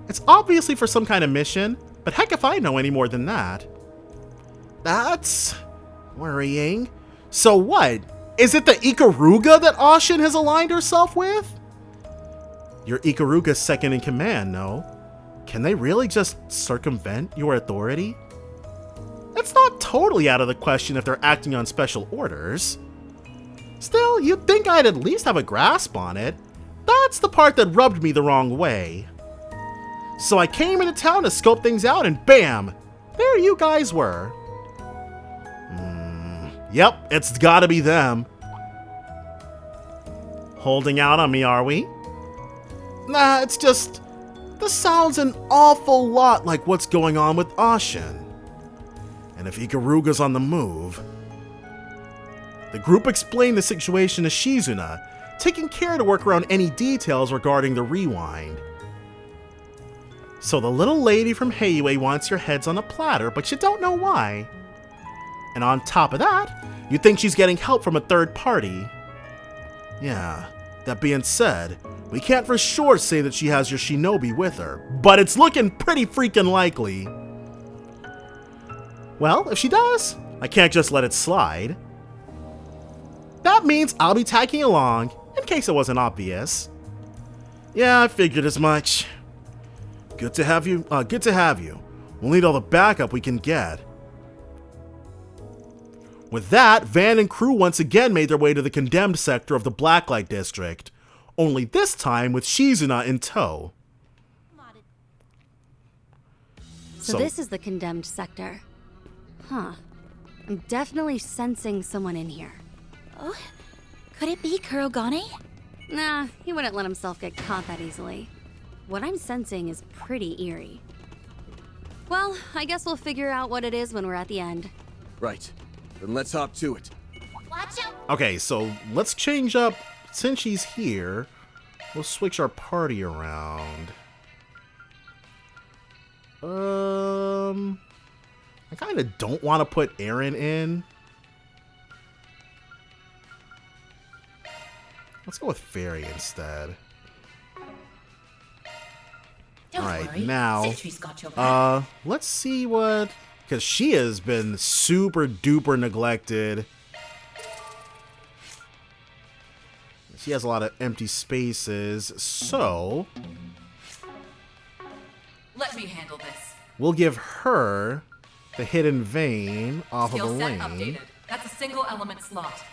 it's obviously for some kind of mission, but heck if I know any more than that. That's worrying. So what? Is it the Ikaruga that Ashen has aligned herself with? You're Ikaruga's second in command, no? Can they really just circumvent your authority? It's not totally out of the question if they're acting on special orders. Still, you'd think I'd at least have a grasp on it. That's the part that rubbed me the wrong way. So I came into town to scope things out and bam! There you guys were. Yep, it's gotta be them. Holding out on me, are we? Nah, it's just... this sounds an awful lot like what's going on with Ashen. And if Ikaruga's on the move... The group explained the situation to Shizuna, taking care to work around any details regarding the rewind. So the little lady from Heiyue wants your heads on a platter, but you don't know why. And on top of that, you think she's getting help from a third party. Yeah, that being said, we can't for sure say that she has your shinobi with her, but it's looking pretty freaking likely. Well, if she does, I can't just let it slide. That means I'll be tagging along, in case it wasn't obvious. Yeah, I figured as much. Good to have you. We'll need all the backup we can get. With that, Van and crew once again made their way to the condemned sector of the Blacklight District, only this time with Shizuna in tow. So this is the condemned sector. Huh. I'm definitely sensing someone in here. Oh, could it be Kurogane? Nah, he wouldn't let himself get caught that easily. What I'm sensing is pretty eerie. Well, I guess we'll figure out what it is when we're at the end. Right. Then let's hop to it. Watch out! Okay, so let's change up. Since she's here, we'll switch our party around. I kind of don't want to put Aaron in. Let's go with Fairy instead. Alright, now, let's see what... Because she has been super duper neglected. She has a lot of empty spaces, so... Let me handle this. We'll give her the hidden vein off of the Skill set lane. updated. That's a single element slot.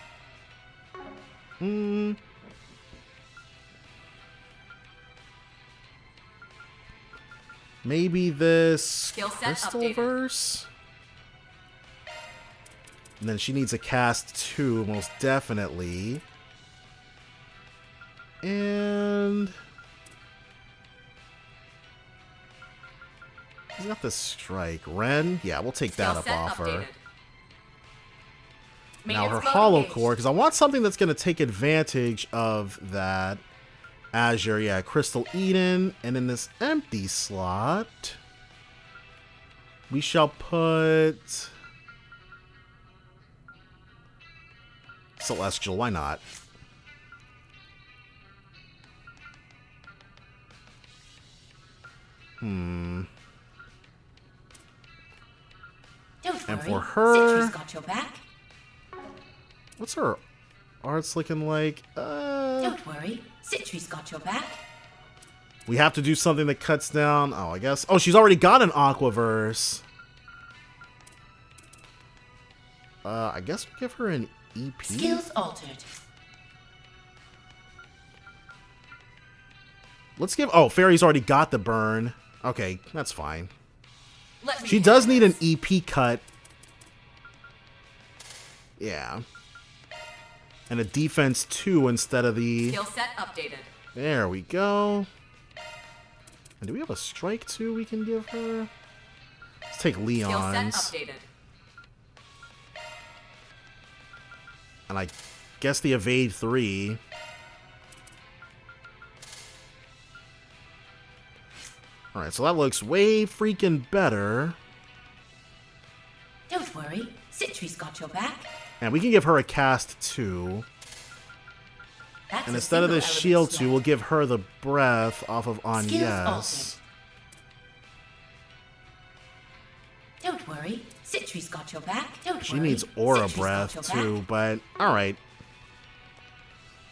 Maybe this Crystal verse? And then she needs a cast too, most definitely. And he's got the strike. Ren? Yeah, we'll take that up off her. Now her hollow core, because I want something that's going to take advantage of that. Azure, yeah, Crystal Eden, and in this empty slot, we shall put Celestial, why not? Don't And worry. for her, Citri's got your back. what's her arts looking like? Don't worry. Citri's got your back. We have to do something that cuts down. Oh, I guess. Oh, she's already got an Aquaverse. I guess we'll give her an EP. Skills altered. Let's give. Oh, Fairy's already got the burn. Okay, that's fine. She me does need an EP cut. Yeah. And a defense 2 instead of the... Skill set updated. There we go. And do we have a strike 2 we can give her? Let's take Leon's. Skill set updated. And I guess the evade 3. Alright, so that looks way freaking better. Don't worry. Citri's got your back. And we can give her a cast 2. That's And a instead of the single shield element 2, slot. we'll give her the breath off of Skills Agnes. Don't worry, Citri's got your back. Don't She worry, needs aura Citri's got breath your too, back. but alright.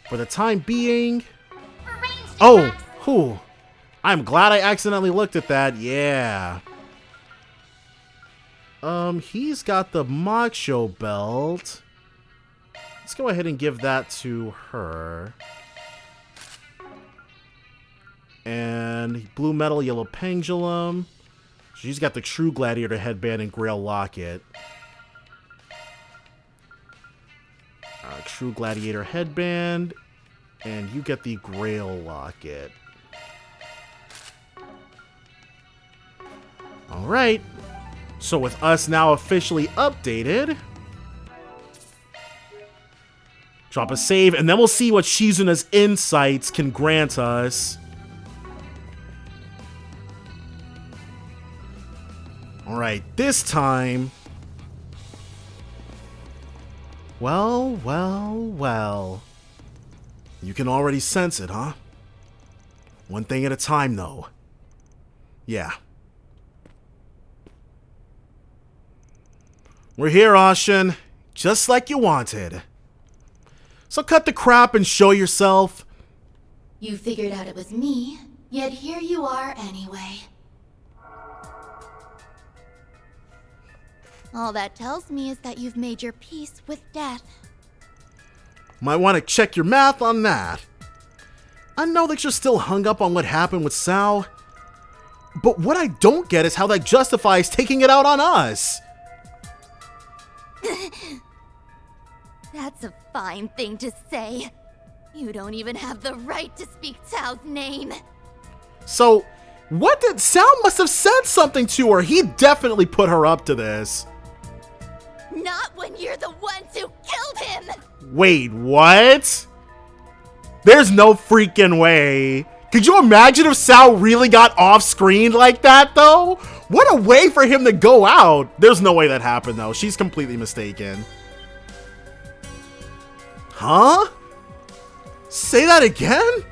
For the time being... Oh! Whew. I'm glad I accidentally looked at that. Yeah. He's got the Macho belt. Let's go ahead and give that to her. And blue metal, yellow pendulum. She's got the True Gladiator headband and Grail locket. True Gladiator headband. And you get the Grail locket. Alright. So with us now officially updated... Drop a save, and then we'll see what Shizuna's insights can grant us. Alright, this time... Well, well, well. You can already sense it, huh? One thing at a time, though. Yeah. We're here, Ashen. Just like you wanted. So cut the crap and show yourself. You figured out it was me, yet here you are anyway. All that tells me is that you've made your peace with death. Might want to check your math on that. I know that you're still hung up on what happened with Sao. But what I don't get is how that justifies taking it out on us. That's a fine thing to say. You don't even have the right to speak Tao's name. So, what did... Sao must have said something to her. He definitely put her up to this. Not when you're the ones who killed him! Wait, what? There's no freaking way. Could you imagine if Sao really got off-screen like that, though? What a way for him to go out. There's no way that happened, though. She's completely mistaken. Huh? Say that again?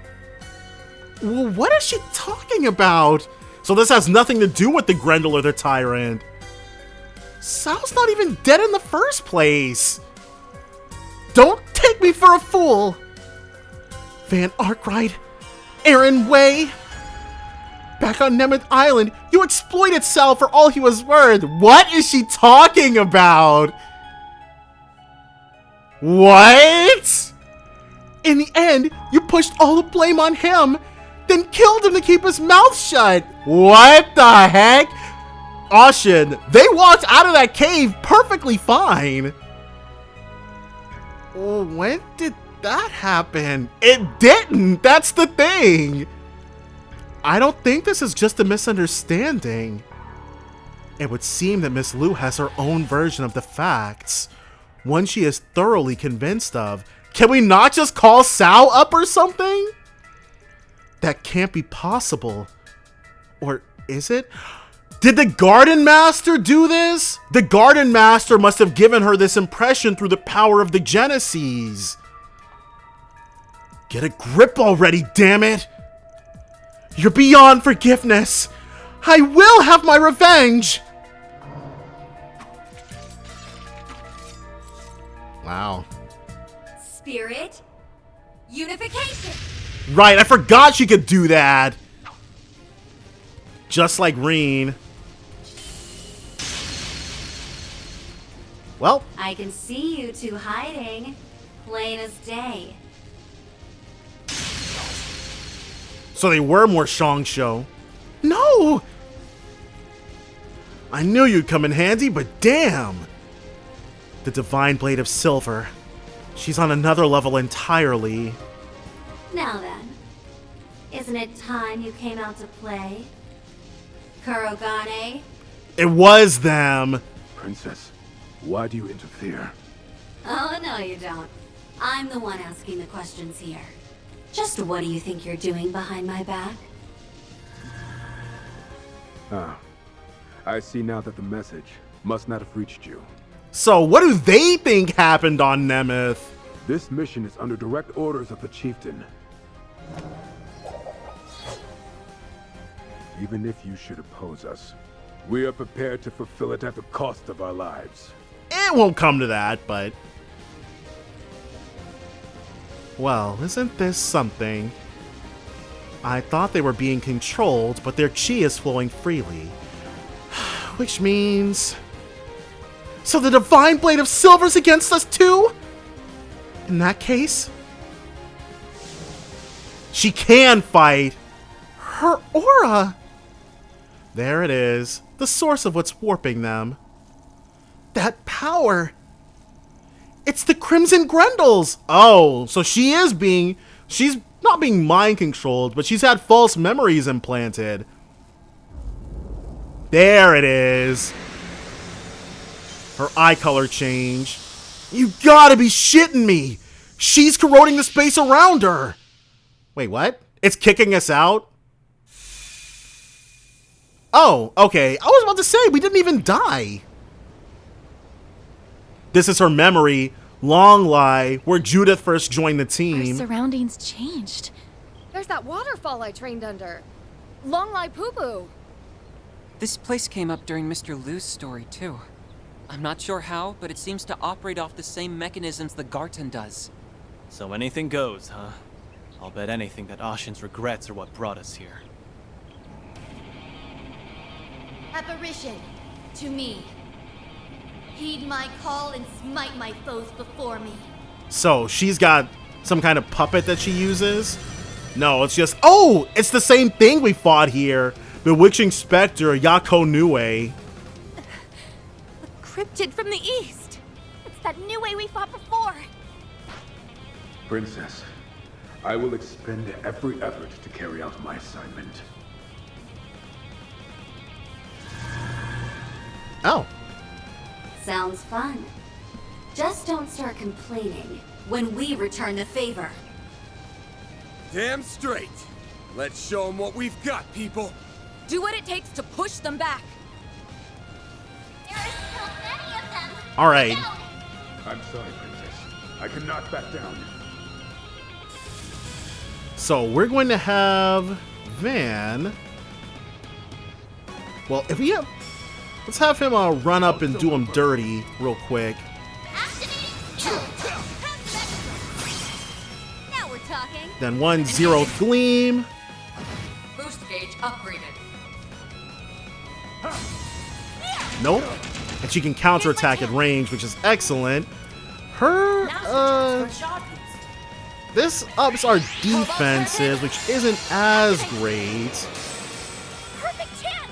Well, what is she talking about? So this has nothing to do with the Grendel or the Tyrant. Sao's not even dead in the first place. Don't take me for a fool. Van Arkwright, Aaron Way. Back on Nemeth Island, you exploited Sao for all he was worth. What is she talking about? What? In the end, you pushed all the blame on him, then killed him to keep his mouth shut. What the heck? Ashen, they walked out of that cave perfectly fine. Well, when did that happen? It didn't. That's the thing. I don't think this is just a misunderstanding. It would seem that Miss Liu has her own version of the facts, one she is thoroughly convinced of. Can we not just call Sao up or something? That can't be possible. Or is it? Did the Garden Master do this? The Garden Master must have given her this impression through the power of the Genesis. Get a grip already, damn it! You're beyond forgiveness. I will have my revenge. Wow. Spirit unification. Right, I forgot she could do that. Just like Reen. Well. I can see you two hiding. Plain as day. So they were more Shongsho. No! I knew you'd come in handy, but damn! The Divine Blade of Silver. She's on another level entirely. Now then, isn't it time you came out to play? Kurogane? It was them! Princess, why do you interfere? Oh, no you don't. I'm the one asking the questions here. Just what do you think you're doing behind my back? Ah, I see now that the message must not have reached you. So what do they think happened on Nemeth? This mission is under direct orders of the chieftain. Even if you should oppose us, we are prepared to fulfill it at the cost of our lives. It won't come to that, but... Well, isn't this something? I thought they were being controlled, but their chi is flowing freely. Which means... So the Divine Blade of Silver's against us too? In that case... She can fight! Her aura! There it is. The source of what's warping them. That power! It's the Crimson Grendels! Oh, so she's not being mind controlled, but she's had false memories implanted. There it is. Her eye color change. You gotta be shitting me! She's corroding the space around her! Wait, what? It's kicking us out? Oh, okay. I was about to say, we didn't even die. This is her memory, Long Lie, where Judith first joined the team. Our surroundings changed. There's that waterfall I trained under. Long Lie Poo Poo. This place came up during Mr. Liu's story, too. I'm not sure how, but it seems to operate off the same mechanisms the Garten does. So anything goes, huh? I'll bet anything that Ashen's regrets are what brought us here. Apparition, to me. Heed my call and smite my foes before me. So, she's got some kind of puppet that she uses? No, it's just... Oh! It's the same thing we fought here. Bewitching Spectre, Yako Nue. Cryptid from the east. It's that new way we fought before. Princess, I will expend every effort to carry out my assignment. Oh. Sounds fun. Just don't start complaining when we return the favor. Damn straight. Let's show them what we've got, people. Do what it takes to push them back. There are so many of them. All right. I'm sorry, Princess. I cannot back down. So we're going to have Van. Well, if we have... Let's have him run up and do him dirty real quick. Now we're talking. Then 1-0 Gleam. Boost gauge upgraded. Nope. And she can counterattack at range, which is excellent. Her, this ups our defenses, which isn't as great. Perfect chance.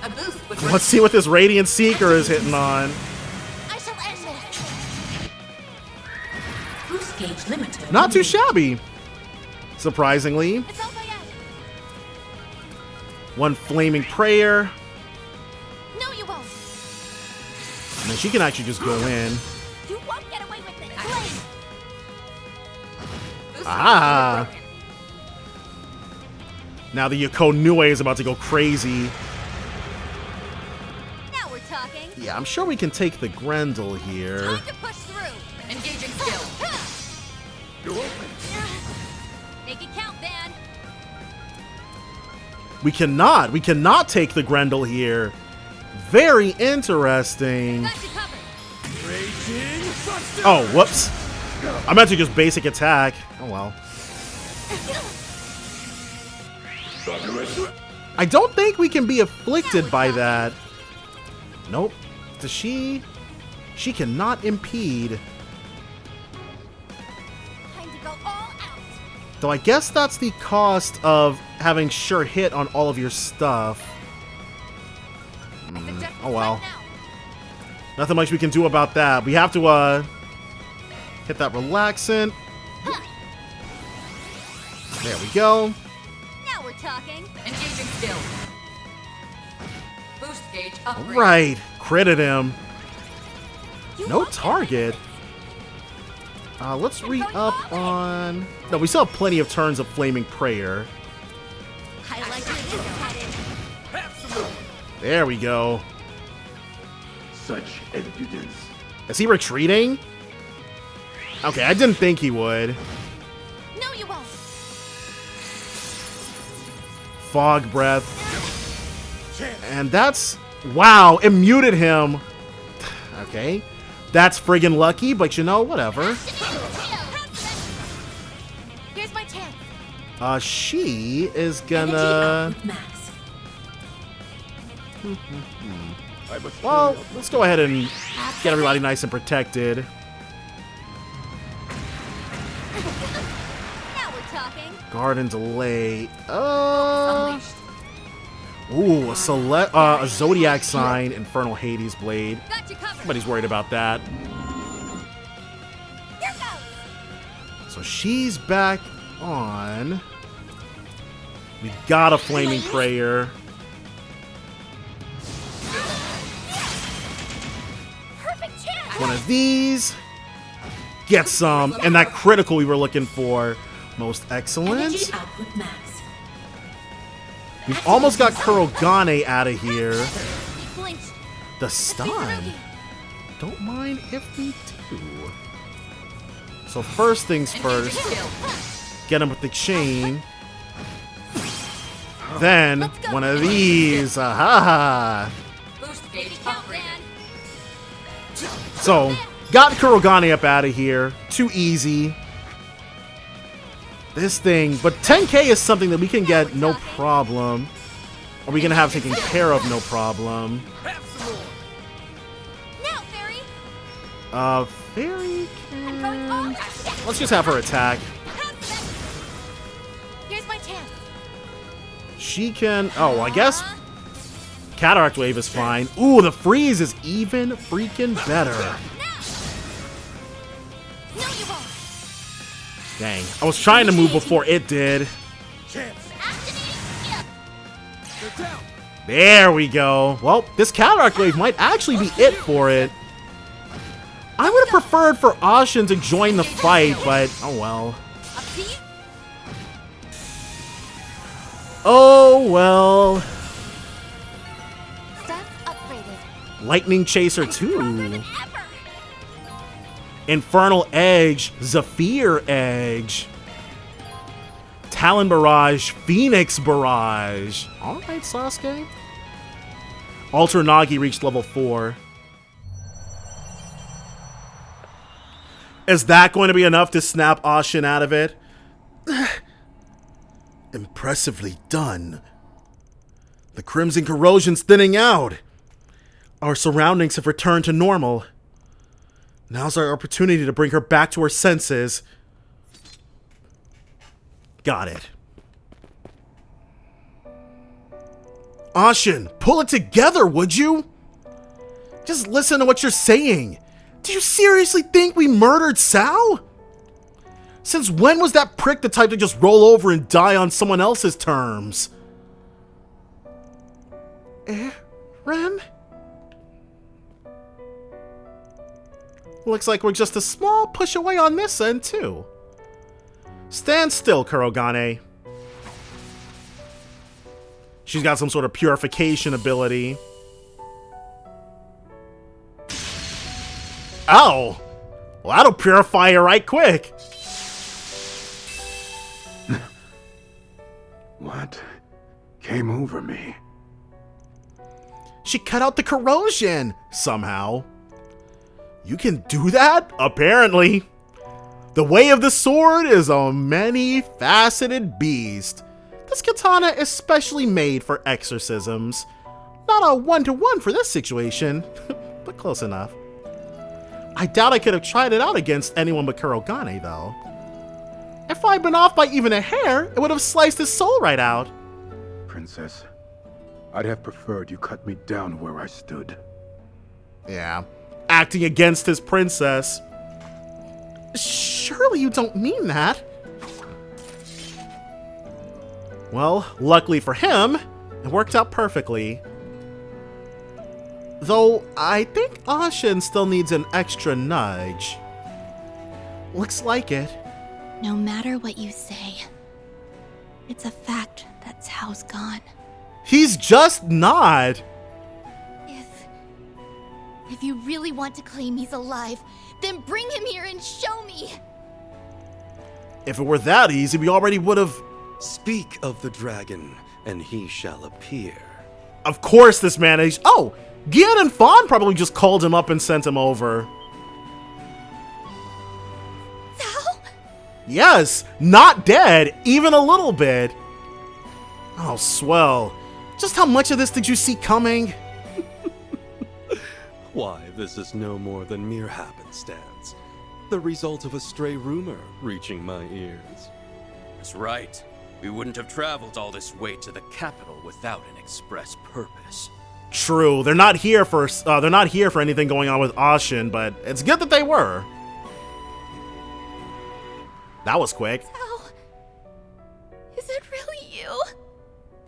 A boost with Let's see what this Radiant Seeker is hitting on. I shall end this. Boost gauge limited. Not too shabby. Surprisingly. It's over yet. One Flaming Prayer. No, you won't. And then she can actually just go in. You won't get away with it. Ah. Now the Yako Nue is about to go crazy. Now we're talking. Yeah, I'm sure we can take the Grendel here. Time to push through. Engaging skill. Make it count, Van. We cannot take the Grendel here. Very interesting. Got you covered. Oh, whoops. I meant to just basic attack. Oh well. I don't think we can be afflicted by that. Nope. Does she cannot impede. Time to go all out. Though I guess that's the cost of having sure hit on all of your stuff. Oh well. Nothing much we can do about that. We have to hit that relaxant. There we go. Now we're talking. Engaging skill. Boost gauge upgraded. Alright. Critted him. No target. Let's re-up on... No, we still have plenty of turns of Flaming Prayer. I like where this is headed. There we go. such impudence. Is he retreating? Okay, I didn't think he would. No, you won't. Fog breath. And that's... Wow, it muted him. Okay. That's friggin' lucky, but you know, whatever. Here's my chance. She is gonna... Well, let's go ahead and get everybody nice and protected. Now we're talking. Garden delay. Ooh, a Zodiac sign, Infernal Hades blade. Nobody's worried about that. So she's back on. We got a Flaming Prayer. One of these. Get some. And that critical we were looking for. Most excellent. We've almost got Kurogane out of here. The stun. Don't mind if we do. So first things first. Get him with the chain. Then one of these. Aha! So, got Kurogane up out of here. Too easy. This thing, but 10k is something that we can get no problem. Are we gonna have taken care of no problem? Fairy can... Let's just have her attack. Here's my chance. She can... Oh, I guess... Cataract Wave is fine. Ooh, the freeze is even freaking better. Dang. I was trying to move before it did. There we go. Well, this Cataract Wave might actually be it for it. I would have preferred for Ashen to join the fight, but oh well. Oh well. Lightning Chaser 2. Infernal Edge, Zephyr Edge. Talon Barrage, Phoenix Barrage. Alright, Sasuke. Alter Nagi reached level 4. Is that going to be enough to snap Ashen out of it? Impressively done. The Crimson Corrosion's thinning out. Our surroundings have returned to normal. Now's our opportunity to bring her back to her senses. Got it. Ashen, pull it together, would you? Just listen to what you're saying. Do you seriously think we murdered Sao? Since when was that prick the type to just roll over and die on someone else's terms? Ren? Looks like we're just a small push away on this end, too. Stand still, Kurogane. She's got some sort of purification ability. Oh! Well, that'll purify her right quick. What came over me? She cut out the corrosion, somehow. You can do that? Apparently. The way of the sword is a many-faceted beast. This katana is specially made for exorcisms. Not a one-to-one for this situation, but close enough. I doubt I could have tried it out against anyone but Kurogane, though. If I'd been off by even a hair, it would have sliced his soul right out. Princess, I'd have preferred you cut me down where I stood. Yeah. Acting against his princess. Surely you don't mean that. Well, luckily for him, it worked out perfectly. Though, I think Ashen still needs an extra nudge. Looks like it. No matter what you say, it's a fact that Cao's gone. He's just not. If you really want to claim he's alive, then bring him here and show me! If it were that easy, we already would have... Speak of the dragon, and he shall appear. Of course this man is... Oh! Gian and Fawn probably just called him up and sent him over. Cao? Yes! Not dead! Even a little bit! Oh, swell. Just how much of this did you see coming? Why, this is no more than mere happenstance. The result of a stray rumor reaching my ears. That's right. We wouldn't have traveled all this way to the capital without an express purpose. True, they're not here for anything going on with Ashin, but it's good that they were. That was quick. Cao, is it really you?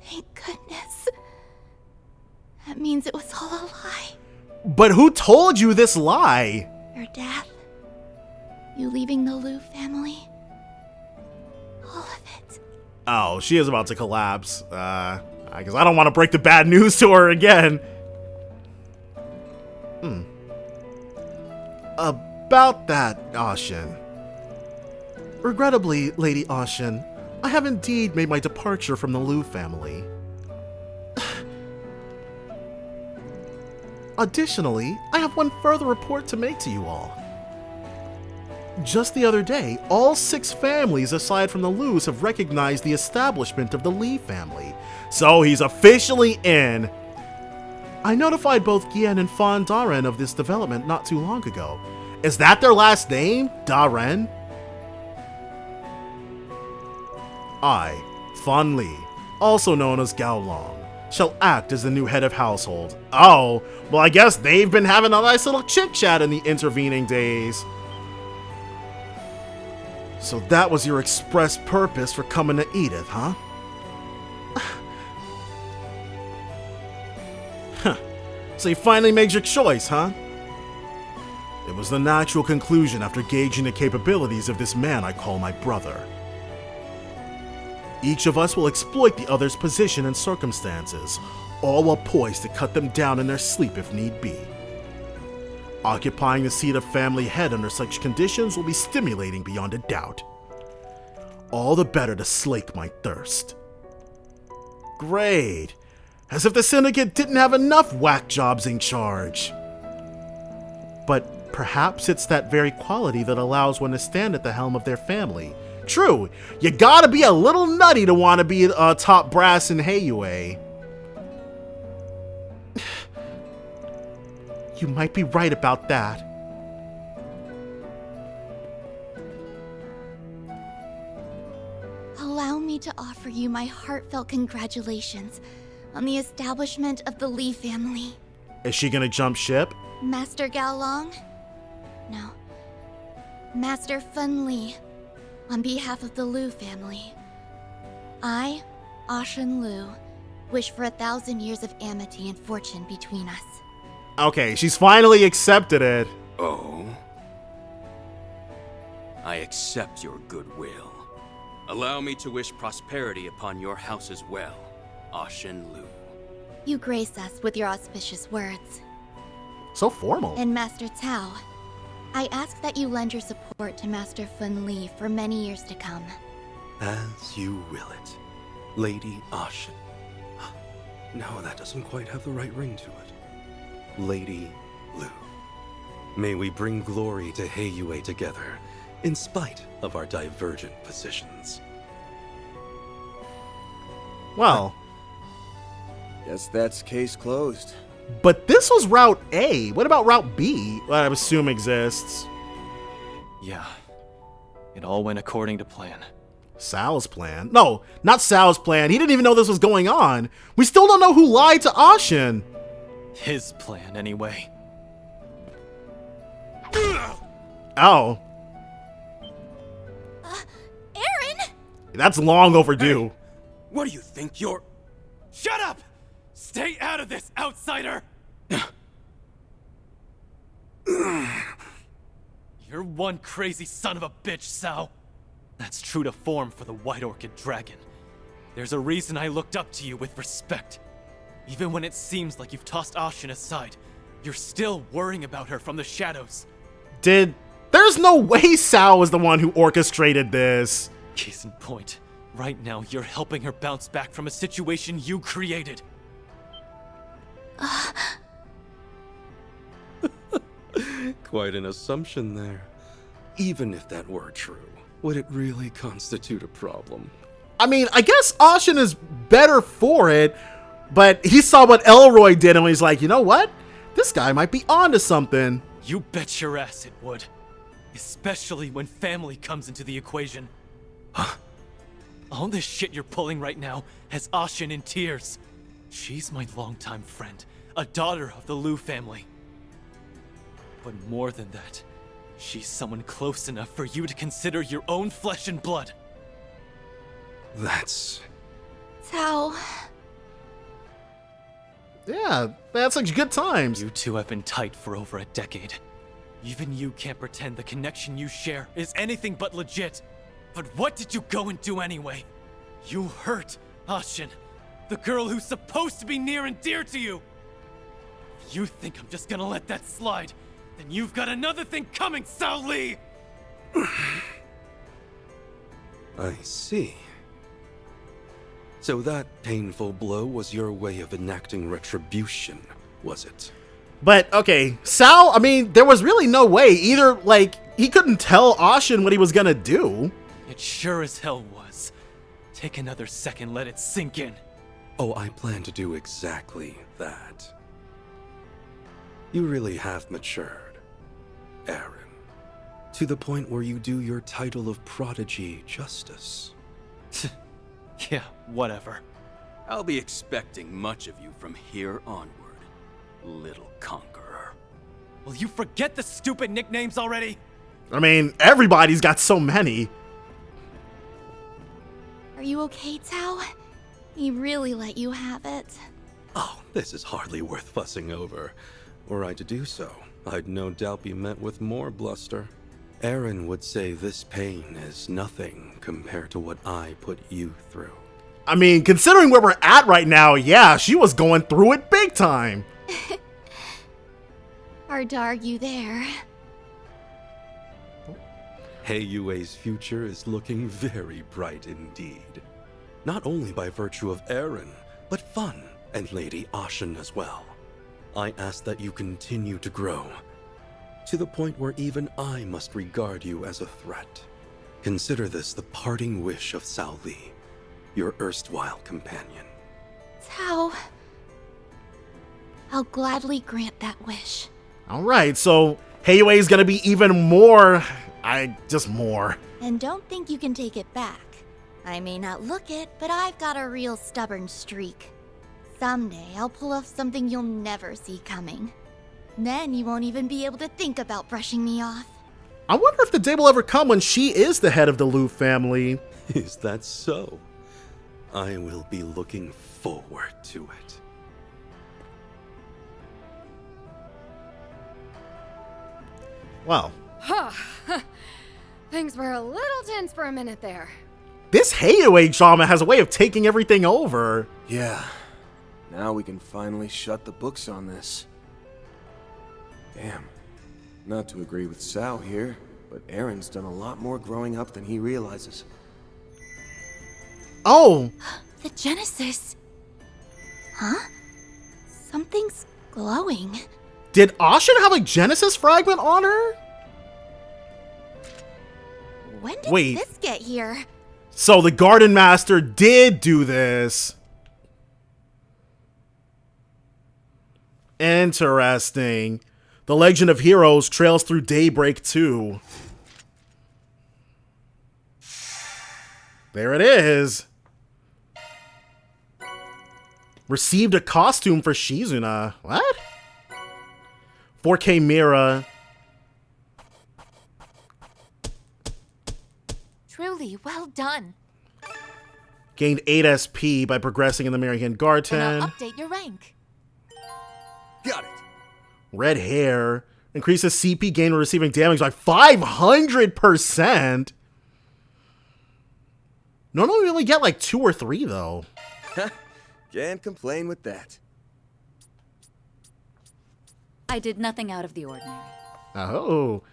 Thank goodness. That means it was all a lie. But who told you this lie? Your death. You leaving the Liu family. All of it. Oh, she is about to collapse. Because I don't want to break the bad news to her again. About that, Ashin. Regrettably, Lady Ashin, I have indeed made my departure from the Liu family. Additionally, I have one further report to make to you all. Just the other day, all 6 families aside from the Lius have recognized the establishment of the Li family. So he's officially in. I notified both Gian and Fan Daren of this development not too long ago. Is that their last name? Daren? I, Fan Li, also known as Gao Long, shall act as the new head of household. Oh, well I guess they've been having a nice little chit-chat in the intervening days. So that was your express purpose for coming to Edith, huh? So you finally made your choice, huh? It was the natural conclusion after gauging the capabilities of this man I call my brother. Each of us will exploit the other's position and circumstances, all while poised to cut them down in their sleep if need be. Occupying the seat of family head under such conditions will be stimulating beyond a doubt. All the better to slake my thirst. Great. As if the Syndicate didn't have enough whack jobs in charge. But perhaps it's that very quality that allows one to stand at the helm of their family. True, you gotta be a little nutty to want to be top brass in Heiyue. You might be right about that. Allow me to offer you my heartfelt congratulations on the establishment of the Li family. Is she gonna jump ship? Master Gao Long? No. Master Fan Li, on behalf of the Liu family. I, Ashin Liu, wish for 1,000 years of amity and fortune between us. Okay, she's finally accepted it. Oh? I accept your goodwill. Allow me to wish prosperity upon your house as well, Ashin Liu. You grace us with your auspicious words. So formal. And Master Cao, I ask that you lend your support to Master Fan Li for many years to come. As you will it, Lady Ashin. No, that doesn't quite have the right ring to it. Lady Liu. May we bring glory to Heiyue together, in spite of our divergent positions. Well. Guess that's case closed. But this was Route A. What about Route B? What I assume exists. Yeah. It all went according to plan. Sal's plan? No, not Sal's plan. He didn't even know this was going on. We still don't know who lied to Ashin. His plan, anyway. Oh. Aaron! That's long overdue. Hey, what do you think you're... Shut up! Stay out of this, outsider! You're one crazy son of a bitch, Sao. That's true to form for the White Orchid Dragon. There's a reason I looked up to you with respect. Even when it seems like you've tossed Ashin aside, You're still worrying about her from the shadows. There's no way Sal was the one who orchestrated this. Case in point, right now you're helping her bounce back from a situation you created. Quite an assumption there. Even if that were true, would it really constitute a problem? I mean, I guess Ashen is better for it, but he saw what Elroy did and he's like, you know what? This guy might be onto something. You bet your ass it would. Especially when family comes into the equation. All this shit you're pulling right now has Ashen in tears. She's my longtime friend, a daughter of the Liu family. But more than that, she's someone close enough for you to consider your own flesh and blood. That's... Tao. Yeah, that's like good times. You two have been tight for over a decade. Even you can't pretend the connection you share is anything but legit. But what did you go and do anyway? You hurt Ashen, the girl who's supposed to be near and dear to you. If you think I'm just gonna let that slide, then you've got another thing coming, Sao Li! I see. So that painful blow was your way of enacting retribution, was it? But, okay, Sal, I mean, there was really no way. Either, like, he couldn't tell Ashen what he was gonna do. It sure as hell was. Take another second, let it sink in. Oh, I plan to do exactly that. You really have matured, Aaron. To the point where you do your title of prodigy justice. Yeah, whatever. I'll be expecting much of you from here onward, little conqueror. Will you forget the stupid nicknames already? I mean, everybody's got so many. Are you okay, Tao? He really let you have it. Oh, this is hardly worth fussing over. Were I to do so, I'd no doubt be met with more bluster. Aaron would say this pain is nothing compared to what I put you through. I mean, considering where we're at right now, yeah, she was going through it big time. Hard to argue there. Heiyue's future is looking very bright indeed. Not only by virtue of Aaron, but Fun and Lady Ashen as well. I ask that you continue to grow, to the point where even I must regard you as a threat. Consider this the parting wish of Sao Li, your erstwhile companion. Tao. I'll gladly grant that wish. Alright, so Heiyue is gonna be even more... just more. And don't think you can take it back. I may not look it, but I've got a real stubborn streak. Someday I'll pull off something you'll never see coming. Then you won't even be able to think about brushing me off. I wonder if the day will ever come when she is the head of the Liu family. Is that so? I will be looking forward to it. Wow. Things were a little tense for a minute there. This Heiyue drama has a way of taking everything over. Yeah. Now we can finally shut the books on this. Damn. Not to agree with Sao here, but Aaron's done a lot more growing up than he realizes. Oh! The Genesis. Huh? Something's glowing. Did Ashen have a Genesis fragment on her? When did this get here? So the Garden Master did do this. Interesting. The Legend of Heroes trails through Daybreak 2. There it is. Received a costume for Shizuna. What? 4K Mira. Truly, well done. Gained 8 SP by progressing in the Marian Garden. And I'll update your rank. Got it. Red hair. Increases CP gain when receiving damage by 500%. Normally we only get like 2 or 3 though. Can't complain with that. I did nothing out of the ordinary. Oh.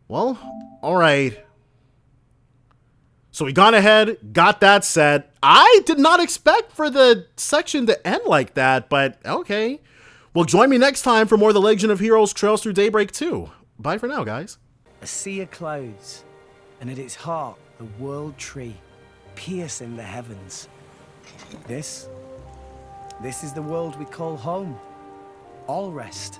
Well, alright. So we gone ahead, got that set. I did not expect for the section to end like that, but okay. Well, join me next time for more of the Legend of Heroes Trails Through Daybreak 2. Bye for now, guys. A sea of clouds, and at its heart, the world tree, piercing the heavens. This is the world we call home. All rest